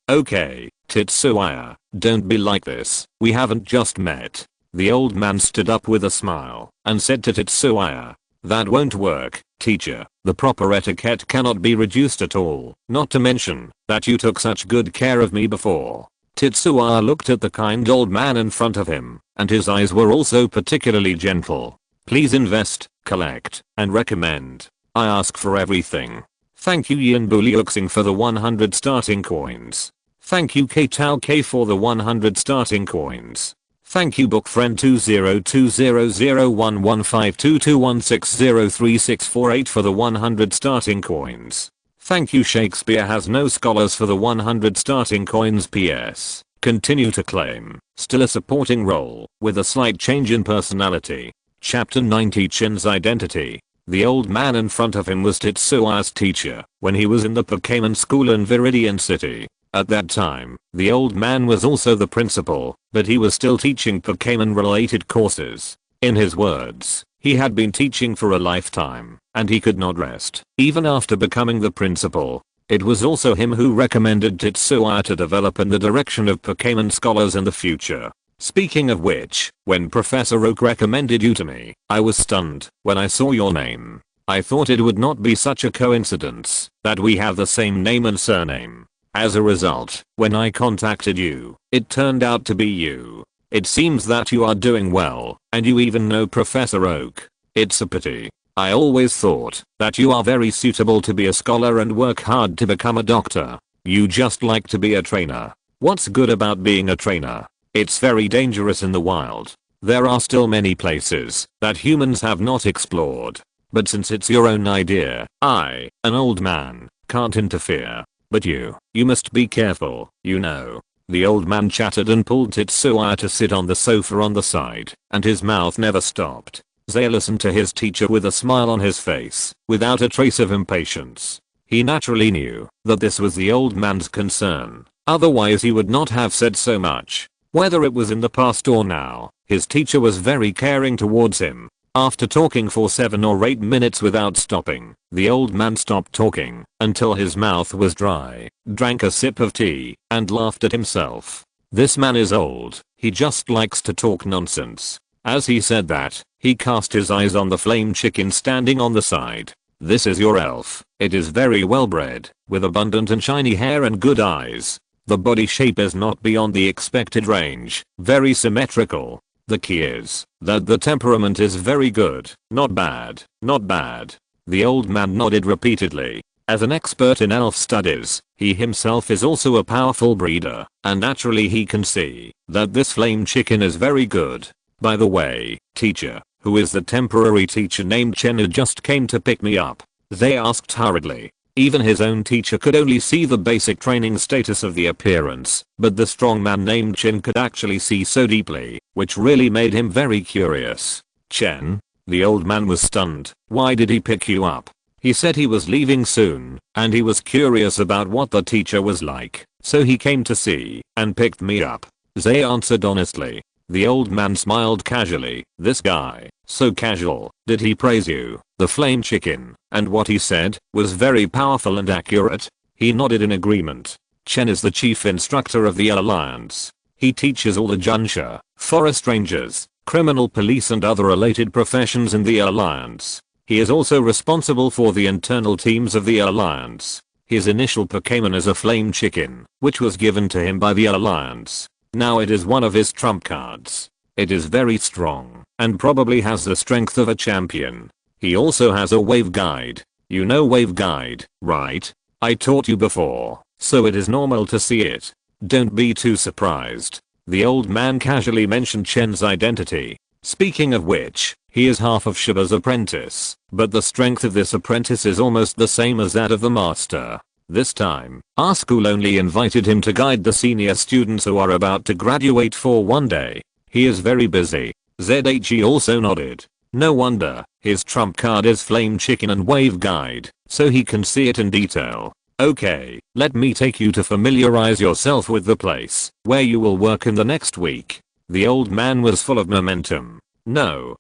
Tetsuya, don't be like this. We haven't just met." The old man stood up with a smile and said to Tetsuya, "That won't work, teacher. The proper etiquette cannot be reduced at all, not to mention that you took such good care of me before." Tetsuya looked at the kind old man in front of him, and his eyes were also particularly gentle. "Please invest, collect, and recommend. I ask for everything. Thank you Yin Buliuxing for the 100 starting coins. Thank you K-Tao K for the 100 starting coins. Thank you Bookfriend 2020115221603648 for the 100 starting coins. Thank you Shakespeare has no scholars for the 100 starting coins. PS. Continue to claim, still a supporting role, with a slight change in personality. Chapter 90 Chin's identity. The old man in front of him was Tetsuya's teacher when he was in the Pokémon school in Viridian City. At that time, the old man was also the principal, but he was still teaching Pokémon related courses. In his words, he had been teaching for a lifetime, and he could not rest, even after becoming the principal. It was also him who recommended Tetsuya to develop in the direction of Pokémon scholars in the future. Speaking of which, when Professor Oak recommended you to me, I was stunned when I saw your name. I thought it would not be such a coincidence that we have the same name and surname. As a result, when I contacted you, it turned out to be you. It seems that you are doing well, and you even know Professor Oak. It's a pity. I always thought that you are very suitable to be a scholar and work hard to become a doctor. You just like to be a trainer. What's good about being a trainer? It's very dangerous in the wild. There are still many places that humans have not explored. But since it's your own idea, I, an old man, can't interfere. But you must be careful, you know. The old man chattered and pulled Tetsuya to sit on the sofa on the side, and his mouth never stopped. Zay listened to his teacher with a smile on his face, without a trace of impatience. He naturally knew that this was the old man's concern, otherwise he would not have said so much. Whether it was in the past or now, his teacher was very caring towards him. After talking for 7 or 8 minutes without stopping, the old man stopped talking until his mouth was dry, drank a sip of tea, and laughed at himself. This man is old, he just likes to talk nonsense. As he said that, he cast his eyes on the flame chicken standing on the side. This is your elf. It is very well bred, with abundant and shiny hair and good eyes. The body shape is not beyond the expected range, very symmetrical. The key is that the temperament is very good, not bad, not bad. The old man nodded repeatedly. As an expert in elf studies, he himself is also a powerful breeder, and naturally he can see that this flame chicken is very good. By the way, teacher, who is the temporary teacher named Chen who just came to pick me up? They asked hurriedly. Even his own teacher could only see the basic training status of the appearance, but the strong man named Chen could actually see so deeply, which really made him very curious. Chen? The old man was stunned. Why did he pick you up? He said he was leaving soon, and he was curious about what the teacher was like, so he came to see, and picked me up. Zay answered honestly. The old man smiled casually. This guy, so casual. Did he praise you, the flame chicken, and what he said was very powerful and accurate? He nodded in agreement. Chen is the chief instructor of the Alliance. He teaches all the Junsha, forest rangers, criminal police and other related professions in the Alliance. He is also responsible for the internal teams of the Alliance. His initial Pokémon is a flame chicken, which was given to him by the Alliance. Now it is one of his trump cards. It is very strong, and probably has the strength of a champion. He also has a wave guide. You know wave guide, right? I taught you before, so it is normal to see it. Don't be too surprised. The old man casually mentioned Chen's identity. Speaking of which, he is half of Shiba's apprentice, but the strength of this apprentice is almost the same as that of the master. This time, our school only invited him to guide the senior students who are about to graduate for one day. He is very busy. ZHE also nodded. No wonder, his trump card is flame chicken and wave guide, so he can see it in detail. Okay, let me take you to familiarize yourself with the place where you will work in the next week. The old man was full of momentum. No,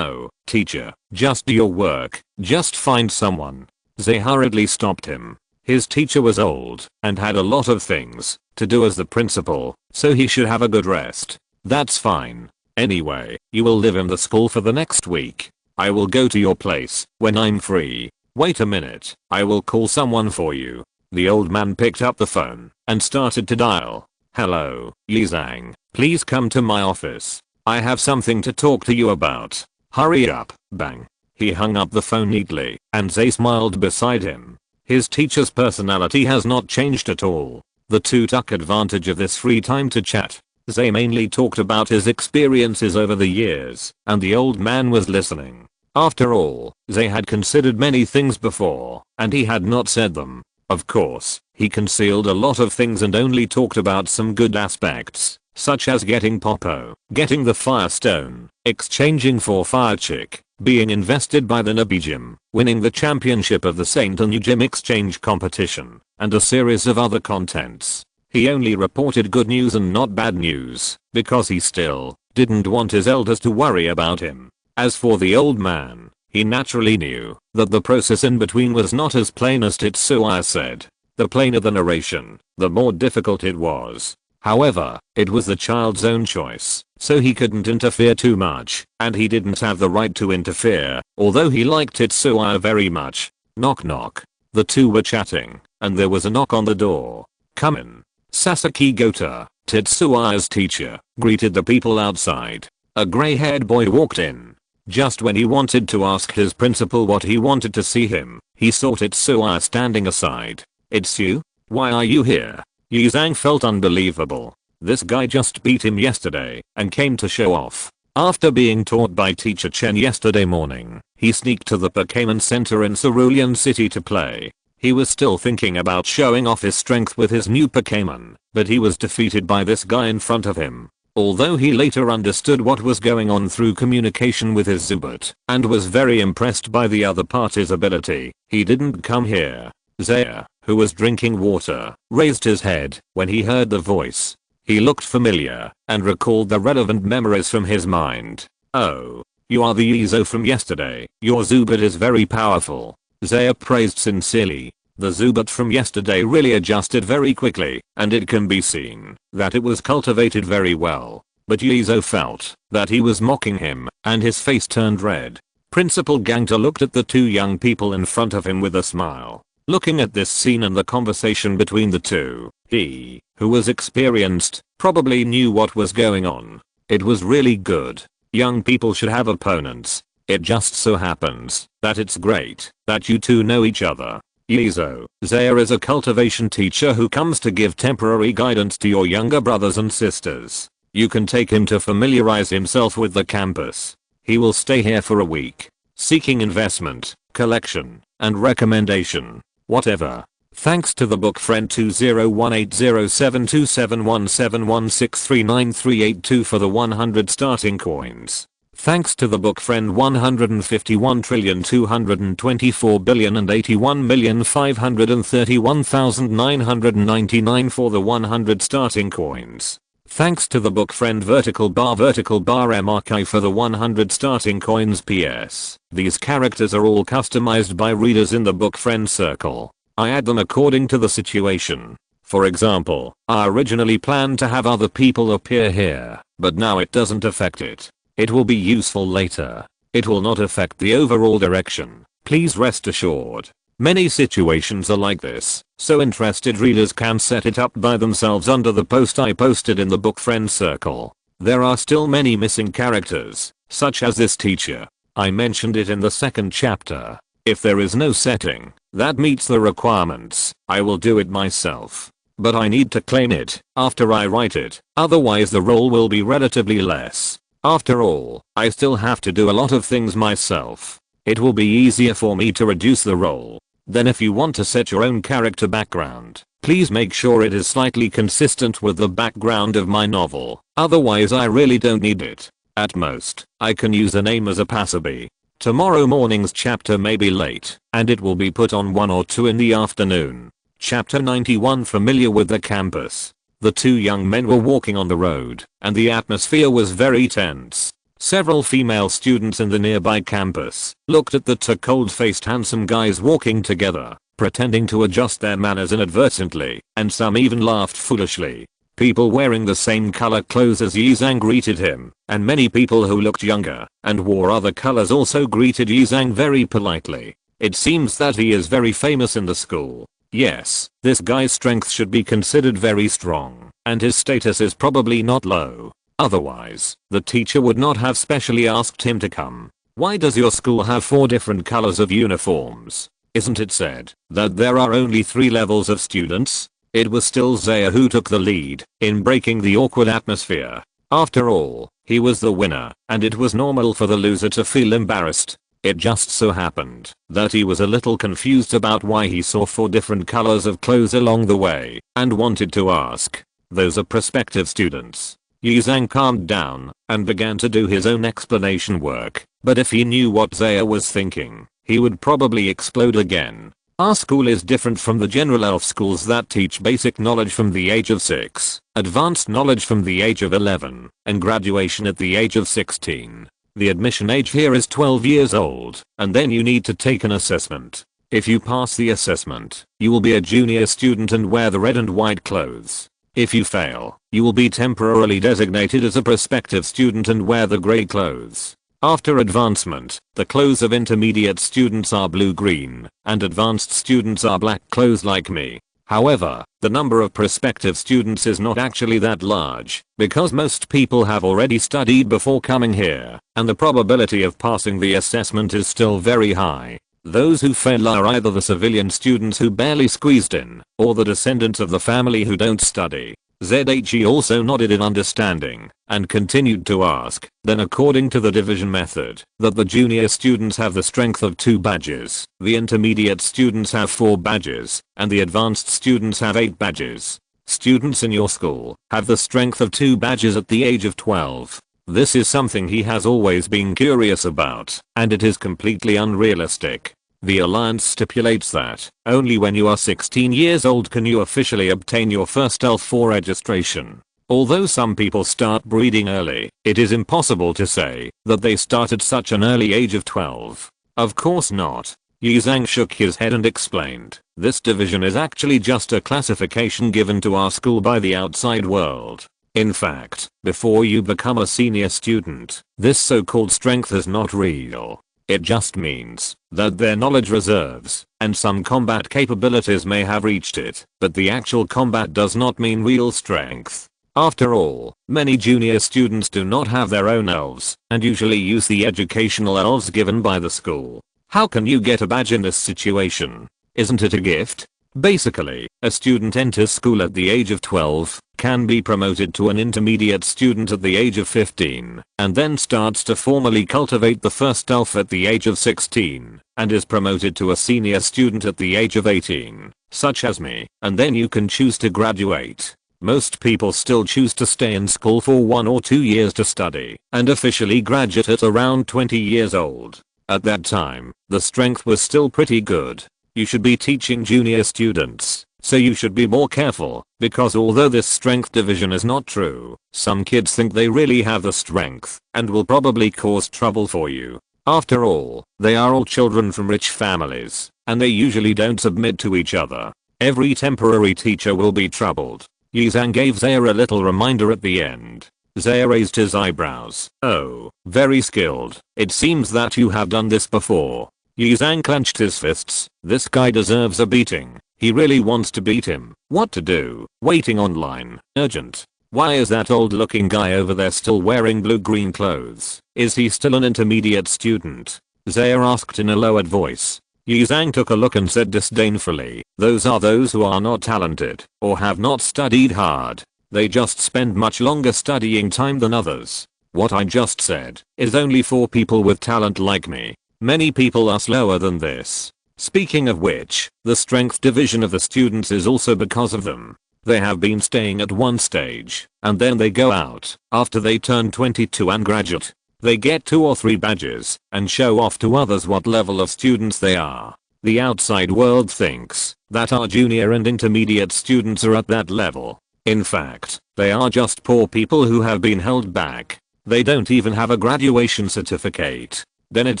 teacher, just do your work, just find someone. Zay hurriedly stopped him. His teacher was old and had a lot of things to do as the principal, so he should have a good rest. That's fine. Anyway, you will live in the school for the next week. I will go to your place when I'm free. Wait a minute, I will call someone for you. The old man picked up the phone and started to dial. Hello, Yi Zhang, please come to my office. I have something to talk to you about. Hurry up, bang. He hung up the phone neatly, and Zay smiled beside him. His teacher's personality has not changed at all. The two took advantage of this free time to chat. Zay mainly talked about his experiences over the years, and the old man was listening. After all, Zay had considered many things before, and he had not said them. Of course, he concealed a lot of things and only talked about some good aspects, such as getting Popo, getting the Firestone, exchanging for Fire Chick, being invested by the Nabi Gym, winning the championship of the Saint New Gym exchange competition, and a series of other contents. He only reported good news and not bad news, because he still didn't want his elders to worry about him. As for the old man, he naturally knew that the process in between was not as plain as Tetsuya said. The plainer the narration, the more difficult it was. However, it was the child's own choice, so he couldn't interfere too much, and he didn't have the right to interfere, although he liked Tetsuya very much. Knock knock. The two were chatting, and there was a knock on the door. Come in. Sasaki Gota, Tetsuya's teacher, greeted the people outside. A gray-haired boy walked in. Just when he wanted to ask his principal what he wanted to see him, he saw Tetsuya standing aside. It's you? Why are you here? Yi Zhang felt unbelievable. This guy just beat him yesterday and came to show off. After being taught by teacher Chen yesterday morning, he sneaked to the Pokémon Center in Cerulean City to play. He was still thinking about showing off his strength with his new Pokémon, but he was defeated by this guy in front of him. Although he later understood what was going on through communication with his Zubat and was very impressed by the other party's ability, he didn't come here. Zaya, who was drinking water, raised his head when he heard the voice. He looked familiar and recalled the relevant memories from his mind. Oh, you are the Ezo from yesterday. Your Zubat is very powerful. Zaya praised sincerely. The Zubat from yesterday really adjusted very quickly, and it can be seen that it was cultivated very well. But Ezo felt that he was mocking him, and his face turned red. Principal Gangster looked at the two young people in front of him with a smile. Looking at this scene and the conversation between the two, he, who was experienced, probably knew what was going on. It was really good. Young people should have opponents. It just so happens that it's great that you two know each other. Ezo, Zaya is a cultivation teacher who comes to give temporary guidance to your younger brothers and sisters. You can take him to familiarize himself with the campus. He will stay here for a week, seeking investment, collection, and recommendation. Whatever. Thanks to the book friend 20180727171639382 for the 100 starting coins. Thanks to the book friend 151,224,081,531,999 for the 100 starting coins. Thanks to the book friend vertical bar MRK for the 100 starting coins. PS. These characters are all customized by readers in the book friend circle. I add them according to the situation. For example, I originally planned to have other people appear here, but now it doesn't affect it. It will be useful later. It will not affect the overall direction. Please rest assured. Many situations are like this, so interested readers can set it up by themselves under the post I posted in the book friend circle. There are still many missing characters, such as this teacher. I mentioned it in the second chapter. If there is no setting that meets the requirements, I will do it myself. But I need to claim it after I write it, otherwise the role will be relatively less. After all, I still have to do a lot of things myself. It will be easier for me to reduce the role. Then if you want to set your own character background, please make sure it is slightly consistent with the background of my novel, otherwise I really don't need it. At most, I can use a name as a passerby. Tomorrow morning's chapter may be late, and it will be put on 1 or 2 in the afternoon. Chapter 91. Familiar with the campus. The two young men were walking on the road, and the atmosphere was very tense. Several female students in the nearby campus looked at the two cold-faced handsome guys walking together, pretending to adjust their manners inadvertently, and some even laughed foolishly. People wearing the same color clothes as Yizang greeted him, and many people who looked younger and wore other colors also greeted Yizang very politely. It seems that he is very famous in the school. Yes, this guy's strength should be considered very strong, and his status is probably not low. Otherwise, the teacher would not have specially asked him to come. Why does your school have 4 different colors of uniforms? Isn't it said that there are only 3 levels of students? It was still Zaya who took the lead in breaking the awkward atmosphere. After all, he was the winner, and it was normal for the loser to feel embarrassed. It just so happened that he was a little confused about why he saw 4 different colors of clothes along the way, and wanted to ask. Those are prospective students. Yizang calmed down and began to do his own explanation work, but if he knew what Zaya was thinking, he would probably explode again. Our school is different from the general elf schools that teach basic knowledge from the age of 6, advanced knowledge from the age of 11, and graduation at the age of 16. The admission age here is 12 years old, and then you need to take an assessment. If you pass the assessment, you will be a junior student and wear the red and white clothes. If you fail, you will be temporarily designated as a prospective student and wear the gray clothes. After advancement, the clothes of intermediate students are blue-green, and advanced students are black clothes like me. However, the number of prospective students is not actually that large, because most people have already studied before coming here, and the probability of passing the assessment is still very high. Those who fail are either the civilian students who barely squeezed in, or the descendants of the family who don't study. ZHE also nodded in understanding, and continued to ask, then according to the division method, that the junior students have the strength of 2 badges, the intermediate students have 4 badges, and the advanced students have 8 badges. students in your school have the strength of 2 badges at the age of 12. This is something he has always been curious about, and it is completely unrealistic. The alliance stipulates that only when you are 16 years old can you officially obtain your first L4 registration. Although some people start breeding early, it is impossible to say that they start at such an early age of 12. Of course not. Yizang shook his head and explained, this division is actually just a classification given to our school by the outside world. In fact, before you become a senior student, this so-called strength is not real. It just means that their knowledge reserves and some combat capabilities may have reached it, but the actual combat does not mean real strength. After all, many junior students do not have their own elves and usually use the educational elves given by the school. How can you get a badge in this situation? Isn't it a gift? Basically, a student enters school at the age of 12, can be promoted to an intermediate student at the age of 15, and then starts to formally cultivate the first elf at the age of 16, and is promoted to a senior student at the age of 18, such as me, and then you can choose to graduate. Most people still choose to stay in school for 1 or 2 years to study, and officially graduate at around 20 years old. At that time, the strength was still pretty good. You should be teaching junior students, so you should be more careful, because although this strength division is not true, some kids think they really have the strength, and will probably cause trouble for you. After all, they are all children from rich families, and they usually don't submit to each other. Every temporary teacher will be troubled. Yizang gave Zaya a little reminder at the end. Zaya raised his eyebrows. Oh, very skilled. It seems that you have done this before. Yizang clenched his fists. This guy deserves a beating. He really wants to beat him. What to do? Waiting online. Urgent. Why is that old looking guy over there still wearing blue-green clothes? Is he still an intermediate student? Zaya asked in a lowered voice. Yizang took a look and said disdainfully, those are those who are not talented, or have not studied hard. They just spend much longer studying time than others. What I just said is only for people with talent like me. Many people are slower than this. Speaking of which, the strength division of the students is also because of them. They have been staying at one stage, and then they go out, after they turn 22 and graduate. They get 2 or 3 badges, and show off to others what level of students they are. The outside world thinks that our junior and intermediate students are at that level. In fact, they are just poor people who have been held back. They don't even have a graduation certificate. Then it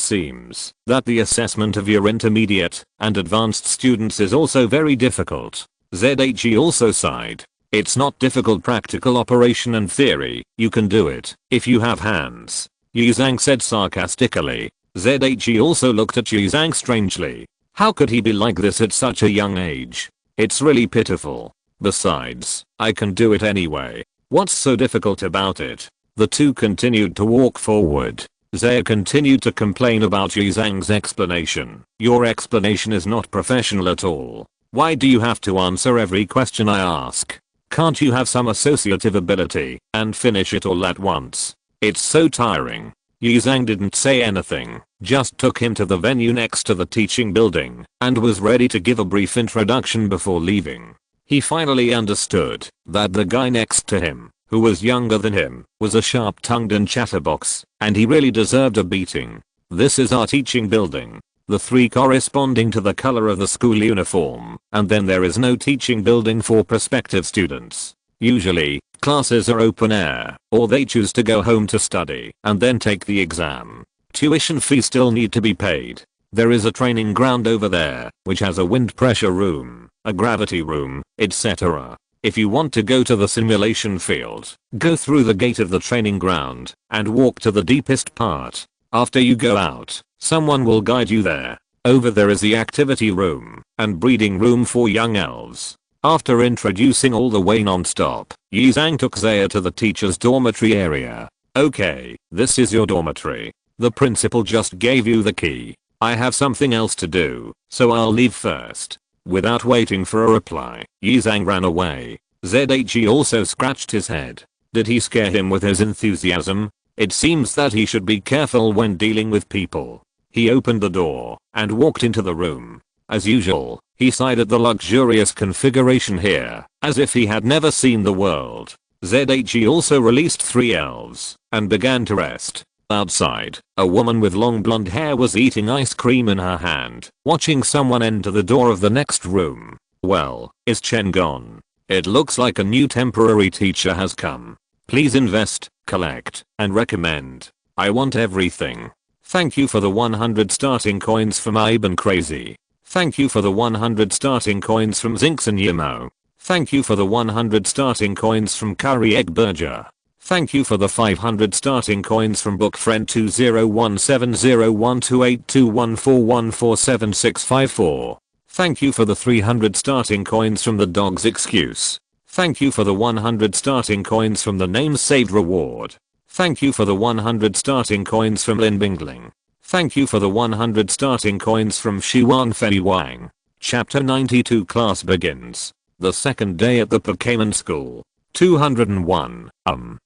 seems that the assessment of your intermediate and advanced students is also very difficult. ZHE also sighed. It's not difficult practical operation and theory, you can do it if you have hands. Yizang said sarcastically. ZHE also looked at Yizang strangely. How could he be like this at such a young age? It's really pitiful. Besides, I can do it anyway. What's so difficult about it? The two continued to walk forward. Zaya continued to complain about Yizang's explanation. Your explanation is not professional at all. Why do you have to answer every question I ask? Can't you have some associative ability and finish it all at once? It's so tiring. Yizang didn't say anything, just took him to the venue next to the teaching building and was ready to give a brief introduction before leaving. He finally understood that the guy next to him, who was younger than him, was a sharp-tongued and chatterbox, and he really deserved a beating. This is our teaching building. The 3 corresponding to the color of the school uniform, and then there is no teaching building for prospective students. Usually, classes are open air, or they choose to go home to study and then take the exam. Tuition fees still need to be paid. There is a training ground over there, which has a wind pressure room, a gravity room, etc. If you want to go to the simulation field, go through the gate of the training ground and walk to the deepest part. After you go out, someone will guide you there. Over there is the activity room and breeding room for young elves. After introducing all the way non-stop, Yizang took Zaya to the teacher's dormitory area. Okay, this is your dormitory. The principal just gave you the key. I have something else to do, so I'll leave first. Without waiting for a reply, Yizang ran away. ZHE also scratched his head. Did he scare him with his enthusiasm? It seems that he should be careful when dealing with people. He opened the door and walked into the room. As usual, he sighed at the luxurious configuration here, as if he had never seen the world. ZHE also released 3 elves and began to rest. Outside, a woman with long blonde hair was eating ice cream in her hand, watching someone enter the door of the next room. Well, is Chen gone? It looks like a new temporary teacher has come. Please invest, collect, and recommend. I want everything. Thank you for the 100 starting coins from Abe and Crazy. Thank you for the 100 starting coins from Zinx and Yimo. Thank you for the 100 starting coins from Curry Egg Burger. Thank you for the 500 starting coins from Bookfriend 2017012821414764. Thank you for the 300 starting coins from The Dog's Excuse. Thank you for the 100 starting coins from the Names Saved reward. Thank you for the 100 starting coins from Lin Bingling. Thank you for the 100 starting coins from Shiwan Fei Wang. Chapter 92 Class begins. The second day at the Pokémon school. 201.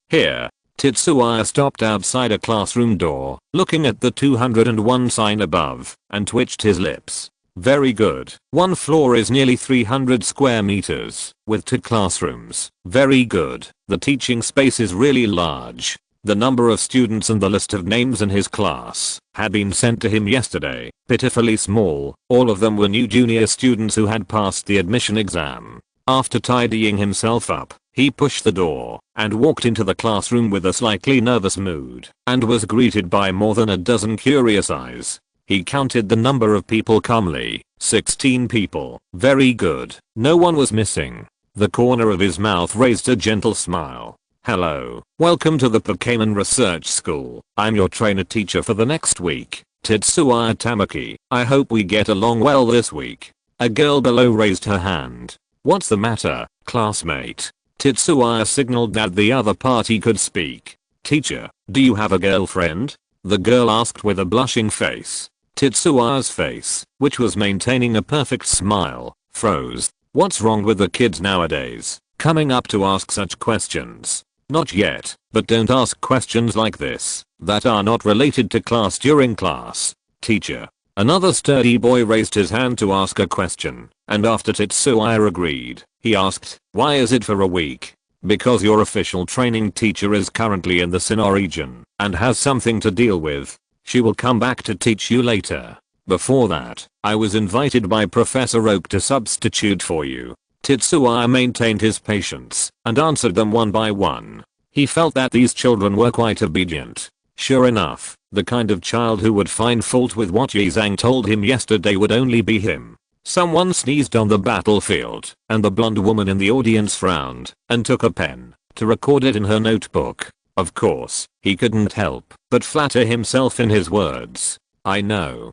Here. Tetsuya stopped outside a classroom door, looking at the 201 sign above, and twitched his lips. Very good. One floor is nearly 300 square meters, with 2 classrooms. Very good. The teaching space is really large. The number of students and the list of names in his class had been sent to him yesterday, pitifully small. All of them were new junior students who had passed the admission exam. After tidying himself up, he pushed the door and walked into the classroom with a slightly nervous mood and was greeted by more than a dozen curious eyes. He counted the number of people calmly. 16 people. Very good. No one was missing. The corner of his mouth raised a gentle smile. Hello. Welcome to the Pokémon Research School. I'm your trainer teacher for the next week, Tetsuya Tamaki. I hope we get along well this week. A girl below raised her hand. What's the matter, classmate? Tetsuya signaled that the other party could speak. Teacher, do you have a girlfriend? The girl asked with a blushing face. Tetsuya's face, which was maintaining a perfect smile, froze. What's wrong with the kids nowadays, coming up to ask such questions? Not yet, but don't ask questions like this that are not related to class during class. Teacher. Another sturdy boy raised his hand to ask a question, and after Tetsuya agreed, he asked, why is it for a week? Because your official training teacher is currently in the Sinnoh region and has something to deal with. She will come back to teach you later. Before that, I was invited by Professor Oak to substitute for you. Tetsuya maintained his patience and answered them one by one. He felt that these children were quite obedient. Sure enough, the kind of child who would find fault with what Yizang told him yesterday would only be him. Someone sneezed on the battlefield, and the blonde woman in the audience frowned and took a pen to record it in her notebook. Of course, he couldn't help but flatter himself in his words. I know,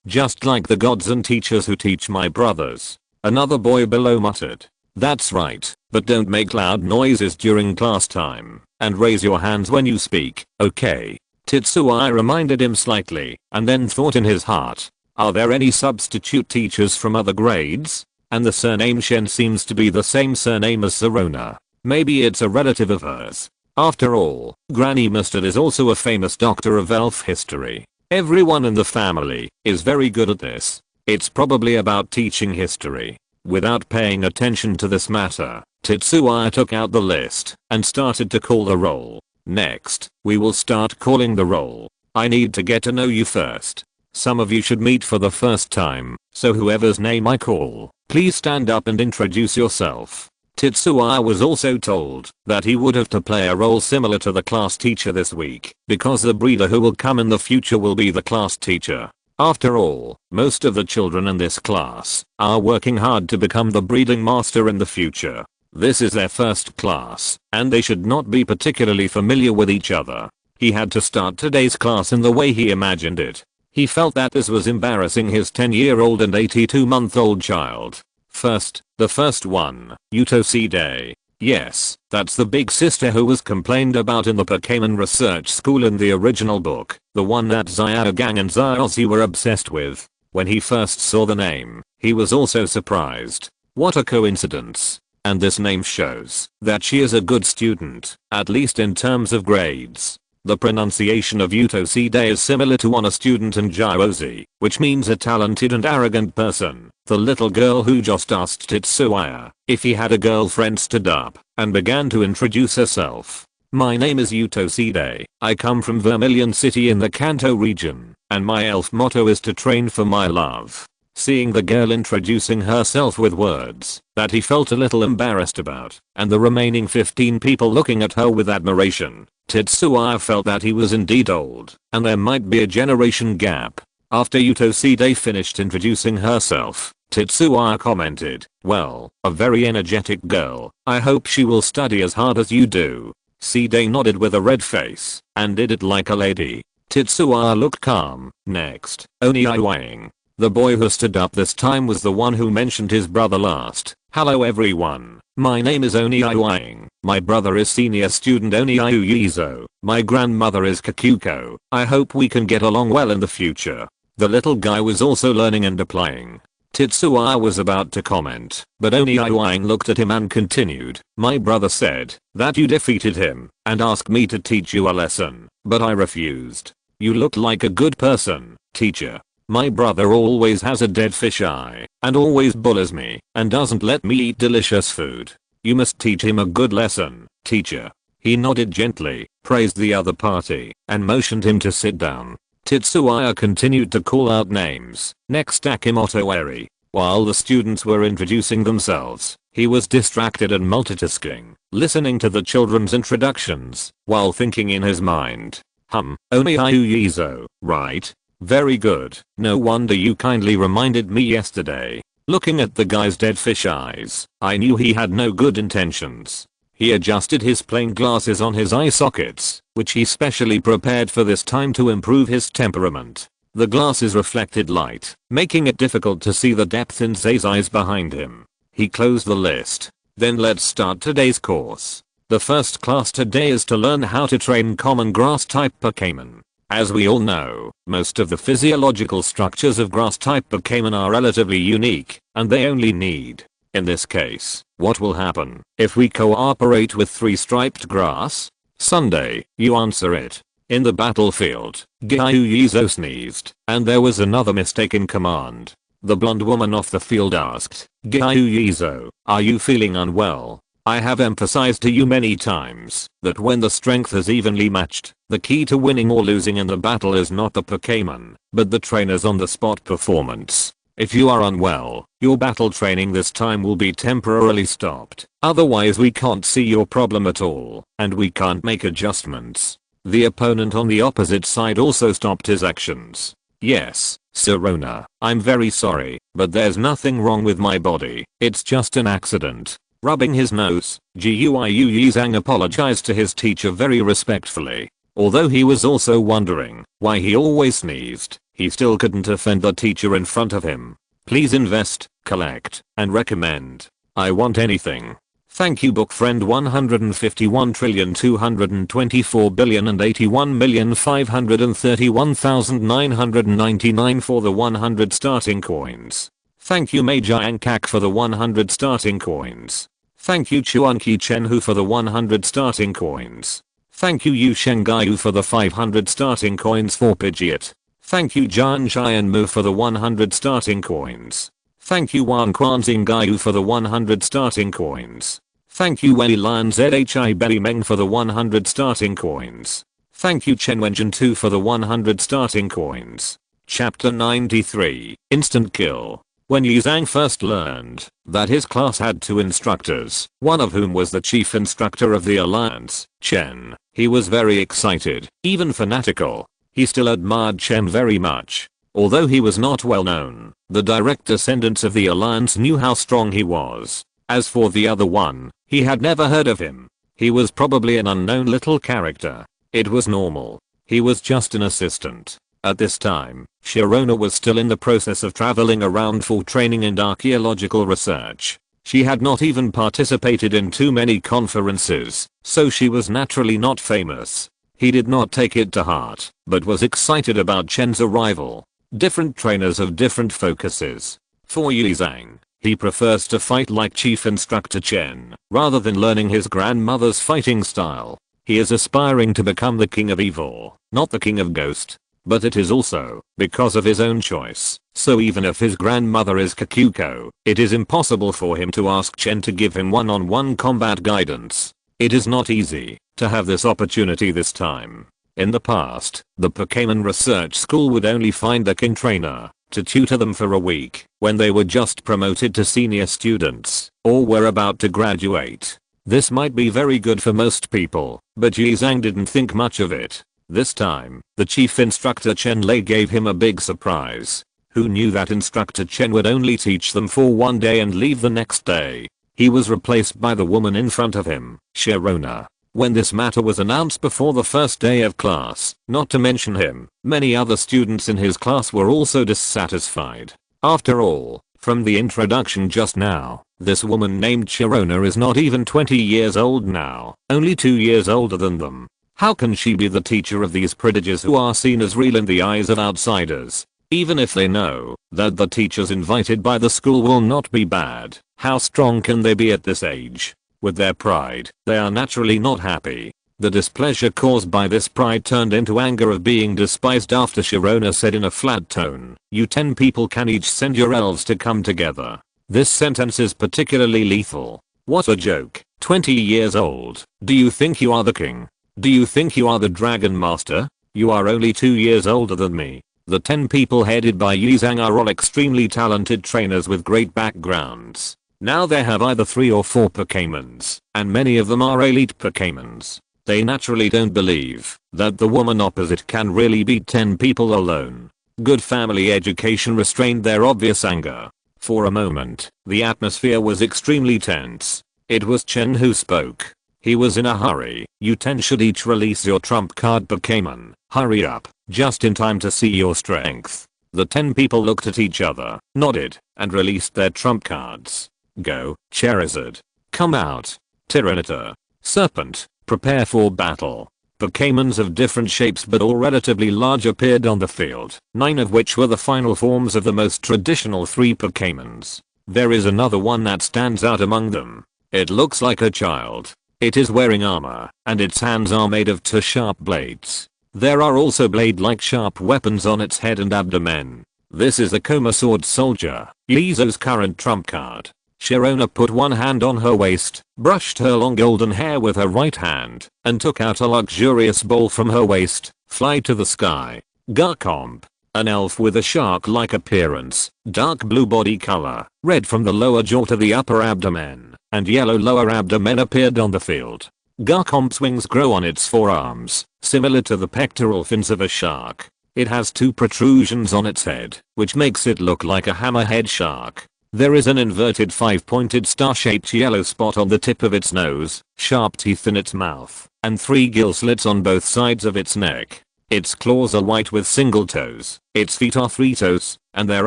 just like the gods and teachers who teach my brothers. Another boy below muttered. That's right, but don't make loud noises during class time, and raise your hands when you speak, okay? Tetsuya reminded him slightly, and then thought in his heart. Are there any substitute teachers from other grades? And the surname Shen seems to be the same surname as Sarona. Maybe it's a relative of hers. After all, Granny Mustard is also a famous doctor of elf history. Everyone in the family is very good at this. It's probably about teaching history. Without paying attention to this matter, Tetsuya took out the list and started to call the roll. Next, we will start calling the roll. I need to get to know you first. Some of you should meet for the first time, so whoever's name I call, please stand up and introduce yourself. Tetsuya was also told that he would have to play a role similar to the class teacher this week, because the breeder who will come in the future will be the class teacher. After all, most of the children in this class are working hard to become the breeding master in the future. This is their first class, and they should not be particularly familiar with each other. He had to start today's class in the way he imagined it. He felt that this was embarrassing his 10-year-old and 82-month-old child. First, the first one, Utosi Day. Yes, that's the big sister who was complained about in the Pokémon Research School in the original book, the one that Xiaogang and Xiaozi were obsessed with. When he first saw the name, he was also surprised. What a coincidence. And this name shows that she is a good student, at least in terms of grades. The pronunciation of Utoside is similar to honor student and Jiaozi, which means a talented and arrogant person. The little girl who just asked Tetsuya if he had a girlfriend stood up and began to introduce herself. My name is Utoside. I come from Vermilion City in the Kanto region, and my elf motto is to train for my love. Seeing the girl introducing herself with words that he felt a little embarrassed about, and the remaining 15 people looking at her with admiration, Tetsuya felt that he was indeed old, and there might be a generation gap. After Utoside finished introducing herself, Tetsuya commented, "Well, a very energetic girl. I hope she will study as hard as you do." Side nodded with a red face, and did it like a lady. Tetsuya looked calm. Next, Oniiwang. The boy who stood up this time was the one who mentioned his brother last. "Hello everyone. My name is Oniiwang. My brother is senior student Oniiuyizo. My grandmother is Kakuko. I hope we can get along well in the future." The little guy was also learning and applying. Tetsuya was about to comment, but Oniiwang looked at him and continued, "My brother said that you defeated him and asked me to teach you a lesson, but I refused. You look like a good person, teacher. My brother always has a dead fish eye and always bullies me and doesn't let me eat delicious food. You must teach him a good lesson, teacher." He nodded gently, praised the other party, and motioned him to sit down. Tetsuya continued to call out names. Next, Akimoto Eri. While the students were introducing themselves, he was distracted and multitasking, listening to the children's introductions while thinking in his mind. Oniiuyizo, right? Very good. No wonder you kindly reminded me yesterday. Looking at the guy's dead fish eyes, I knew he had no good intentions. He adjusted his plain glasses on his eye sockets, which he specially prepared for this time to improve his temperament. The glasses reflected light, making it difficult to see the depth in Zay's eyes behind him. He closed the list. Then let's start today's course. The first class today is to learn how to train common grass type Pokémon. As we all know, most of the physiological structures of grass type Pokémon are relatively unique, and they only need. In this case, what will happen if we cooperate with 3 striped grass? Sunday, you answer it. In the battlefield, Gyuyizo sneezed, and there was another mistake in command. The blonde woman off the field asked, "Gyuyizo, are you feeling unwell? I have emphasized to you many times that when the strength is evenly matched, the key to winning or losing in the battle is not the Pokémon, but the trainer's on-the-spot performance. If you are unwell, your battle training this time will be temporarily stopped. Otherwise we can't see your problem at all, and we can't make adjustments." The opponent on the opposite side also stopped his actions. "Yes, Sirona, I'm very sorry, but there's nothing wrong with my body. It's just an accident." Rubbing his nose, Yizang apologized to his teacher very respectfully. Although he was also wondering why he always sneezed, he still couldn't offend the teacher in front of him. "Please invest, collect, and recommend. I want anything. Thank you book friend 151,224,081,531,999 for the 100 starting coins. Thank you Major Ankak for the 100 starting coins. Thank you Chuanqi Chenhu for the 100 starting coins. Thank you Yu Shengaiyu for the 500 starting coins for Pidgeot. Thank you Jan Mu for the 100 starting coins. Thank you Wan Kwanzingaiyu for the 100 starting coins. Thank you Wei Lion Zhi Berry Meng for the 100 starting coins. Thank you Chen Wenjin 2 for the 100 starting coins. Chapter 93, Instant Kill. When Yizang first learned that his class had 2 instructors, one of whom was the chief instructor of the Alliance, Chen, he was very excited, even fanatical. He still admired Chen very much. Although he was not well known, the direct descendants of the Alliance knew how strong he was. As for the other one, he had never heard of him. He was probably an unknown little character. It was normal. He was just an assistant. At this time, Sharona was still in the process of traveling around for training and archaeological research. She had not even participated in too many conferences, so she was naturally not famous. He did not take it to heart, but was excited about Chen's arrival. Different trainers have different focuses. For Yizang, he prefers to fight like Chief Instructor Chen, rather than learning his grandmother's fighting style. He is aspiring to become the king of evil, not the king of ghost. But it is also because of his own choice. So even if his grandmother is Kakuko, it is impossible for him to ask Chen to give him one-on-one combat guidance. It is not easy to have this opportunity this time. In the past, the Pokémon Research School would only find a king trainer to tutor them for a week when they were just promoted to senior students or were about to graduate. This might be very good for most people, but Yi Zhang didn't think much of it. This time, the chief instructor Chen Lei gave him a big surprise. Who knew that instructor Chen would only teach them for one day and leave the next day? He was replaced by the woman in front of him, Sharona. When this matter was announced before the first day of class, not to mention him, many other students in his class were also dissatisfied. After all, from the introduction just now, this woman named Sharona is not even 20 years old now, only 2 years older than them. How can she be the teacher of these prodigies who are seen as real in the eyes of outsiders? Even if they know that the teachers invited by the school will not be bad, how strong can they be at this age? With their pride, they are naturally not happy. The displeasure caused by this pride turned into anger of being despised after Sharona said in a flat tone, "You 10 people can each send your elves to come together." This sentence is particularly lethal. What a joke. 20 years old. Do you think you are the king? Do you think you are the Dragon Master? You are only 2 years older than me. The 10 people headed by Yi Zhang are all extremely talented trainers with great backgrounds. Now they have either 3 or 4 Pokémons, and many of them are elite Pokémons. They naturally don't believe that the woman opposite can really beat 10 people alone. Good family education restrained their obvious anger. For a moment, the atmosphere was extremely tense. It was Chen who spoke. He was in a hurry. "You 10 should each release your trump card Pokémon. Hurry up, just in time to see your strength." The 10 people looked at each other, nodded, and released their trump cards. "Go, Charizard. Come out. Tyranitar. Serpent. Prepare for battle." Pokémons of different shapes but all relatively large appeared on the field, 9 of which were the final forms of the most traditional 3 Pokémons. There is another one that stands out among them. It looks like a child. It is wearing armor, and its hands are made of 2 sharp blades. There are also blade-like sharp weapons on its head and abdomen. This is the Koma Sword Soldier, Lizo's current trump card. Sharona put one hand on her waist, brushed her long golden hair with her right hand, and took out a luxurious ball from her waist. "Fly to the sky." Garchomp, an elf with a shark-like appearance, dark blue body color, red from the lower jaw to the upper abdomen, and yellow lower abdomen appeared on the field. Garchomp's wings grow on its forearms, similar to the pectoral fins of a shark. It has 2 protrusions on its head, which makes it look like a hammerhead shark. There is an inverted 5-pointed star-shaped yellow spot on the tip of its nose, sharp teeth in its mouth, and 3 gill slits on both sides of its neck. Its claws are white with single toes, its feet are 3 toes, and there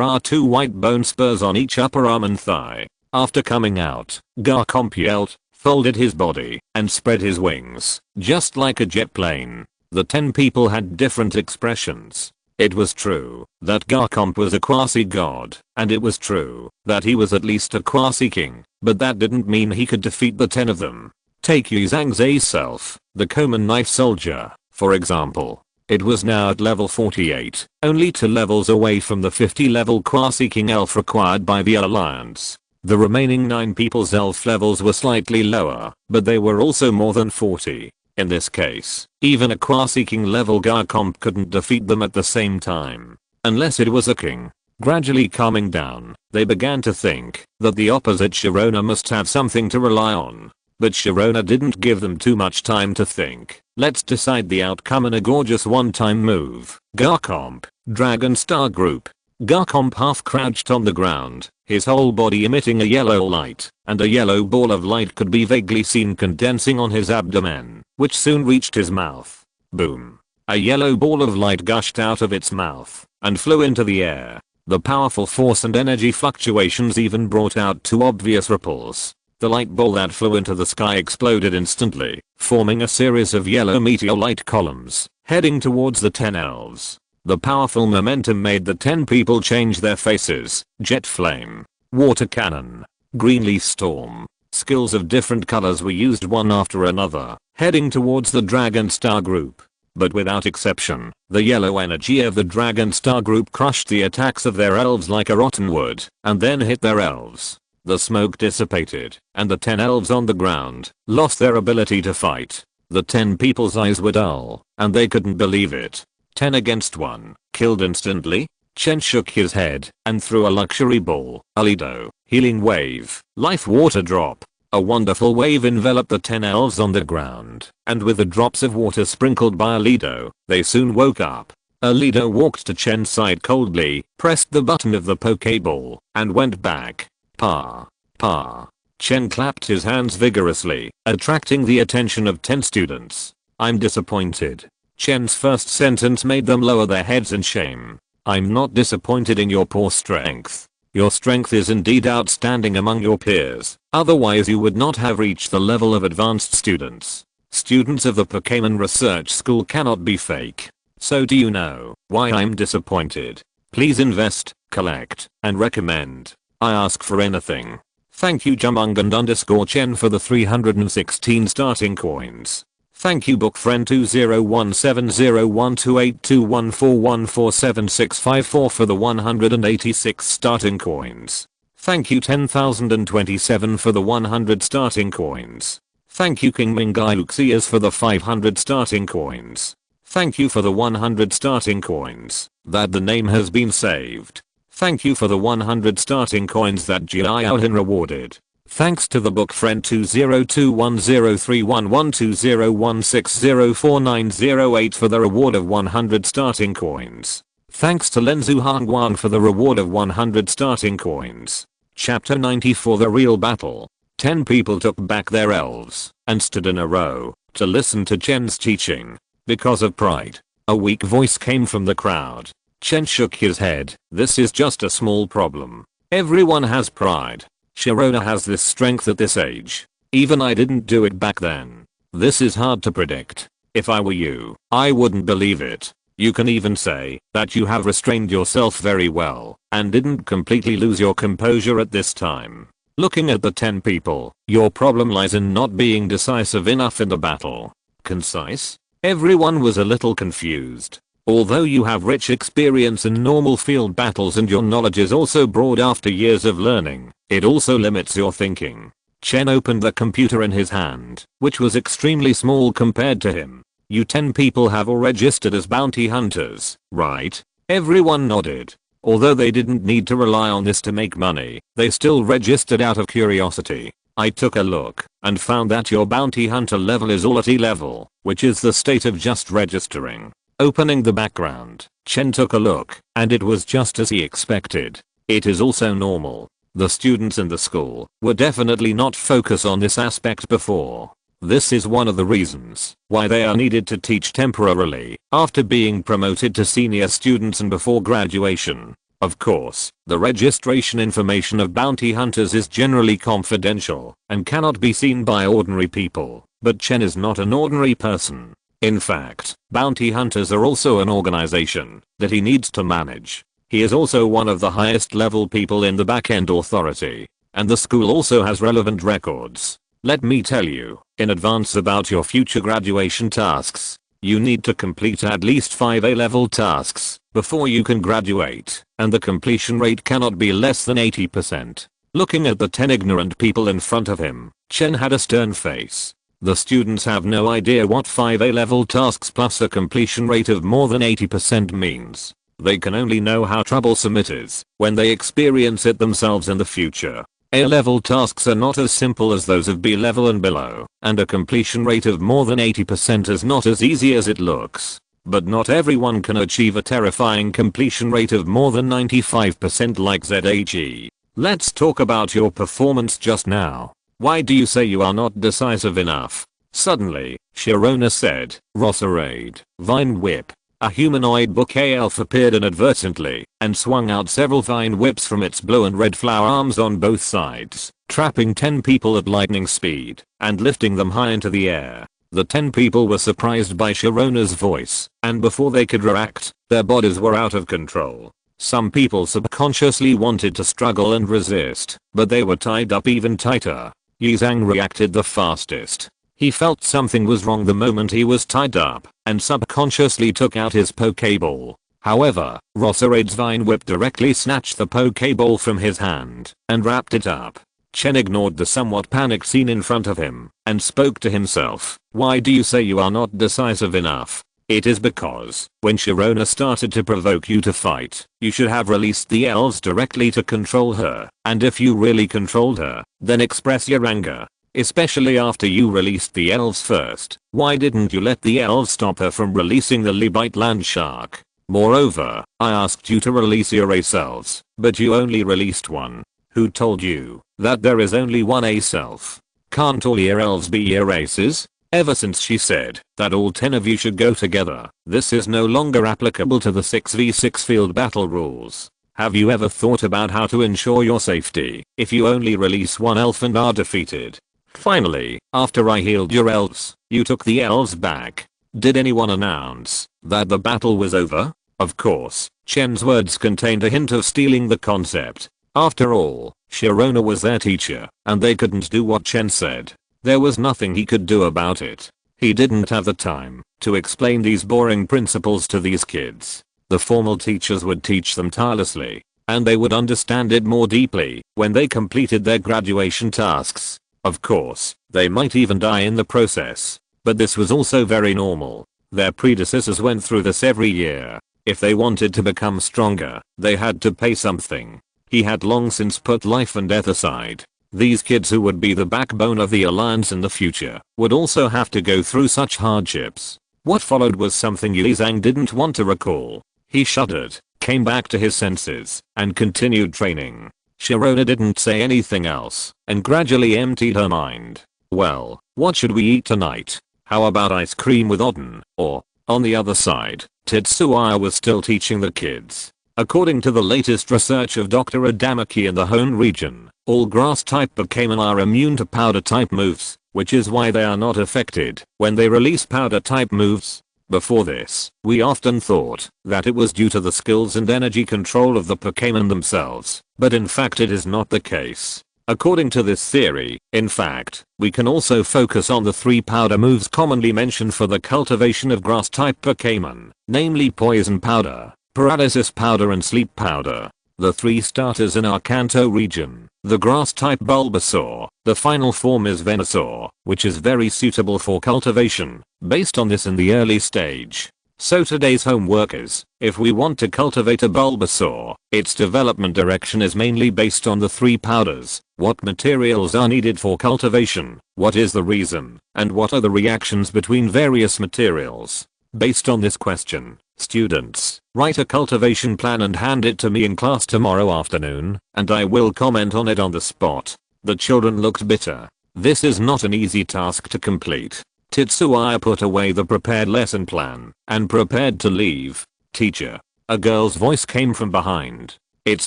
are 2 white bone spurs on each upper arm and thigh. After coming out, Garchomp yelled, folded his body, and spread his wings, just like a jet plane. The 10 people had different expressions. It was true that Garchomp was a quasi-god, and it was true that he was at least a quasi-king, but that didn't mean he could defeat the 10 of them. Take Yi Zhang's A-self, the Common Knife Soldier, for example. It was now at level 48, only 2 levels away from the 50-level quasi-king elf required by the Alliance. The remaining 9 people's elf levels were slightly lower, but they were also more than 40. In this case, even a quasi-king level Garchomp couldn't defeat them at the same time. Unless it was a king. Gradually calming down, they began to think that the opposite Sharona must have something to rely on. But Sharona didn't give them too much time to think. "Let's decide the outcome in a gorgeous one-time move." Garchomp, Dragon Star Group. Garchomp half crouched on the ground, his whole body emitting a yellow light, and a yellow ball of light could be vaguely seen condensing on his abdomen, which soon reached his mouth. Boom. A yellow ball of light gushed out of its mouth and flew into the air. The powerful force and energy fluctuations even brought out 2 obvious ripples. The light ball that flew into the sky exploded instantly, forming a series of yellow meteor-light columns, heading towards the 10 elves. The powerful momentum made the 10 people change their faces. Jet Flame, Water Cannon, Green Leaf Storm. Skills of different colors were used one after another, heading towards the Dragon Star group. But without exception, the yellow energy of the Dragon Star group crushed the attacks of their elves like a rotten wood, and then hit their elves. The smoke dissipated, and the 10 elves on the ground lost their ability to fight. The 10 people's eyes were dull, and they couldn't believe it. 10 against 1, killed instantly? Chen shook his head and threw a luxury ball, a Lido, healing wave, life water drop. A wonderful wave enveloped the 10 elves on the ground, and with the drops of water sprinkled by a Lido, they soon woke up. A Lido walked to Chen's side coldly, pressed the button of the Pokeball, and went back. Pa. Pa. Chen clapped his hands vigorously, attracting the attention of 10 students. I'm disappointed. Chen's first sentence made them lower their heads in shame. I'm not disappointed in your poor strength. Your strength is indeed outstanding among your peers, otherwise you would not have reached the level of advanced students. Students of the Pokémon Research School cannot be fake. So do you know why I'm disappointed? Please invest, collect, and recommend. I ask for anything. Thank you Jumungand_Chen for the 316 starting coins. Thank you Bookfriend2017012821414765 for the 186 starting coins. Thank you 10,027 for the 100 starting coins. Thank you King Mingayuxias for the 500 starting coins. Thank you for the 100 starting coins that the name has been saved. Thank you for the 100 starting coins that Jiaohin rewarded. Thanks to the Bookfriend 202103112016049008 for the reward of 100 starting coins. Thanks to Lenzu Hangwan for the reward of 100 starting coins. Chapter 94 The Real Battle. 10 people took back their elves and stood in a row to listen to Chen's teaching. Because of pride, a weak voice came from the crowd. Chen shook his head. This is just a small problem. Everyone has pride. Sharona has this strength at this age. Even I didn't do it back then. This is hard to predict. If I were you, I wouldn't believe it. You can even say that you have restrained yourself very well and didn't completely lose your composure at this time. Looking at the 10 people, your problem lies in not being decisive enough in the battle. Concise? Everyone was a little confused. Although you have rich experience in normal field battles and your knowledge is also broad after years of learning, it also limits your thinking. Chen opened the computer in his hand, which was extremely small compared to him. You 10 people have all registered as bounty hunters, right? Everyone nodded. Although they didn't need to rely on this to make money, they still registered out of curiosity. I took a look and found that your bounty hunter level is all at E level, which is the state of just registering. Opening the background, Chen took a look, and it was just as he expected. It is also normal. The students in the school were definitely not focused on this aspect before. This is one of the reasons why they are needed to teach temporarily after being promoted to senior students and before graduation. Of course, the registration information of bounty hunters is generally confidential and cannot be seen by ordinary people, but Chen is not an ordinary person. In fact, bounty hunters are also an organization that he needs to manage. He is also one of the highest level people in the back-end authority, and the school also has relevant records. Let me tell you in advance about your future graduation tasks. You need to complete at least 5 A-level tasks before you can graduate, and the completion rate cannot be less than 80%. Looking at the 10 ignorant people in front of him, Chen had a stern face. The students have no idea what 5 A-level tasks plus a completion rate of more than 80% means. They can only know how troublesome it is when they experience it themselves in the future. A-level tasks are not as simple as those of B-level and below, and a completion rate of more than 80% is not as easy as it looks. But not everyone can achieve a terrifying completion rate of more than 95% like ZHE. Let's talk about your performance just now. Why do you say you are not decisive enough? Suddenly, Sharona said, Roserade, Vine Whip. A humanoid bouquet elf appeared inadvertently and swung out several vine whips from its blue and red flower arms on both sides, trapping 10 people at lightning speed and lifting them high into the air. The 10 people were surprised by Sharona's voice, and before they could react, their bodies were out of control. Some people subconsciously wanted to struggle and resist, but they were tied up even tighter. Yizhang reacted the fastest. He felt something was wrong the moment he was tied up and subconsciously took out his Pokeball. However, Rosserade's vine whip directly snatched the Pokeball from his hand and wrapped it up. Chen ignored the somewhat panicked scene in front of him and spoke to himself. Why do you say you are not decisive enough? It is because, when Sharona started to provoke you to fight, you should have released the elves directly to control her, and if you really controlled her, then express your anger. Especially after you released the elves first. Why didn't you let the elves stop her from releasing the Libite land shark? Moreover, I asked you to release your ace elves, but you only released one. Who told you that there is only one ace elf? Can't all your elves be your aces? Ever since she said that all 10 of you should go together, this is no longer applicable to the 6v6 field battle rules. Have you ever thought about how to ensure your safety if you only release one elf and are defeated? Finally, after I healed your elves, you took the elves back. Did anyone announce that the battle was over? Of course, Chen's words contained a hint of stealing the concept. After all, Sharona was their teacher, and they couldn't do what Chen said. There was nothing he could do about it. He didn't have the time to explain these boring principles to these kids. The formal teachers would teach them tirelessly, and they would understand it more deeply when they completed their graduation tasks. Of course, they might even die in the process. But this was also very normal. Their predecessors went through this every year. If they wanted to become stronger, they had to pay something. He had long since put life and death aside. These kids who would be the backbone of the alliance in the future would also have to go through such hardships. What followed was something Yi Zhang didn't want to recall. He shuddered, came back to his senses, and continued training. Sharona didn't say anything else, and gradually emptied her mind. Well, what should we eat tonight? How about ice cream with Odin? Or, on the other side, Tetsuya was still teaching the kids. According to the latest research of Dr. Adamaki in the Hone region, all grass-type Pokémon are immune to powder-type moves, which is why they are not affected when they release powder-type moves. Before this, we often thought that it was due to the skills and energy control of the Pokémon themselves, but in fact it is not the case. According to this theory, in fact, we can also focus on the 3 powder moves commonly mentioned for the cultivation of grass-type Pokémon, namely Poison Powder, Paralysis Powder and Sleep Powder. The 3 starters in our Kanto region, the grass-type Bulbasaur, the final form is Venusaur, which is very suitable for cultivation, based on this in the early stage. So today's homework is, if we want to cultivate a Bulbasaur, its development direction is mainly based on the 3 powders. What materials are needed for cultivation, what is the reason, and what are the reactions between various materials? Based on this question, students, write a cultivation plan and hand it to me in class tomorrow afternoon, and I will comment on it on the spot. The children looked bitter. This is not an easy task to complete. Tetsuya put away the prepared lesson plan and prepared to leave. Teacher. A girl's voice came from behind. It's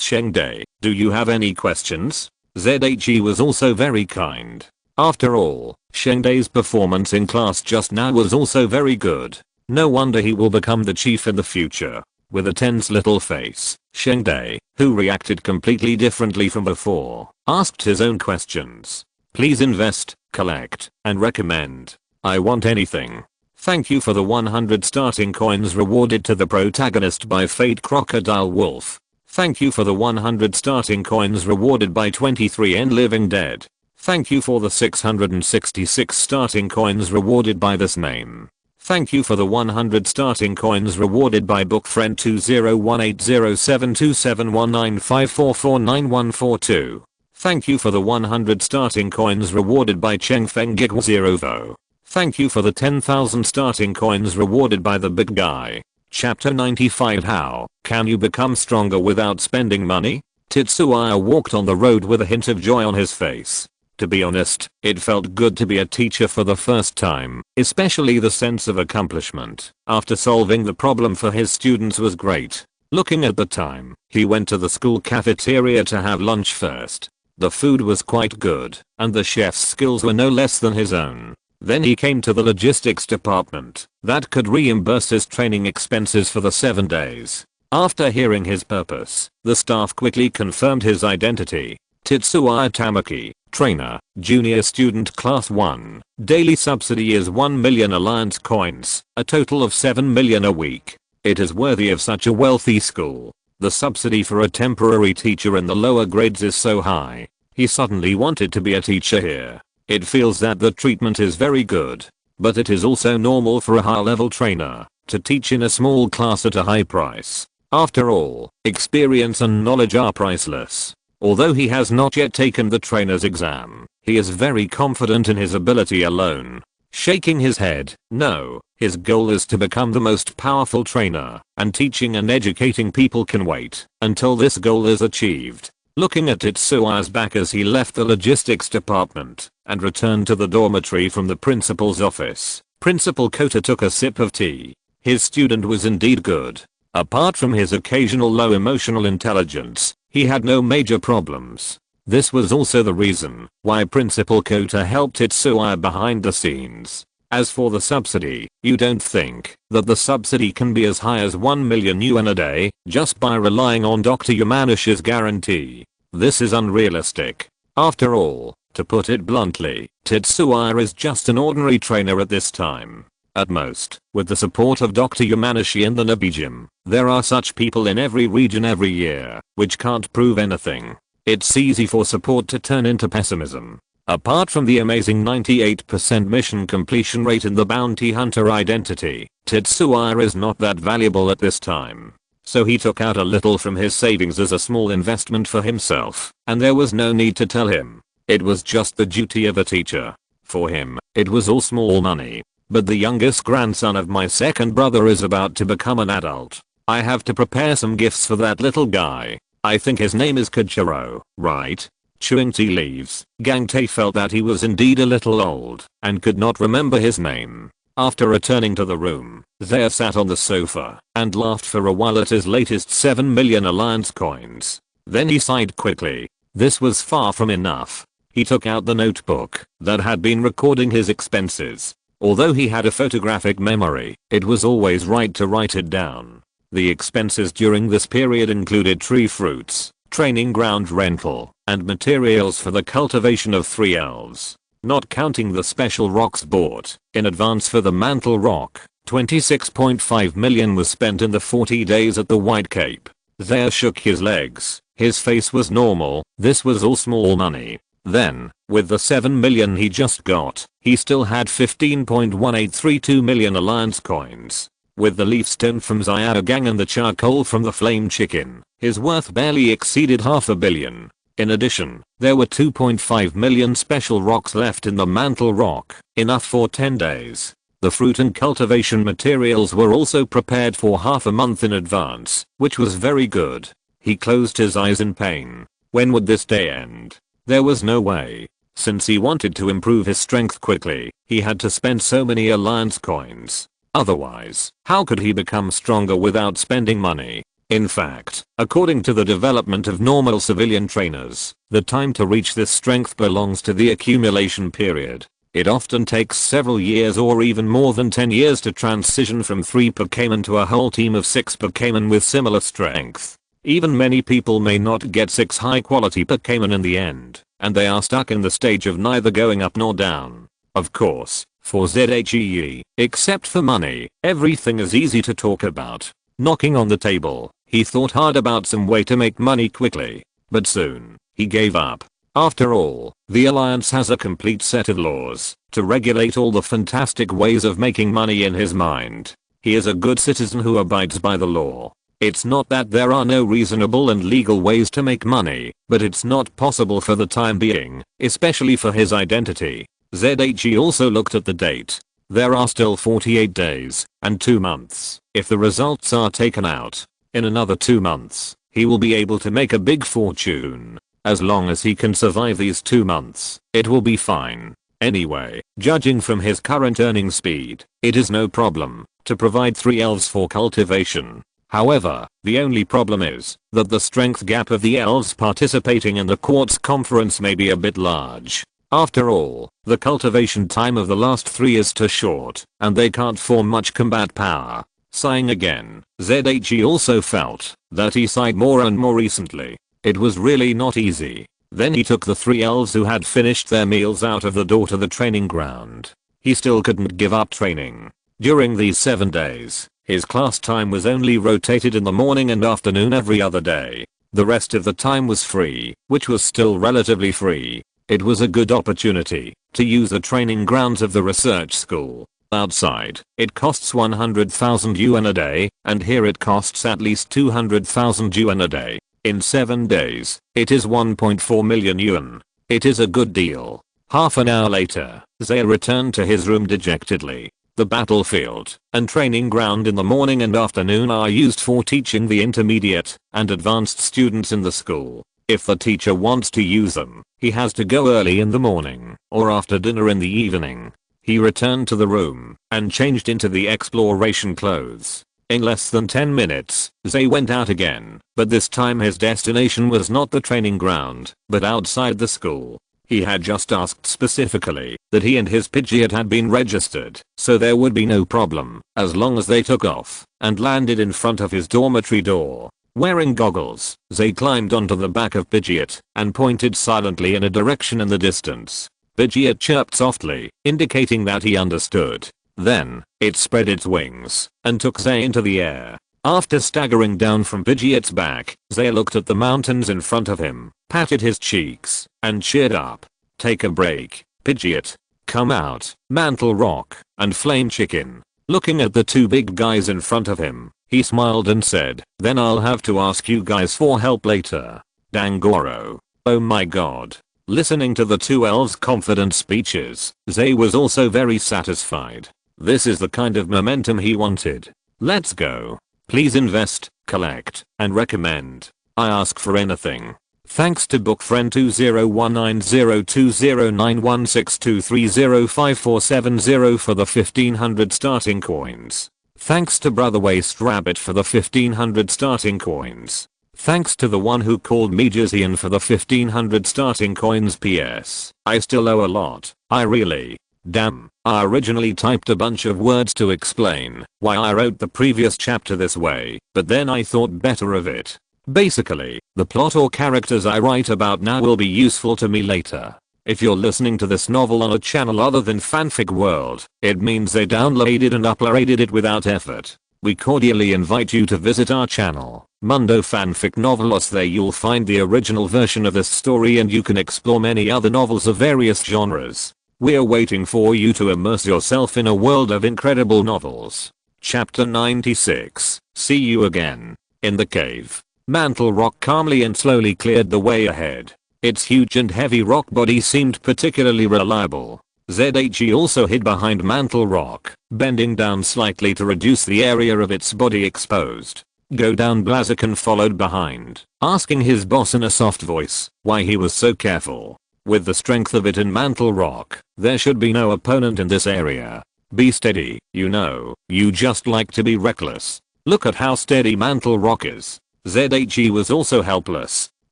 Shengde. Do you have any questions? ZHE was also very kind. After all, Shengde's performance in class just now was also very good. No wonder he will become the chief in the future. With a tense little face, Shengde, who reacted completely differently from before, asked his own questions. Please invest, collect, and recommend. I want anything. Thank you for the 100 starting coins rewarded to the protagonist by Fate Crocodile Wolf. Thank you for the 100 starting coins rewarded by 23N Living Dead. Thank you for the 666 starting coins rewarded by this name. Thank you for the 100 starting coins rewarded by Bookfriend 201807271954494142. Thank you for the 100 starting coins rewarded by Chengfeng Gigwazerovo. Thank you for the 10,000 starting coins rewarded by the big guy. Chapter 95 How can you become stronger without spending money? Tetsuya walked on the road with a hint of joy on his face. To be honest, it felt good to be a teacher for the first time, especially the sense of accomplishment after solving the problem for his students was great. Looking at the time, he went to the school cafeteria to have lunch first. The food was quite good, and the chef's skills were no less than his own. Then he came to the logistics department that could reimburse his training expenses for the 7 days. After hearing his purpose, the staff quickly confirmed his identity. Tetsuya Tamaki, Trainer, Junior Student Class 1. Daily subsidy is 1 million alliance coins, a total of 7 million a week. It is worthy of such a wealthy school. The subsidy for a temporary teacher in the lower grades is so high. He suddenly wanted to be a teacher here. It feels that the treatment is very good. But it is also normal for a high-level trainer to teach in a small class at a high price. After all, experience and knowledge are priceless. Although he has not yet taken the trainer's exam, he is very confident in his ability alone. Shaking his head, no, his goal is to become the most powerful trainer, and teaching and educating people can wait until this goal is achieved. Looking at Tetsuya's back as he left the logistics department and returned to the dormitory from the principal's office, Principal Kota took a sip of tea. His student was indeed good. Apart from his occasional low emotional intelligence, he had no major problems. This was also the reason why Principal Kota helped Tetsuya behind the scenes. As for the subsidy, you don't think that the subsidy can be as high as 1 million yuan a day just by relying on Dr. Yamanashi's guarantee. This is unrealistic. After all, to put it bluntly, Tetsuya is just an ordinary trainer at this time. At most, with the support of Dr. Yamanashi and the Nabijim, there are such people in every region every year, which can't prove anything. It's easy for support to turn into pessimism. Apart from the amazing 98% mission completion rate in the bounty hunter identity, Tetsuya is not that valuable at this time. So he took out a little from his savings as a small investment for himself, and there was no need to tell him. It was just the duty of a teacher. For him, it was all small money. But the youngest grandson of my second brother is about to become an adult. I have to prepare some gifts for that little guy. I think his name is Kojiro, right? Chewing tea leaves, Gangtae felt that he was indeed a little old and could not remember his name. After returning to the room, Zaya sat on the sofa and laughed for a while at his latest 7 million alliance coins. Then he sighed quickly. This was far from enough. He took out the notebook that had been recording his expenses. Although he had a photographic memory, it was always right to write it down. The expenses during this period included tree fruits, training ground rental, and materials for the cultivation of 3 elves. Not counting the special rocks bought in advance for the mantle rock, 26.5 million was spent in the 40 days at the White Cape. Zaya shook his legs. His face was normal. This was all small money. Then, with the 7 million he just got, he still had 15.1832 million alliance coins. With the leaf stone from Xiaogang and the charcoal from the flame chicken, his worth barely exceeded $500 million. In addition, there were 2.5 million special rocks left in the mantle rock, enough for 10 days. The fruit and cultivation materials were also prepared for half a month in advance, which was very good. He closed his eyes in pain. When would this day end? There was no way. Since he wanted to improve his strength quickly, he had to spend so many alliance coins. Otherwise, how could he become stronger without spending money? In fact, according to the development of normal civilian trainers, the time to reach this strength belongs to the accumulation period. It often takes several years or even more than 10 years to transition from 3 Pokémon to a whole team of 6 Pokémon with similar strength. Even many people may not get 6 high quality Pokémon in the end, and they are stuck in the stage of neither going up nor down. Of course, for ZHEE, except for money, everything is easy to talk about. Knocking on the table, he thought hard about some way to make money quickly, but soon, he gave up. After all, the Alliance has a complete set of laws to regulate all the fantastic ways of making money in his mind. He is a good citizen who abides by the law. It's not that there are no reasonable and legal ways to make money, but it's not possible for the time being, especially for his identity. ZHE also looked at the date. There are still 48 days and 2 months. If the results are taken out, in another 2 months, he will be able to make a big fortune. As long as he can survive these 2 months, it will be fine. Anyway, judging from his current earning speed, it is no problem to provide 3 elves for cultivation. However, the only problem is that the strength gap of the elves participating in the Quartz Conference may be a bit large. After all, the cultivation time of the last 3 is too short, and they can't form much combat power. Sighing again, ZHE also felt that he sighed more and more recently. It was really not easy. Then he took the 3 elves who had finished their meals out of the door to the training ground. He still couldn't give up training. During these 7 days, his class time was only rotated in the morning and afternoon every other day. The rest of the time was free, which was still relatively free. It was a good opportunity to use the training grounds of the research school. Outside, it costs 100,000 yuan a day, and here it costs at least 200,000 yuan a day. In 7 days, it is 1.4 million yuan. It is a good deal. Half an hour later, Zay returned to his room dejectedly. The battlefield and training ground in the morning and afternoon are used for teaching the intermediate and advanced students in the school. If the teacher wants to use them, he has to go early in the morning or after dinner in the evening. He returned to the room and changed into the exploration clothes. In less than 10 minutes, Zay went out again, but this time his destination was not the training ground, but outside the school. He had just asked specifically that he and his Pidgeot had been registered, so there would be no problem as long as they took off and landed in front of his dormitory door. Wearing goggles, Zay climbed onto the back of Pidgeot and pointed silently in a direction in the distance. Pidgeot chirped softly, indicating that he understood. Then, it spread its wings and took Zay into the air. After staggering down from Pidgeot's back, Zay looked at the mountains in front of him, patted his cheeks, and cheered up. Take a break, Pidgeot. Come out, Mantle Rock and Flame Chicken. Looking at the 2 big guys in front of him, he smiled and said, then I'll have to ask you guys for help later. Dangoro. Oh my god. Listening to the 2 elves' confident speeches, Zay was also very satisfied. This is the kind of momentum he wanted. Let's go. Please invest, collect, and recommend. I ask for anything. Thanks to bookfriend 2019020916230547 for the 1500 starting coins. Thanks to Brother Waste Rabbit for the 1500 starting coins. Thanks to the one who called me Jizian for the 1500 starting coins. PS. I still owe a lot. I really. Damn, I originally typed a bunch of words to explain why I wrote the previous chapter this way, but then I thought better of it. Basically, the plot or characters I write about now will be useful to me later. If you're listening to this novel on a channel other than Fanfic World, it means they downloaded and uploaded it without effort. We cordially invite you to visit our channel, Mundo Fanfic Novelos. There you'll find the original version of this story and you can explore many other novels of various genres. We're waiting for you to immerse yourself in a world of incredible novels. Chapter 96. See you again. In the cave. Mantle Rock calmly and slowly cleared the way ahead. Its huge and heavy rock body seemed particularly reliable. ZHE also hid behind Mantle Rock, bending down slightly to reduce the area of its body exposed. Go down. Blaziken followed behind, asking his boss in a soft voice why he was so careful. With the strength of it in Mantle Rock, there should be no opponent in this area. Be steady, you know, you just like to be reckless. Look at how steady Mantle Rock is. ZHE was also helpless.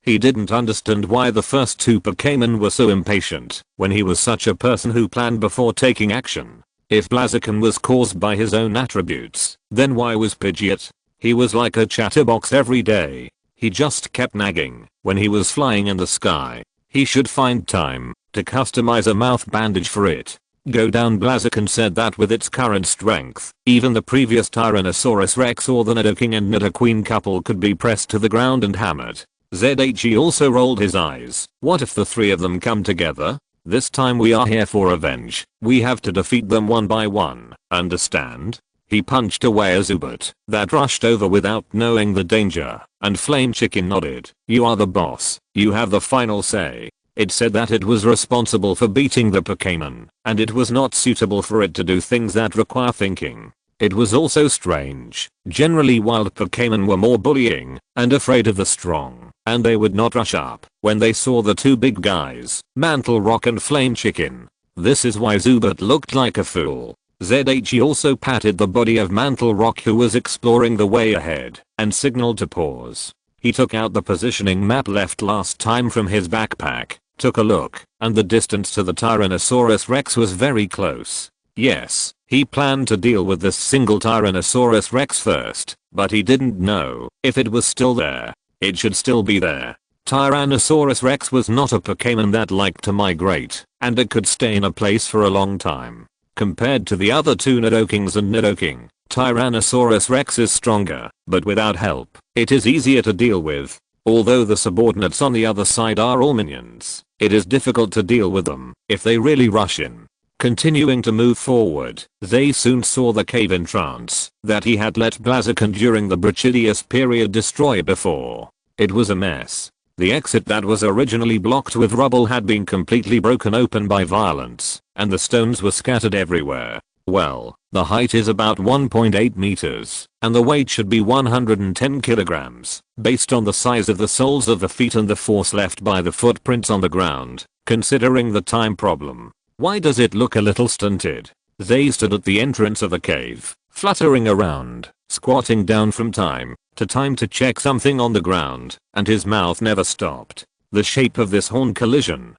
He didn't understand why the first 2 Pokémon were so impatient when he was such a person who planned before taking action. If Blaziken was caused by his own attributes, then why was Pidgeot? He was like a chatterbox every day. He just kept nagging when he was flying in the sky. He should find time to customize a mouth bandage for it. Go down. Blaziken said that with its current strength, even the previous Tyrannosaurus Rex or the Nidoking and Nidoqueen couple could be pressed to the ground and hammered. ZHE also rolled his eyes. What if the 3 of them come together? This time we are here for revenge. We have to defeat them one by one. Understand? He punched away a Zubat that rushed over without knowing the danger, and Flame Chicken nodded. You are the boss. You have the final say. It said that it was responsible for beating the Pokémon, and it was not suitable for it to do things that require thinking. It was also strange. Generally wild Pokémon were more bullying and afraid of the strong, and they would not rush up when they saw the 2 big guys, Mantle Rock and Flame Chicken. This is why Zubat looked like a fool. ZHE also patted the body of Mantle Rock, who was exploring the way ahead, and signaled to pause. He took out the positioning map left last time from his backpack, took a look, and the distance to the Tyrannosaurus Rex was very close. Yes, he planned to deal with this single Tyrannosaurus Rex first, but he didn't know if it was still there. It should still be there. Tyrannosaurus rex was not a Pokémon that liked to migrate, and it could stay in a place for a long time. Compared to the other two Nidokings and Nidoking, Tyrannosaurus rex is stronger, but without help, it is easier to deal with. Although the subordinates on the other side are all minions, it is difficult to deal with them if they really rush in. Continuing to move forward, they soon saw the cave entrance that he had let Blaziken during the Brachydius period destroy before. It was a mess. The exit that was originally blocked with rubble had been completely broken open by violence, and the stones were scattered everywhere. Well, the height is about 1.8 meters, and the weight should be 110 kilograms, based on the size of the soles of the feet and the force left by the footprints on the ground. Considering the time problem, why does it look a little stunted? They stood at the entrance of the cave, fluttering around, squatting down from time to time to check something on the ground, and his mouth never stopped. The shape of this horn collision,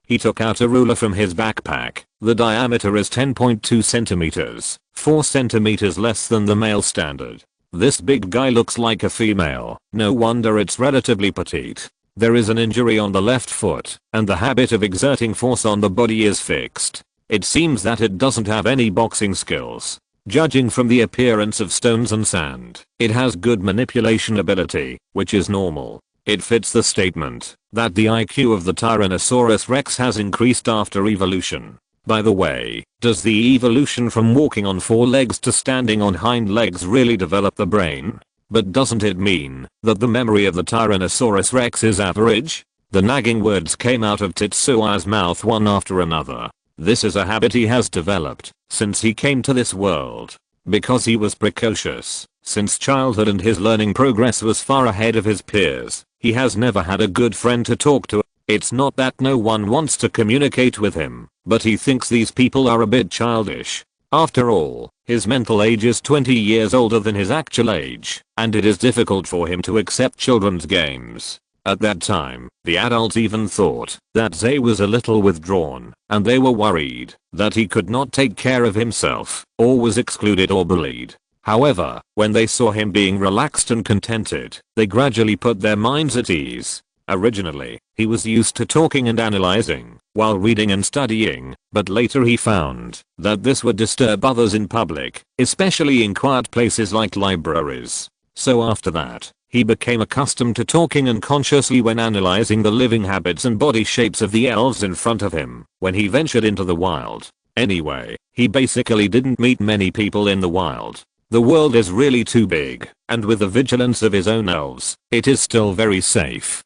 He took out a ruler from his backpack. The diameter is 10.2 centimeters, 4 centimeters less than the male standard. This big guy looks like a female, no wonder it's relatively petite. There is an injury on the left foot, and the habit of exerting force on the body is fixed. It seems that it doesn't have any boxing skills. Judging from the appearance of stones and sand, it has good manipulation ability, which is normal. It fits the statement that the IQ of the Tyrannosaurus rex has increased after evolution. By the way, does the evolution from walking on four legs to standing on hind legs really develop the brain? But doesn't it mean that the memory of the Tyrannosaurus rex is average? The nagging words came out of Tetsuo's mouth one after another. This is a habit he has developed since he came to this world. Because he was precocious since childhood and his learning progress was far ahead of his peers, he has never had a good friend to talk to. It's not that no one wants to communicate with him, but he thinks these people are a bit childish. After all, his mental age is 20 years older than his actual age, and it is difficult for him to accept children's games. At that time, the adults even thought that Zay was a little withdrawn, and they were worried that he could not take care of himself, or was excluded or bullied. However, when they saw him being relaxed and contented, they gradually put their minds at ease. Originally, he was used to talking and analyzing while reading and studying, but later he found that this would disturb others in public, especially in quiet places like libraries. So after that, he became accustomed to talking unconsciously when analyzing the living habits and body shapes of the elves in front of him when he ventured into the wild. Anyway, he basically didn't meet many people in the wild. The world is really too big, and with the vigilance of his own elves, it is still very safe.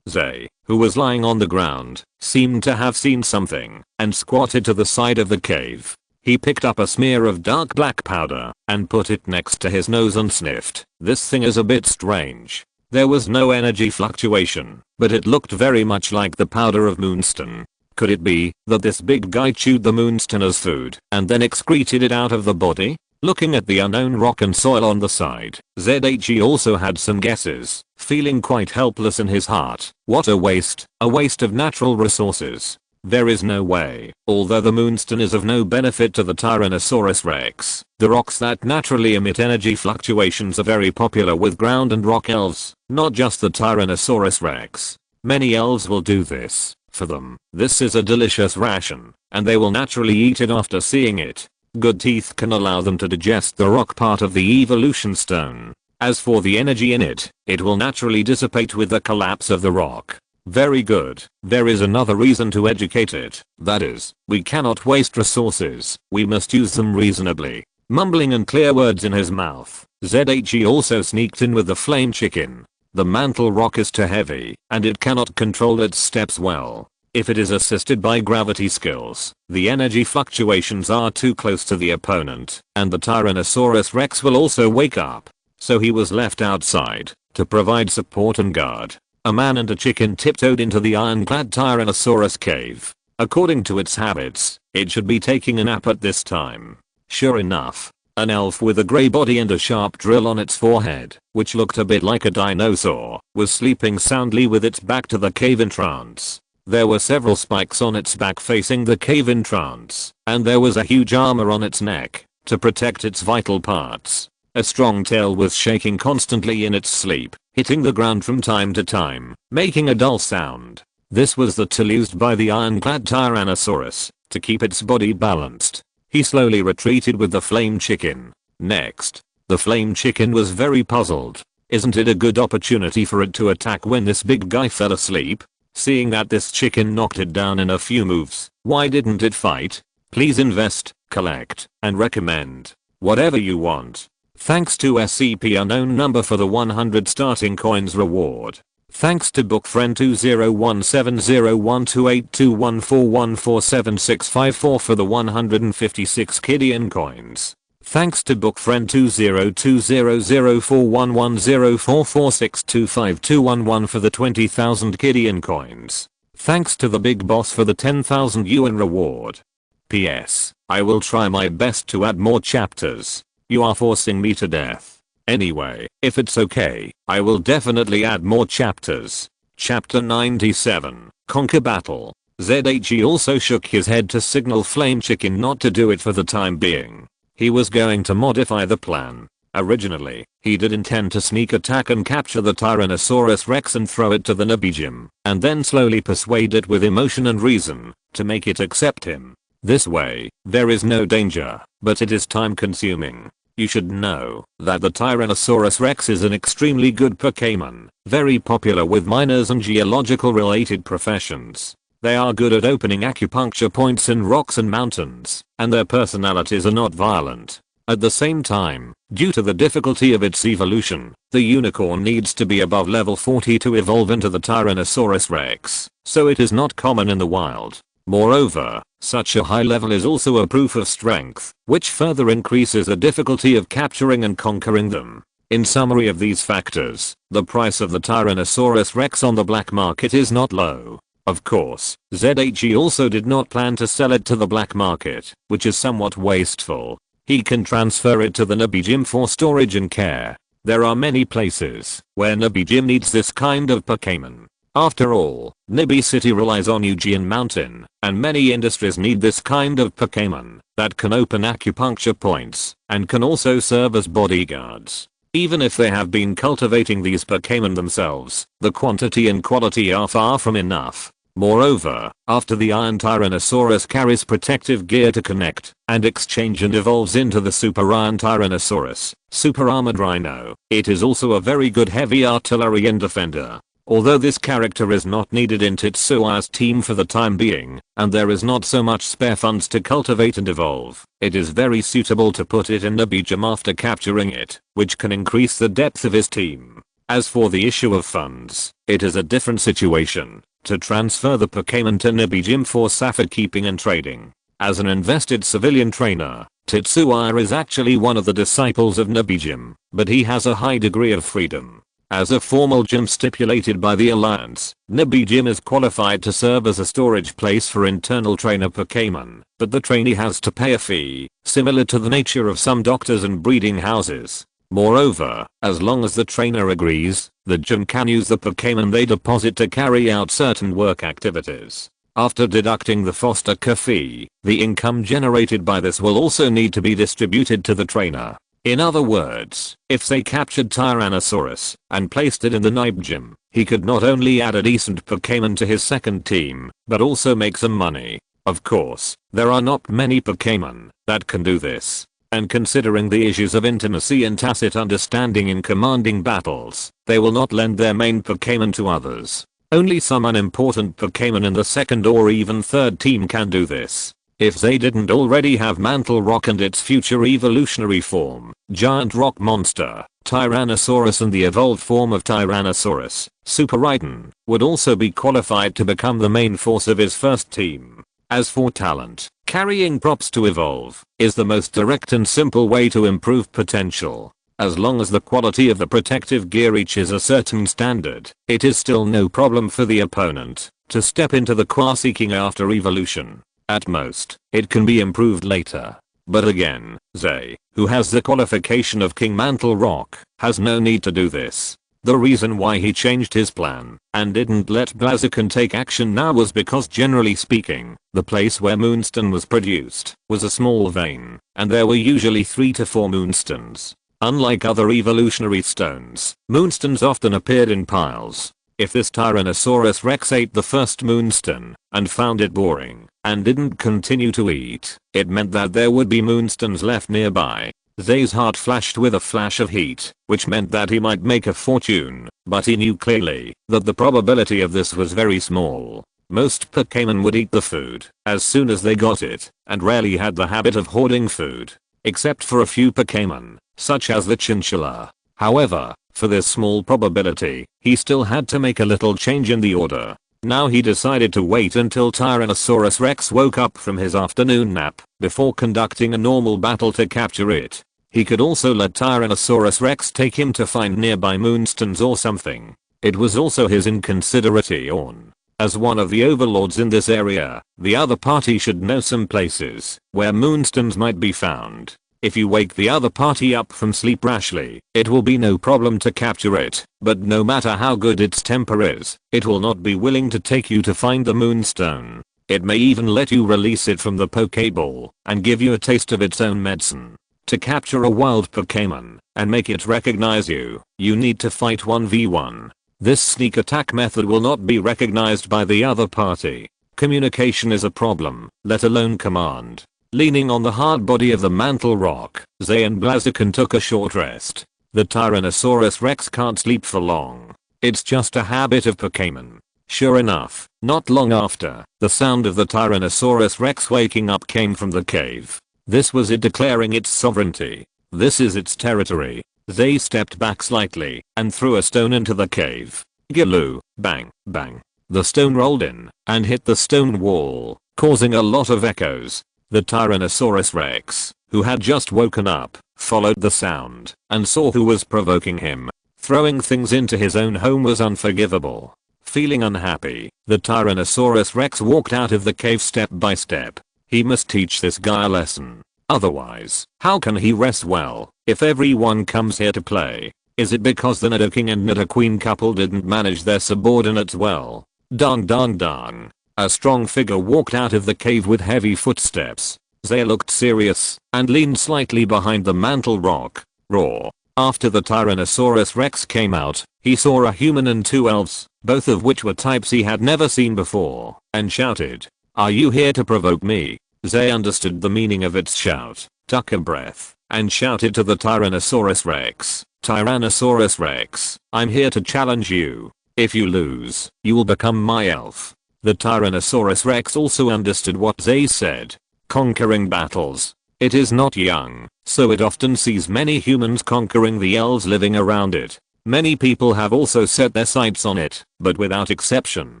Zay, who was lying on the ground, seemed to have seen something and squatted to the side of the cave. He picked up a smear of dark black powder and put it next to his nose and sniffed. This thing is a bit strange. There was no energy fluctuation, but it looked very much like the powder of moonstone. Could it be that this big guy chewed the moonstone as food and then excreted it out of the body? Looking at the unknown rock and soil on the side, ZHE also had some guesses, feeling quite helpless in his heart. What a waste of natural resources. There is no way, although the moonstone is of no benefit to the Tyrannosaurus rex, the rocks that naturally emit energy fluctuations are very popular with ground and rock elves, not just the Tyrannosaurus rex. Many elves will do this. For them, this is a delicious ration, and they will naturally eat it after seeing it. Good teeth can allow them to digest the rock part of the evolution stone. As for the energy in it, it will naturally dissipate with the collapse of the rock. Very good. There is another reason to educate it. That is, we cannot waste resources. We must use them reasonably. Mumbling and clear words in his mouth, ZHE also sneaked in with the flame chicken. The mantle rock is too heavy, and it cannot control its steps well. If it is assisted by gravity skills, the energy fluctuations are too close to the opponent, and the Tyrannosaurus rex will also wake up. So he was left outside to provide support and guard. A man and a chicken tiptoed into the ironclad Tyrannosaurus cave. According to its habits, it should be taking a nap at this time. Sure enough, an elf with a grey body and a sharp drill on its forehead, which looked a bit like a dinosaur, was sleeping soundly with its back to the cave entrance. There were several spikes on its back facing the cave entrance, and there was a huge armor on its neck to protect its vital parts. A strong tail was shaking constantly in its sleep. hitting the ground from time to time, making a dull sound. This was the tool used by the ironclad Tyrannosaurus to keep its body balanced. He slowly retreated with the flame chicken. Next, the flame chicken was very puzzled. Isn't it a good opportunity for it to attack when this big guy fell asleep? Seeing that this chicken knocked it down in a few moves, why didn't it fight? Please invest, collect, and recommend. Whatever you want. Thanks to SCP unknown number for the 100 starting coins reward. Thanks to bookfriend 2017012821414765 for the 156 Kidian coins. Thanks to bookfriend 2020041104462521 for the 20,000 Kidian coins. Thanks to the big boss for the 10,000 yuan reward. PS. I will try my best to add more chapters. You are forcing me to death. Anyway, if it's okay, I will definitely add more chapters. Chapter 97, Conquer Battle. ZHE also shook his head to signal Flame Chicken not to do it for the time being. He was going to modify the plan. Originally, he did intend to sneak attack and capture the Tyrannosaurus Rex and throw it to the Nabijim, and then slowly persuade it with emotion and reason to make it accept him. This way, there is no danger, but it is time consuming. You should know that the Tyrannosaurus Rex is an extremely good Pokémon, very popular with miners and geological related professions. They are good at opening acupuncture points in rocks and mountains, and their personalities are not violent. At the same time, due to the difficulty of its evolution, the unicorn needs to be above level 40 to evolve into the Tyrannosaurus Rex, so it is not common in the wild. Moreover, such a high level is also a proof of strength, which further increases the difficulty of capturing and conquering them. In summary of these factors, the price of the Tyrannosaurus Rex on the black market is not low. Of course, ZHE also did not plan to sell it to the black market, which is somewhat wasteful. He can transfer it to the Nabijim for storage and care. There are many places where Nabijim needs this kind of Pokémon. After all, Nibi City relies on Eugene Mountain, and many industries need this kind of Pokémon that can open acupuncture points and can also serve as bodyguards. Even if they have been cultivating these Pokémon themselves, the quantity and quality are far from enough. Moreover, after the Iron Tyrannosaurus carries protective gear to connect and exchange and evolves into the Super Iron Tyrannosaurus, Super Armored Rhino, it is also a very good heavy artillery and defender. Although this character is not needed in Tetsua's team for the time being, and there is not so much spare funds to cultivate and evolve, it is very suitable to put it in Nabijim after capturing it, which can increase the depth of his team. As for the issue of funds, it is a different situation. To transfer the Pokémon to Nabijim for Safa keeping and trading. As an invested civilian trainer, Tetsuya is actually one of the disciples of Nabijim, but he has a high degree of freedom. As a formal gym stipulated by the Alliance, Nabijim is qualified to serve as a storage place for internal trainer Pokémon, but the trainee has to pay a fee, similar to the nature of some doctors and breeding houses. Moreover, as long as the trainer agrees, the gym can use the Pokémon they deposit to carry out certain work activities. After deducting the foster care fee, the income generated by this will also need to be distributed to the trainer. In other words, if they captured Tyrannosaurus and placed it in the Nabijim, he could not only add a decent Pokémon to his second team, but also make some money. Of course, there are not many Pokémon that can do this. And considering the issues of intimacy and tacit understanding in commanding battles, they will not lend their main Pokémon to others. Only some unimportant Pokémon in the second or even third team can do this. If they didn't already have Mantle Rock and its future evolutionary form, Giant Rock Monster, Tyrannosaurus and the evolved form of Tyrannosaurus, Super Raiden, would also be qualified to become the main force of his first team. As for talent, carrying props to evolve is the most direct and simple way to improve potential. As long as the quality of the protective gear reaches a certain standard, it is still no problem for the opponent to step into the Qua seeking after evolution. At most, it can be improved later. But again, Zay, who has the qualification of King Mantle Rock, has no need to do this. The reason why he changed his plan and didn't let Blaziken take action now was because generally speaking, the place where Moonstone was produced was a small vein, and there were usually 3 to 4 Moonstones. Unlike other evolutionary stones, moonstones often appeared in piles. If this Tyrannosaurus rex ate the first moonstone and found it boring and didn't continue to eat, it meant that there would be moonstones left nearby. Zay's heart flashed with a flash of heat, which meant that he might make a fortune, but he knew clearly that the probability of this was very small. Most Pokémon would eat the food as soon as they got it, and rarely had the habit of hoarding food, except for a few Pokémon, such as the chinchilla. However, for this small probability, he still had to make a little change in the order. Now he decided to wait until Tyrannosaurus rex woke up from his afternoon nap before conducting a normal battle to capture it. He could also let Tyrannosaurus rex take him to find nearby moonstones or something. It was also his inconsiderate on. As one of the overlords in this area, the other party should know some places where moonstones might be found. If you wake the other party up from sleep rashly, it will be no problem to capture it, but no matter how good its temper is, it will not be willing to take you to find the moonstone. It may even let you release it from the Pokéball and give you a taste of its own medicine. To capture a wild Pokémon and make it recognize you, you need to fight 1v1. This sneak attack method will not be recognized by the other party. Communication is a problem, let alone command. Leaning on the hard body of the mantle rock, Zay and Blaziken took a short rest. The Tyrannosaurus rex can't sleep for long. It's just a habit of Pokémon. Sure enough, not long after, the sound of the Tyrannosaurus rex waking up came from the cave. This was it declaring its sovereignty. This is its territory. Zay stepped back slightly and threw a stone into the cave. Giloo, bang, bang. The stone rolled in and hit the stone wall, causing a lot of echoes. The Tyrannosaurus rex, who had just woken up, followed the sound and saw who was provoking him. Throwing things into his own home was unforgivable. Feeling unhappy, the Tyrannosaurus rex walked out of the cave step by step. He must teach this guy a lesson. Otherwise, how can he rest well if everyone comes here to play? Is it because the Nidoking and Nidoqueen couple didn't manage their subordinates well? Dang dang dang. A strong figure walked out of the cave with heavy footsteps. Zay looked serious and leaned slightly behind the mantle rock. Roar. After the Tyrannosaurus rex came out, he saw a human and two elves, both of which were types he had never seen before, and shouted, "Are you here to provoke me?" Zay understood the meaning of its shout, took a breath, and shouted to the Tyrannosaurus rex, "Tyrannosaurus rex, I'm here to challenge you. If you lose, you will become my elf." The Tyrannosaurus rex also understood what Zay said. Conquering battles. It is not young, so it often sees many humans conquering the elves living around it. Many people have also set their sights on it, but without exception,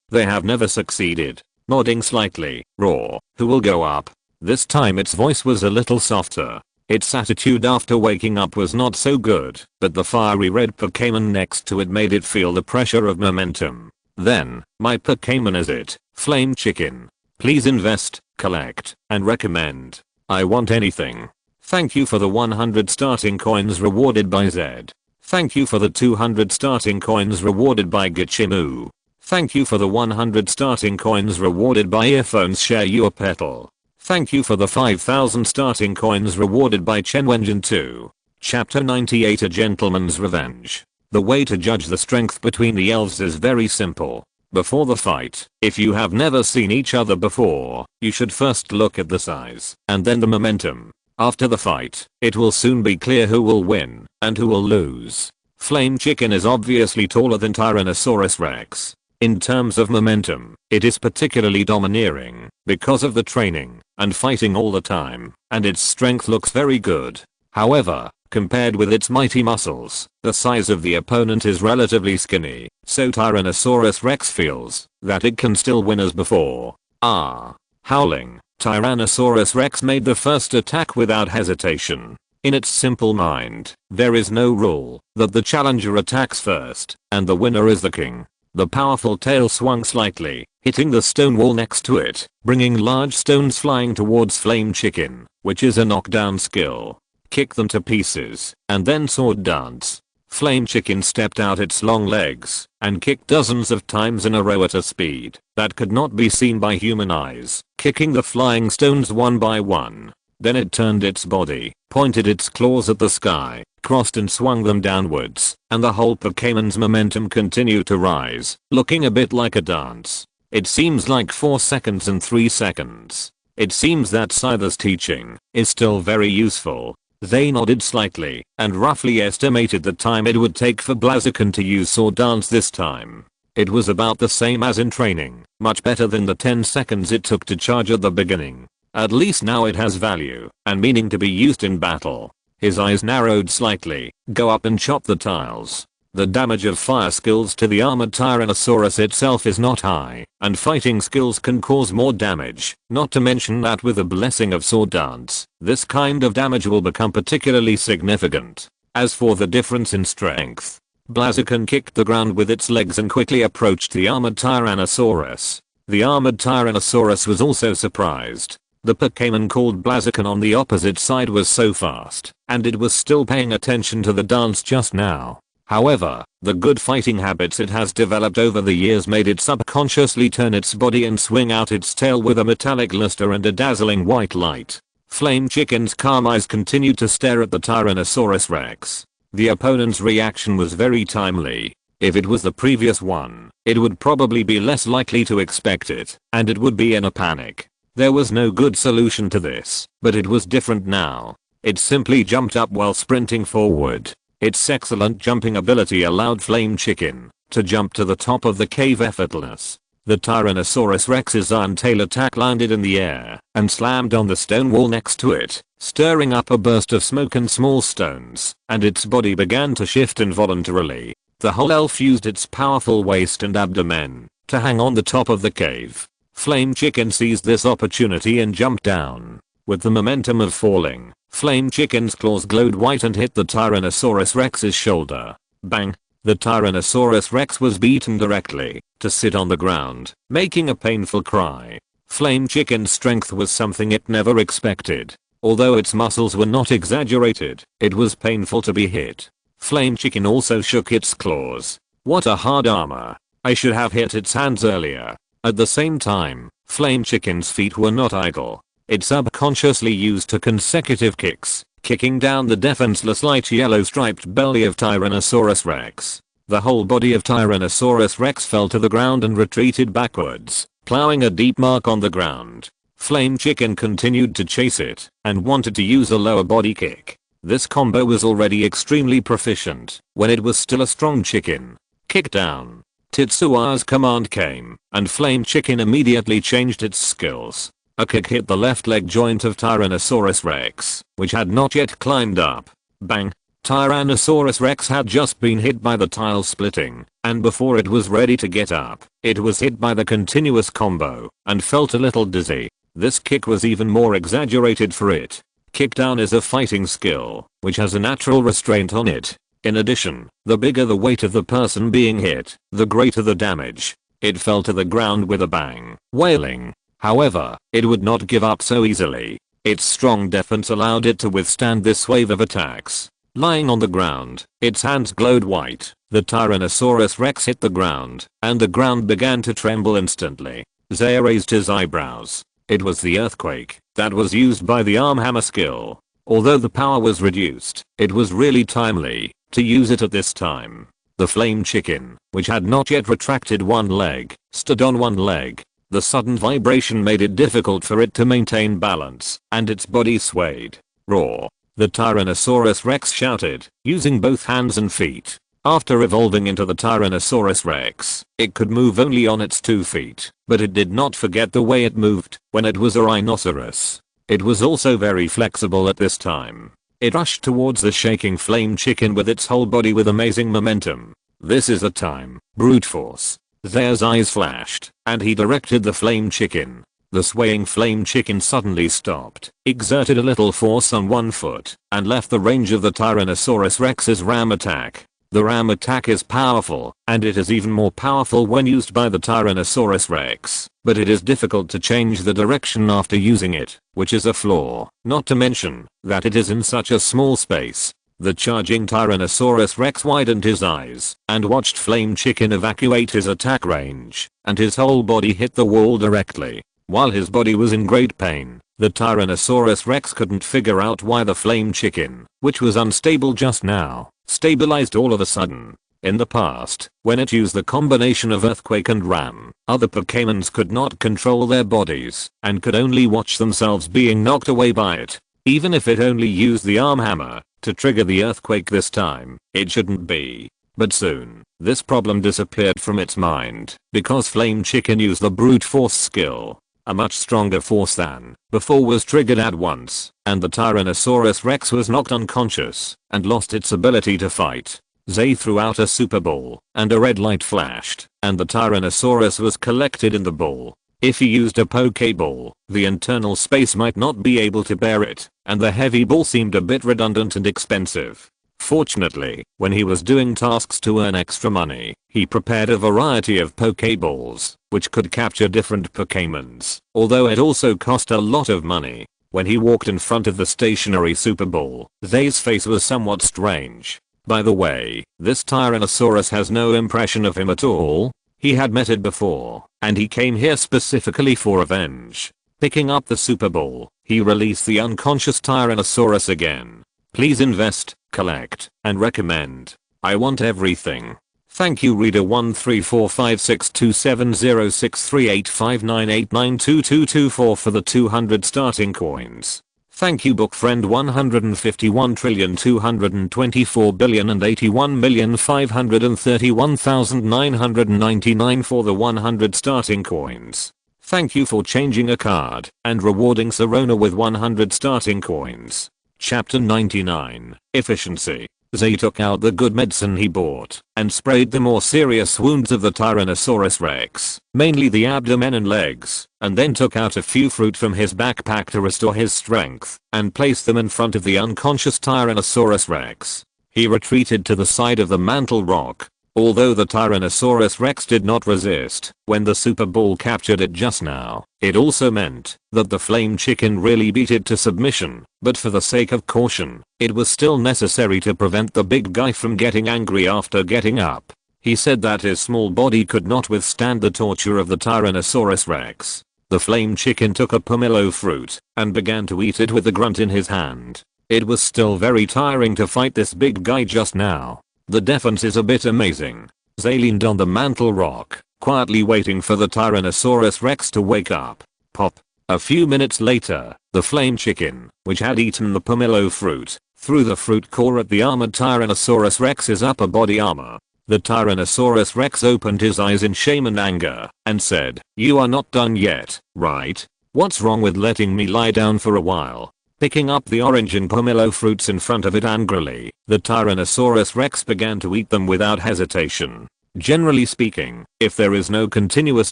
they have never succeeded. Nodding slightly, roar, who will go up? This time its voice was a little softer. Its attitude after waking up was not so good, but the fiery red Pokémon next to it made it feel the pressure of momentum. Then, my Pokémon is it, Flame Chicken. Please invest, collect, and recommend. I want anything. Thank you for the 100 starting coins rewarded by Zed. Thank you for the 200 starting coins rewarded by Gichimu. Thank you for the 100 starting coins rewarded by Earphones Share Your Petal. Thank you for the 5000 starting coins rewarded by Chenwenjin 2. Chapter 98 A Gentleman's Revenge. The way to judge the strength between the elves is very simple. Before the fight, if you have never seen each other before, you should first look at the size and then the momentum. After the fight, it will soon be clear who will win and who will lose. Flame Chicken is obviously taller than Tyrannosaurus rex. In terms of momentum, it is particularly domineering because of the training and fighting all the time, and its strength looks very good. However, compared with its mighty muscles, the size of the opponent is relatively skinny, so Tyrannosaurus rex feels that it can still win as before. Howling, Tyrannosaurus rex made the first attack without hesitation. In its simple mind, there is no rule that the challenger attacks first and the winner is the king. The powerful tail swung slightly, hitting the stone wall next to it, bringing large stones flying towards Flame Chicken, which is a knockdown skill. Kick them to pieces, and then sword dance. Flame Chicken stepped out its long legs and kicked dozens of times in a row at a speed that could not be seen by human eyes, kicking the flying stones one by one. Then it turned its body, pointed its claws at the sky, crossed and swung them downwards, and the whole Pokemon's momentum continued to rise, looking a bit like a dance. It seems like 4 seconds and 3 seconds. It seems that Scyther's teaching is still very useful. They nodded slightly and roughly estimated the time it would take for Blaziken to use Sword Dance this time. It was about the same as in training, much better than the 10 seconds it took to charge at the beginning. At least now it has value and meaning to be used in battle. His eyes narrowed slightly. Go up and chop the tiles. The damage of fire skills to the armored Tyrannosaurus itself is not high, and fighting skills can cause more damage, not to mention that with the blessing of Sword Dance, this kind of damage will become particularly significant. As for the difference in strength, Blaziken kicked the ground with its legs and quickly approached the armored Tyrannosaurus. The armored Tyrannosaurus was also surprised. The Pokémon called Blaziken on the opposite side was so fast, and it was still paying attention to the dance just now. However, the good fighting habits it has developed over the years made it subconsciously turn its body and swing out its tail with a metallic luster and a dazzling white light. Flame Chicken's calm eyes continued to stare at the Tyrannosaurus Rex. The opponent's reaction was very timely. If it was the previous one, it would probably be less likely to expect it, and it would be in a panic. There was no good solution to this, but it was different now. It simply jumped up while sprinting forward. Its excellent jumping ability allowed Flame Chicken to jump to the top of the cave effortless. The Tyrannosaurus Rex's iron tail attack landed in the air and slammed on the stone wall next to it, stirring up a burst of smoke and small stones, and its body began to shift involuntarily. The whole elf used its powerful waist and abdomen to hang on the top of the cave. Flame Chicken seized this opportunity and jumped down. With the momentum of falling, Flame Chicken's claws glowed white and hit the Tyrannosaurus Rex's shoulder. Bang! The Tyrannosaurus Rex was beaten directly to sit on the ground, making a painful cry. Flame Chicken's strength was something it never expected. Although its muscles were not exaggerated, it was painful to be hit. Flame Chicken also shook its claws. What a hard armor. I should have hit its hands earlier. At the same time, Flame Chicken's feet were not idle. It subconsciously used 2 consecutive kicks, kicking down the defenseless light yellow striped belly of Tyrannosaurus Rex. The whole body of Tyrannosaurus Rex fell to the ground and retreated backwards, plowing a deep mark on the ground. Flame Chicken continued to chase it and wanted to use a lower body kick. This combo was already extremely proficient when it was still a strong chicken. Kick down. Tetsua's command came, and Flame Chicken immediately changed its skills. A kick hit the left leg joint of Tyrannosaurus Rex, which had not yet climbed up. Bang! Tyrannosaurus Rex had just been hit by the tile splitting, and before it was ready to get up, it was hit by the continuous combo, and felt a little dizzy. This kick was even more exaggerated for it. Kickdown is a fighting skill, which has a natural restraint on it. In addition, the bigger the weight of the person being hit, the greater the damage. It fell to the ground with a bang, wailing. However, it would not give up so easily. Its strong defense allowed it to withstand this wave of attacks. Lying on the ground, its hands glowed white. The Tyrannosaurus Rex hit the ground, and the ground began to tremble instantly. Zaya raised his eyebrows. It was the earthquake that was used by the arm hammer skill. Although the power was reduced, it was really timely to use it at this time. The Flame Chicken, which had not yet retracted one leg, stood on one leg. The sudden vibration made it difficult for it to maintain balance, and its body swayed. Roar! The Tyrannosaurus Rex shouted, using both hands and feet. After evolving into the Tyrannosaurus Rex, it could move only on its 2 feet, but it did not forget the way it moved when it was a rhinoceros. It was also very flexible at this time. It rushed towards the shaking Flame Chicken with its whole body with amazing momentum. This is a time, brute force. Zaya's eyes flashed, and he directed the Flame Chicken. The swaying Flame Chicken suddenly stopped, exerted a little force on one foot, and left the range of the Tyrannosaurus Rex's ram attack. The ram attack is powerful, and it is even more powerful when used by the Tyrannosaurus Rex, but it is difficult to change the direction after using it, which is a flaw, not to mention that it is in such a small space. The charging Tyrannosaurus Rex widened his eyes and watched Flame Chicken evacuate his attack range, and his whole body hit the wall directly. While his body was in great pain, the Tyrannosaurus Rex couldn't figure out why the flame chicken, which was unstable just now, stabilized all of a sudden. In the past, when it used the combination of earthquake and ram, other Pokémons could not control their bodies and could only watch themselves being knocked away by it. Even if it only used the arm hammer to trigger the earthquake this time, it shouldn't be. But soon, this problem disappeared from its mind because Flame Chicken used the brute force skill. A much stronger force than before was triggered at once, and the Tyrannosaurus Rex was knocked unconscious and lost its ability to fight. Zay threw out a super ball, and a red light flashed, and the Tyrannosaurus was collected in the ball. If he used a Pokeball, the internal space might not be able to bear it, and the heavy ball seemed a bit redundant and expensive. Fortunately, when he was doing tasks to earn extra money, he prepared a variety of Pokeballs, which could capture different Pokémons, although it also cost a lot of money. When he walked in front of the stationary Super Ball, Zay's face was somewhat strange. By the way, this Tyrannosaurus has no impression of him at all. He had met it before, and he came here specifically for revenge. Picking up the Super Ball, he released the unconscious Tyrannosaurus again. Please invest, collect, and recommend. I want everything. Thank you reader 1345627063859892224 for the 200 starting coins. Thank you book friend 151,224,081,531,999 for the 100 starting coins. Thank you for changing a card and rewarding Serona with 100 starting coins. Chapter 99, Efficiency. Zay took out the good medicine he bought and sprayed the more serious wounds of the Tyrannosaurus Rex, mainly the abdomen and legs, and then took out a few fruit from his backpack to restore his strength and placed them in front of the unconscious Tyrannosaurus Rex. He retreated to the side of the mantle rock. Although the Tyrannosaurus Rex did not resist when the Super Ball captured it just now, it also meant that the Flame Chicken really beat it to submission, but for the sake of caution, it was still necessary to prevent the big guy from getting angry after getting up. He said that his small body could not withstand the torture of the Tyrannosaurus Rex. The Flame Chicken took a pomelo fruit and began to eat it with a grunt in his hand. It was still very tiring to fight this big guy just now. The defense is a bit amazing. Zay leaned on the mantle rock, quietly waiting for the Tyrannosaurus Rex to wake up. Pop. A few minutes later, the Flame Chicken, which had eaten the pomelo fruit, threw the fruit core at the armored Tyrannosaurus Rex's upper body armor. The Tyrannosaurus Rex opened his eyes in shame and anger and said, "You are not done yet, right? What's wrong with letting me lie down for a while?" Picking up the orange and pomelo fruits in front of it angrily, the Tyrannosaurus Rex began to eat them without hesitation. Generally speaking, if there is no continuous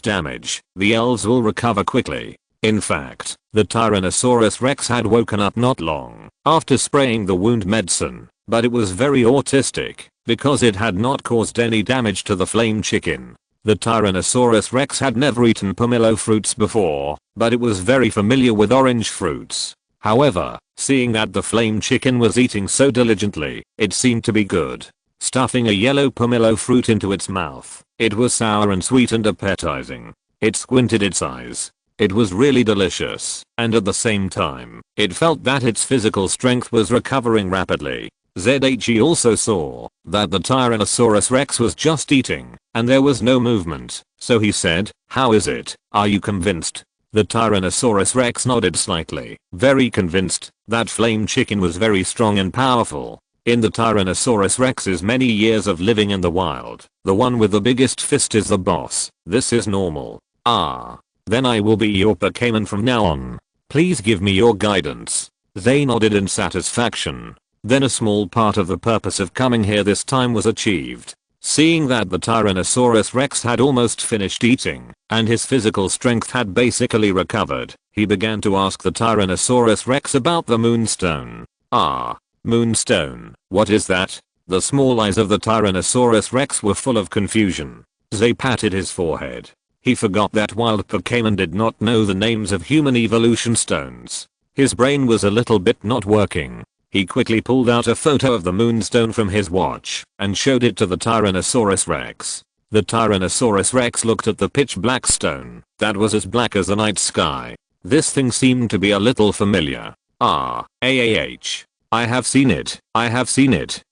damage, the elves will recover quickly. In fact, the Tyrannosaurus Rex had woken up not long after spraying the wound medicine, but it was very autistic because it had not caused any damage to the Flame Chicken. The Tyrannosaurus Rex had never eaten pomelo fruits before, but it was very familiar with orange fruits. However, seeing that the Flame Chicken was eating so diligently, it seemed to be good. Stuffing a yellow pomelo fruit into its mouth, it was sour and sweet and appetizing. It squinted its eyes. It was really delicious, and at the same time, it felt that its physical strength was recovering rapidly. ZHE also saw that the Tyrannosaurus Rex was just eating, and there was no movement, so he said, "How is it? Are you convinced?" The Tyrannosaurus Rex nodded slightly, very convinced that Flame Chicken was very strong and powerful. In the Tyrannosaurus Rex's many years of living in the wild, the one with the biggest fist is the boss. This is normal. Ah. Then I will be your Pokémon from now on. Please give me your guidance. They nodded in satisfaction. Then a small part of the purpose of coming here this time was achieved. Seeing that the Tyrannosaurus Rex had almost finished eating, and his physical strength had basically recovered, he began to ask the Tyrannosaurus Rex about the Moonstone. Ah, Moonstone, what is that? The small eyes of the Tyrannosaurus Rex were full of confusion. Zay patted his forehead. He forgot that wild Pokémon did not know the names of human evolution stones. His brain was a little bit not working. He quickly pulled out a photo of the Moonstone from his watch and showed it to the Tyrannosaurus Rex. The Tyrannosaurus Rex looked at the pitch black stone that was as black as the night sky. This thing seemed to be a little familiar. I have seen it,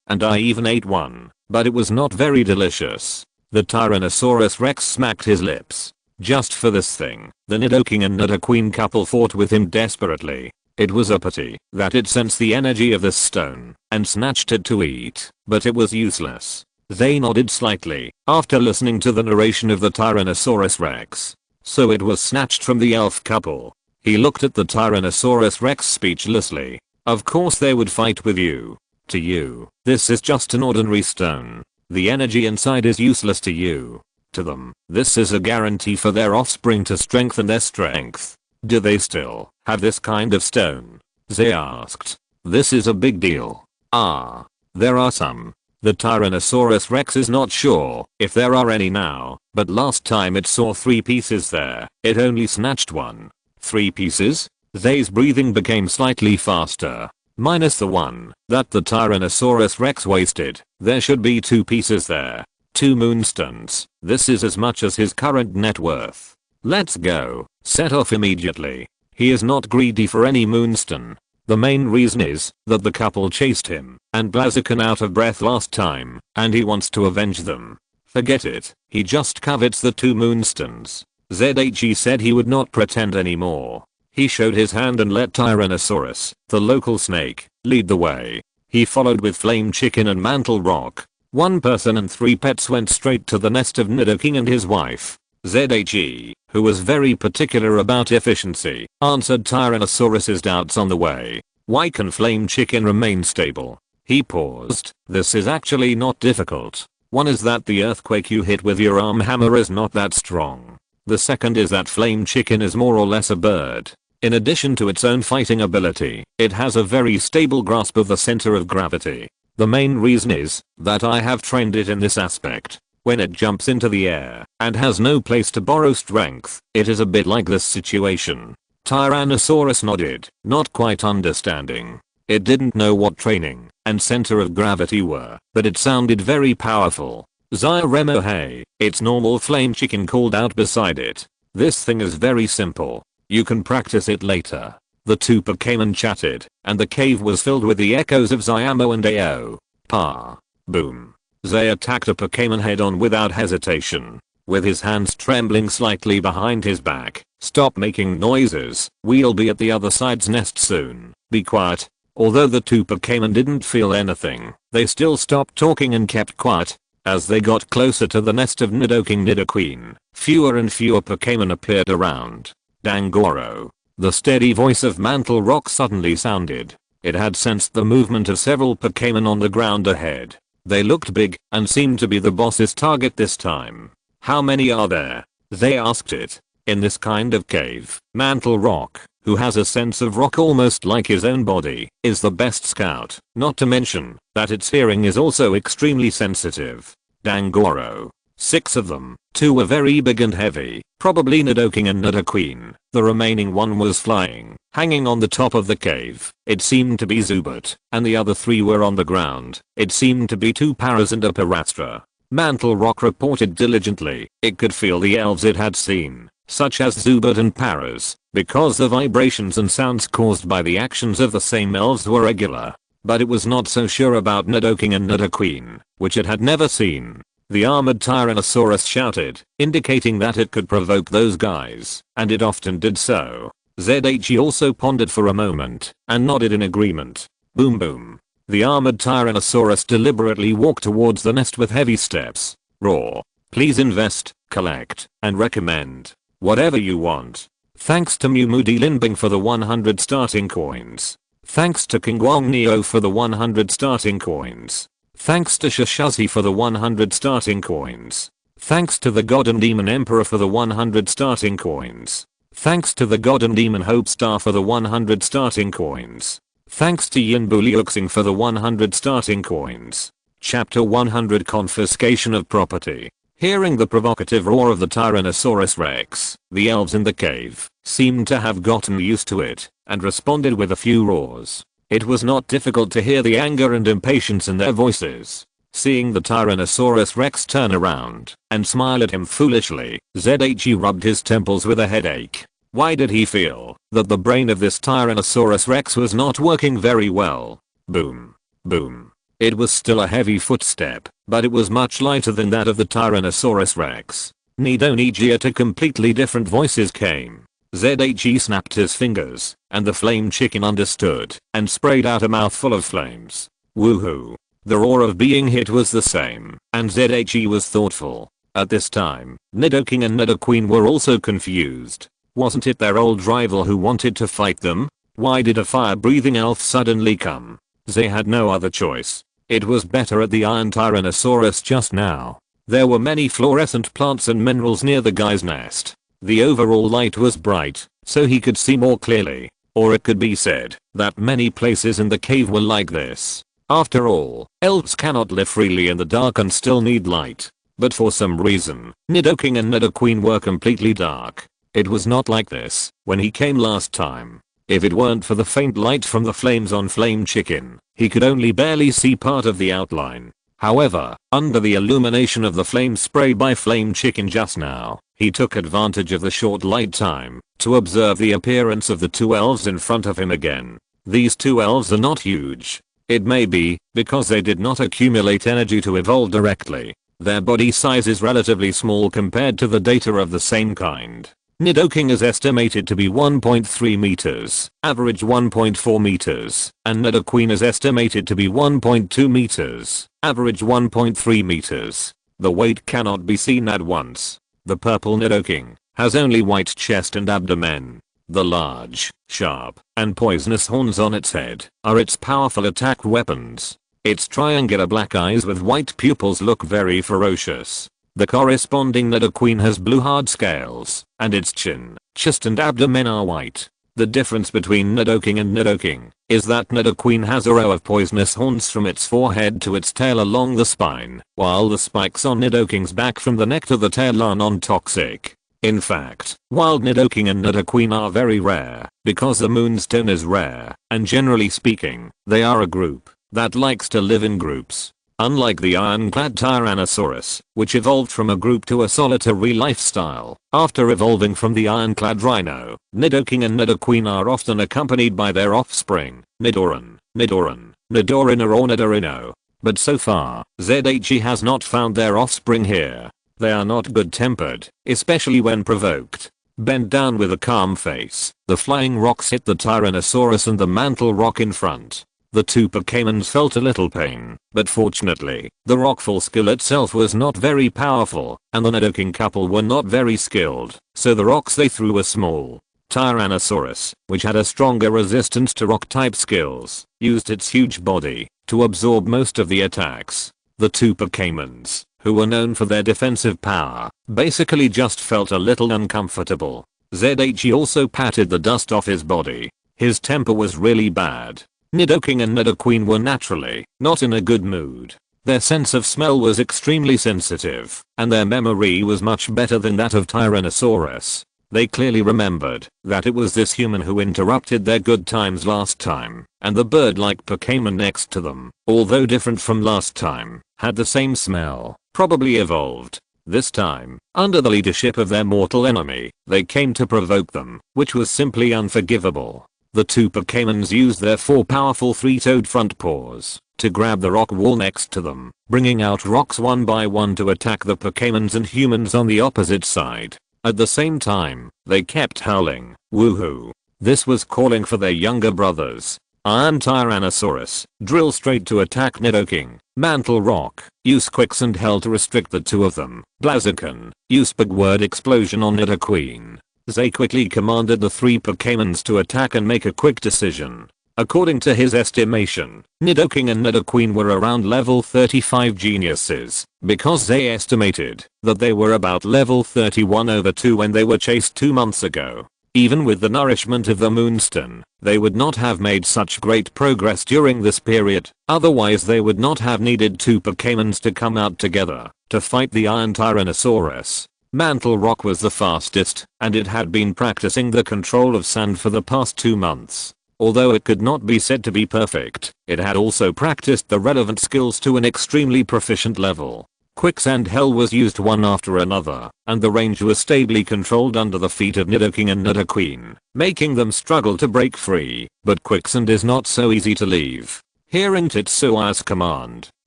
and I even ate one, but it was not very delicious. The Tyrannosaurus Rex smacked his lips. Just for this thing, the Nidoking and Nidoqueen couple fought with him desperately. It was a pity that it sensed the energy of this stone and snatched it to eat, but it was useless. They nodded slightly after listening to the narration of the Tyrannosaurus Rex. So it was snatched from the elf couple. He looked at the Tyrannosaurus Rex speechlessly. Of course they would fight with you. To you, this is just an ordinary stone. The energy inside is useless to you. To them, this is a guarantee for their offspring to strengthen their strength. Do they still have this kind of stone? They asked. This is a big deal. There are some. The Tyrannosaurus Rex is not sure if there are any now, but last time it saw 3 pieces there, it only snatched one. 3 pieces? They's breathing became slightly faster. Minus the one that the Tyrannosaurus Rex wasted, there should be 2 pieces there. 2 moonstones. This is as much as his current net worth. Let's go. Set off immediately. He is not greedy for any moonstone. The main reason is that the couple chased him and Blaziken out of breath last time, and he wants to avenge them. Forget it, he just covets the 2 moonstones. ZHE said he would not pretend anymore. He showed his hand and let Tyrannosaurus, the local snake, lead the way. He followed with Flame Chicken and Mantle Rock. 1 person and 3 pets went straight to the nest of Nidoking and his wife. ZHE, who was very particular about efficiency, answered Tyrannosaurus's doubts on the way. Why can Flame Chicken remain stable? He paused. This is actually not difficult. One is that the earthquake you hit with your arm hammer is not that strong. The second is that Flame Chicken is more or less a bird. In addition to its own fighting ability, it has a very stable grasp of the center of gravity. The main reason is that I have trained it in this aspect. When it jumps into the air and has no place to borrow strength, it is a bit like this situation. Tyrannosaurus nodded, not quite understanding. It didn't know what training and center of gravity were, but it sounded very powerful. Zyremo, hey, it's normal, Flame Chicken called out beside it. This thing is very simple. You can practice it later. The 2 Pokémon chatted, and the cave was filled with the echoes of Zyamo and Ao. Boom. They attacked a Pokémon head on without hesitation. With his hands trembling slightly behind his back. Stop making noises, we'll be at the other side's nest soon. Be quiet. Although the 2 Pokémon didn't feel anything, they still stopped talking and kept quiet. As they got closer to the nest of Nidoking Nidoqueen, fewer and fewer Pokémon appeared around. Dangoro. The steady voice of Mantle Rock suddenly sounded. It had sensed the movement of several Pokémon on the ground ahead. They looked big and seemed to be the boss's target this time. How many are there? They asked it. In this kind of cave, Mantle Rock, who has a sense of rock almost like his own body, is the best scout, not to mention that its hearing is also extremely sensitive. Dangoro. 6 of them. 2 were very big and heavy, probably Nidoking and Nidoqueen. The remaining one was flying, hanging on the top of the cave. It seemed to be Zubat, and the other 3 were on the ground. It seemed to be 2 Paras and a Parastra. Mantle Rock reported diligently. It could feel the elves it had seen, such as Zubat and Paras, because the vibrations and sounds caused by the actions of the same elves were regular. But it was not so sure about Nidoking and Nidoqueen, which it had never seen. The armored Tyrannosaurus shouted, indicating that it could provoke those guys, and it often did so. ZHE also pondered for a moment, and nodded in agreement. Boom boom. The armored Tyrannosaurus deliberately walked towards the nest with heavy steps. Roar. Please invest, collect, and recommend. Whatever you want. Thanks to Mumudi Linbing for the 100 starting coins. Thanks to Kingwang Neo for the 100 starting coins. Thanks to Shishazi for the 100 starting coins. Thanks to the God and Demon Emperor for the 100 starting coins. Thanks to the God and Demon Hope Star for the 100 starting coins. Thanks to Yin Buliuxing for the 100 starting coins. Chapter 100 Confiscation of Property. Hearing the provocative roar of the Tyrannosaurus Rex, the elves in the cave seemed to have gotten used to it and responded with a few roars. It was not difficult to hear the anger and impatience in their voices. Seeing the Tyrannosaurus Rex turn around and smile at him foolishly, ZHE rubbed his temples with a headache. Why did he feel that the brain of this Tyrannosaurus Rex was not working very well? Boom. Boom. It was still a heavy footstep, but it was much lighter than that of the Tyrannosaurus Rex. Nido to completely different voices came. ZHE snapped his fingers, and the flame chicken understood and sprayed out a mouthful of flames. Woohoo. The roar of being hit was the same, and ZHE was thoughtful. At this time, Nidoking and Nidoqueen were also confused. Wasn't it their old rival who wanted to fight them? Why did a fire-breathing elf suddenly come? They had no other choice. It was better at the Iron Tyrannosaurus just now. There were many fluorescent plants and minerals near the guy's nest. The overall light was bright, so he could see more clearly. Or it could be said that many places in the cave were like this. After all, elves cannot live freely in the dark and still need light. But for some reason, Nidoking and Nidoqueen were completely dark. It was not like this when he came last time. If it weren't for the faint light from the flames on Flame Chicken, he could only barely see part of the outline. However, under the illumination of the flame spray by Flame Chicken just now, he took advantage of the short light time to observe the appearance of the two elves in front of him again. These two elves are not huge. It may be because they did not accumulate energy to evolve directly. Their body size is relatively small compared to the data of the same kind. Nidoking is estimated to be 1.3 meters, average 1.4 meters, and Nidoqueen is estimated to be 1.2 meters, average 1.3 meters. The weight cannot be seen at once. The purple Nidoking has only white chest and abdomen. The large, sharp, and poisonous horns on its head are its powerful attack weapons. Its triangular black eyes with white pupils look very ferocious. The corresponding Nidoqueen has blue hard scales, and its chin, chest and abdomen are white. The difference between Nidoking and Nidoking is that Nidoqueen has a row of poisonous horns from its forehead to its tail along the spine, while the spikes on Nidoking's back from the neck to the tail are non-toxic. In fact, wild Nidoking and Nidoqueen are very rare, because the moonstone is rare, and generally speaking, they are a group that likes to live in groups. Unlike the ironclad Tyrannosaurus, which evolved from a group to a solitary lifestyle, after evolving from the ironclad rhino, Nidoking and Nidoqueen are often accompanied by their offspring, Nidoran, Nidorina or Nidorino. But so far, ZHE has not found their offspring here. They are not good-tempered, especially when provoked. Bent down with a calm face, the flying rocks hit the Tyrannosaurus and the mantle rock in front. The two Pokémons felt a little pain, but fortunately, the rockfall skill itself was not very powerful, and the Nidoking couple were not very skilled, so the rocks they threw were small. Tyrannosaurus, which had a stronger resistance to rock-type skills, used its huge body to absorb most of the attacks. The two Pokémons, who were known for their defensive power, basically just felt a little uncomfortable. ZHE also patted the dust off his body. His temper was really bad. Nidoking and Nidoqueen were naturally not in a good mood. Their sense of smell was extremely sensitive, and their memory was much better than that of Tyrannosaurus. They clearly remembered that it was this human who interrupted their good times last time, and the bird-like Pokémon next to them, although different from last time, had the same smell, probably evolved. This time, under the leadership of their mortal enemy, they came to provoke them, which was simply unforgivable. The two Pokémons used their four powerful three-toed front paws to grab the rock wall next to them, bringing out rocks one by one to attack the Pokémons and humans on the opposite side. At the same time, they kept howling, woohoo. This was calling for their younger brothers. Iron Tyrannosaurus, drill straight to attack Nidoking. Mantle Rock, use Quicksand Hell to restrict the two of them. Blaziken, use Big Word Explosion on Nidoqueen. They quickly commanded the three Pokémons to attack and make a quick decision. According to his estimation, Nidoking and Nidoqueen were around level 35 geniuses, because they estimated that they were about level 31/2 when they were chased 2 months ago. Even with the nourishment of the Moonstone, they would not have made such great progress during this period, otherwise they would not have needed two Pokémons to come out together to fight the Iron Tyrannosaurus. Mantle Rock was the fastest, and it had been practicing the control of sand for the past 2 months. Although it could not be said to be perfect, it had also practiced the relevant skills to an extremely proficient level. Quicksand Hell was used one after another, and the range was stably controlled under the feet of Nidoking and Nidoqueen, making them struggle to break free, but Quicksand is not so easy to leave. Hearing Tetsua's command,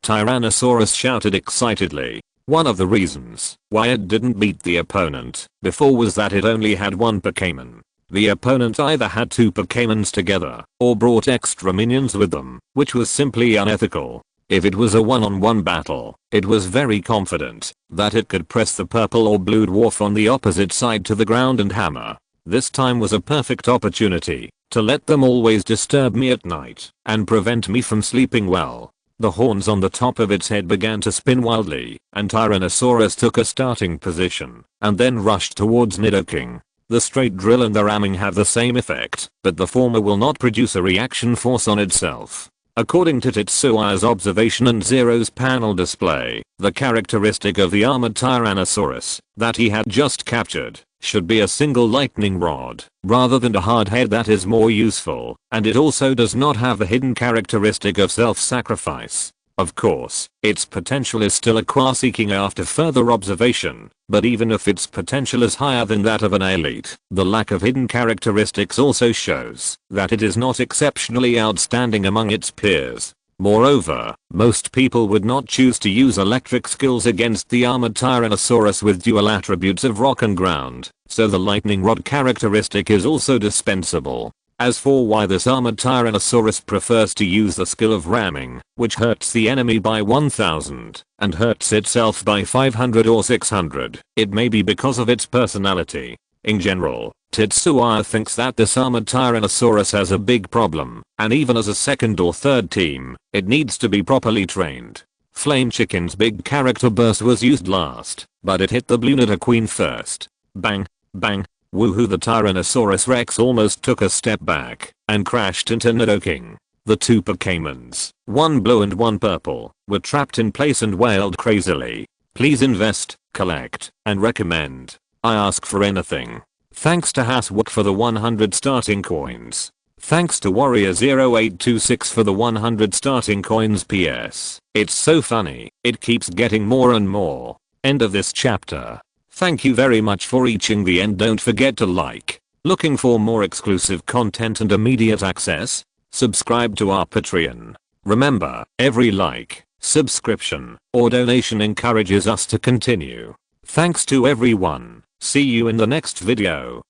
Tyrannosaurus shouted excitedly. One of the reasons why it didn't beat the opponent before was that it only had one Pokémon. The opponent either had two Pokémons together or brought extra minions with them, which was simply unethical. If it was a one-on-one battle, it was very confident that it could press the purple or blue dwarf on the opposite side to the ground and hammer. This time was a perfect opportunity to let them always disturb me at night and prevent me from sleeping well. The horns on the top of its head began to spin wildly, and Tyrannosaurus took a starting position and then rushed towards Nidoking. The straight drill and the ramming have the same effect, but the former will not produce a reaction force on itself. According to Tetsua's observation and Zero's panel display, the characteristic of the armored Tyrannosaurus that he had just captured should be a single lightning rod rather than a hard head that is more useful, and it also does not have the hidden characteristic of self-sacrifice. Of course, its potential is still seeking after further observation, but even if its potential is higher than that of an elite, the lack of hidden characteristics also shows that it is not exceptionally outstanding among its peers. Moreover, most people would not choose to use electric skills against the armored Tyrannosaurus with dual attributes of rock and ground, so the lightning rod characteristic is also dispensable. As for why this armored Tyrannosaurus prefers to use the skill of ramming, which hurts the enemy by 1000 and hurts itself by 500 or 600, it may be because of its personality. In general, Tetsua thinks that this armored Tyrannosaurus has a big problem, and even as a second or third team, it needs to be properly trained. Flame Chicken's big character burst was used last, but it hit the blue Nidoqueen first. Bang, bang, woohoo! The Tyrannosaurus Rex almost took a step back and crashed into Nidoking. The two Pokémons, one blue and one purple, were trapped in place and wailed crazily. Please invest, collect, and recommend. I ask for anything. Thanks to Haswalk for the 100 starting coins. Thanks to Warrior0826 for the 100 starting coins. PS. It's so funny, it keeps getting more and more. End of this chapter. Thank you very much for reaching the end. Don't forget to like. Looking for more exclusive content and immediate access? Subscribe to our Patreon. Remember, every like, subscription, or donation encourages us to continue. Thanks to everyone. See you in the next video.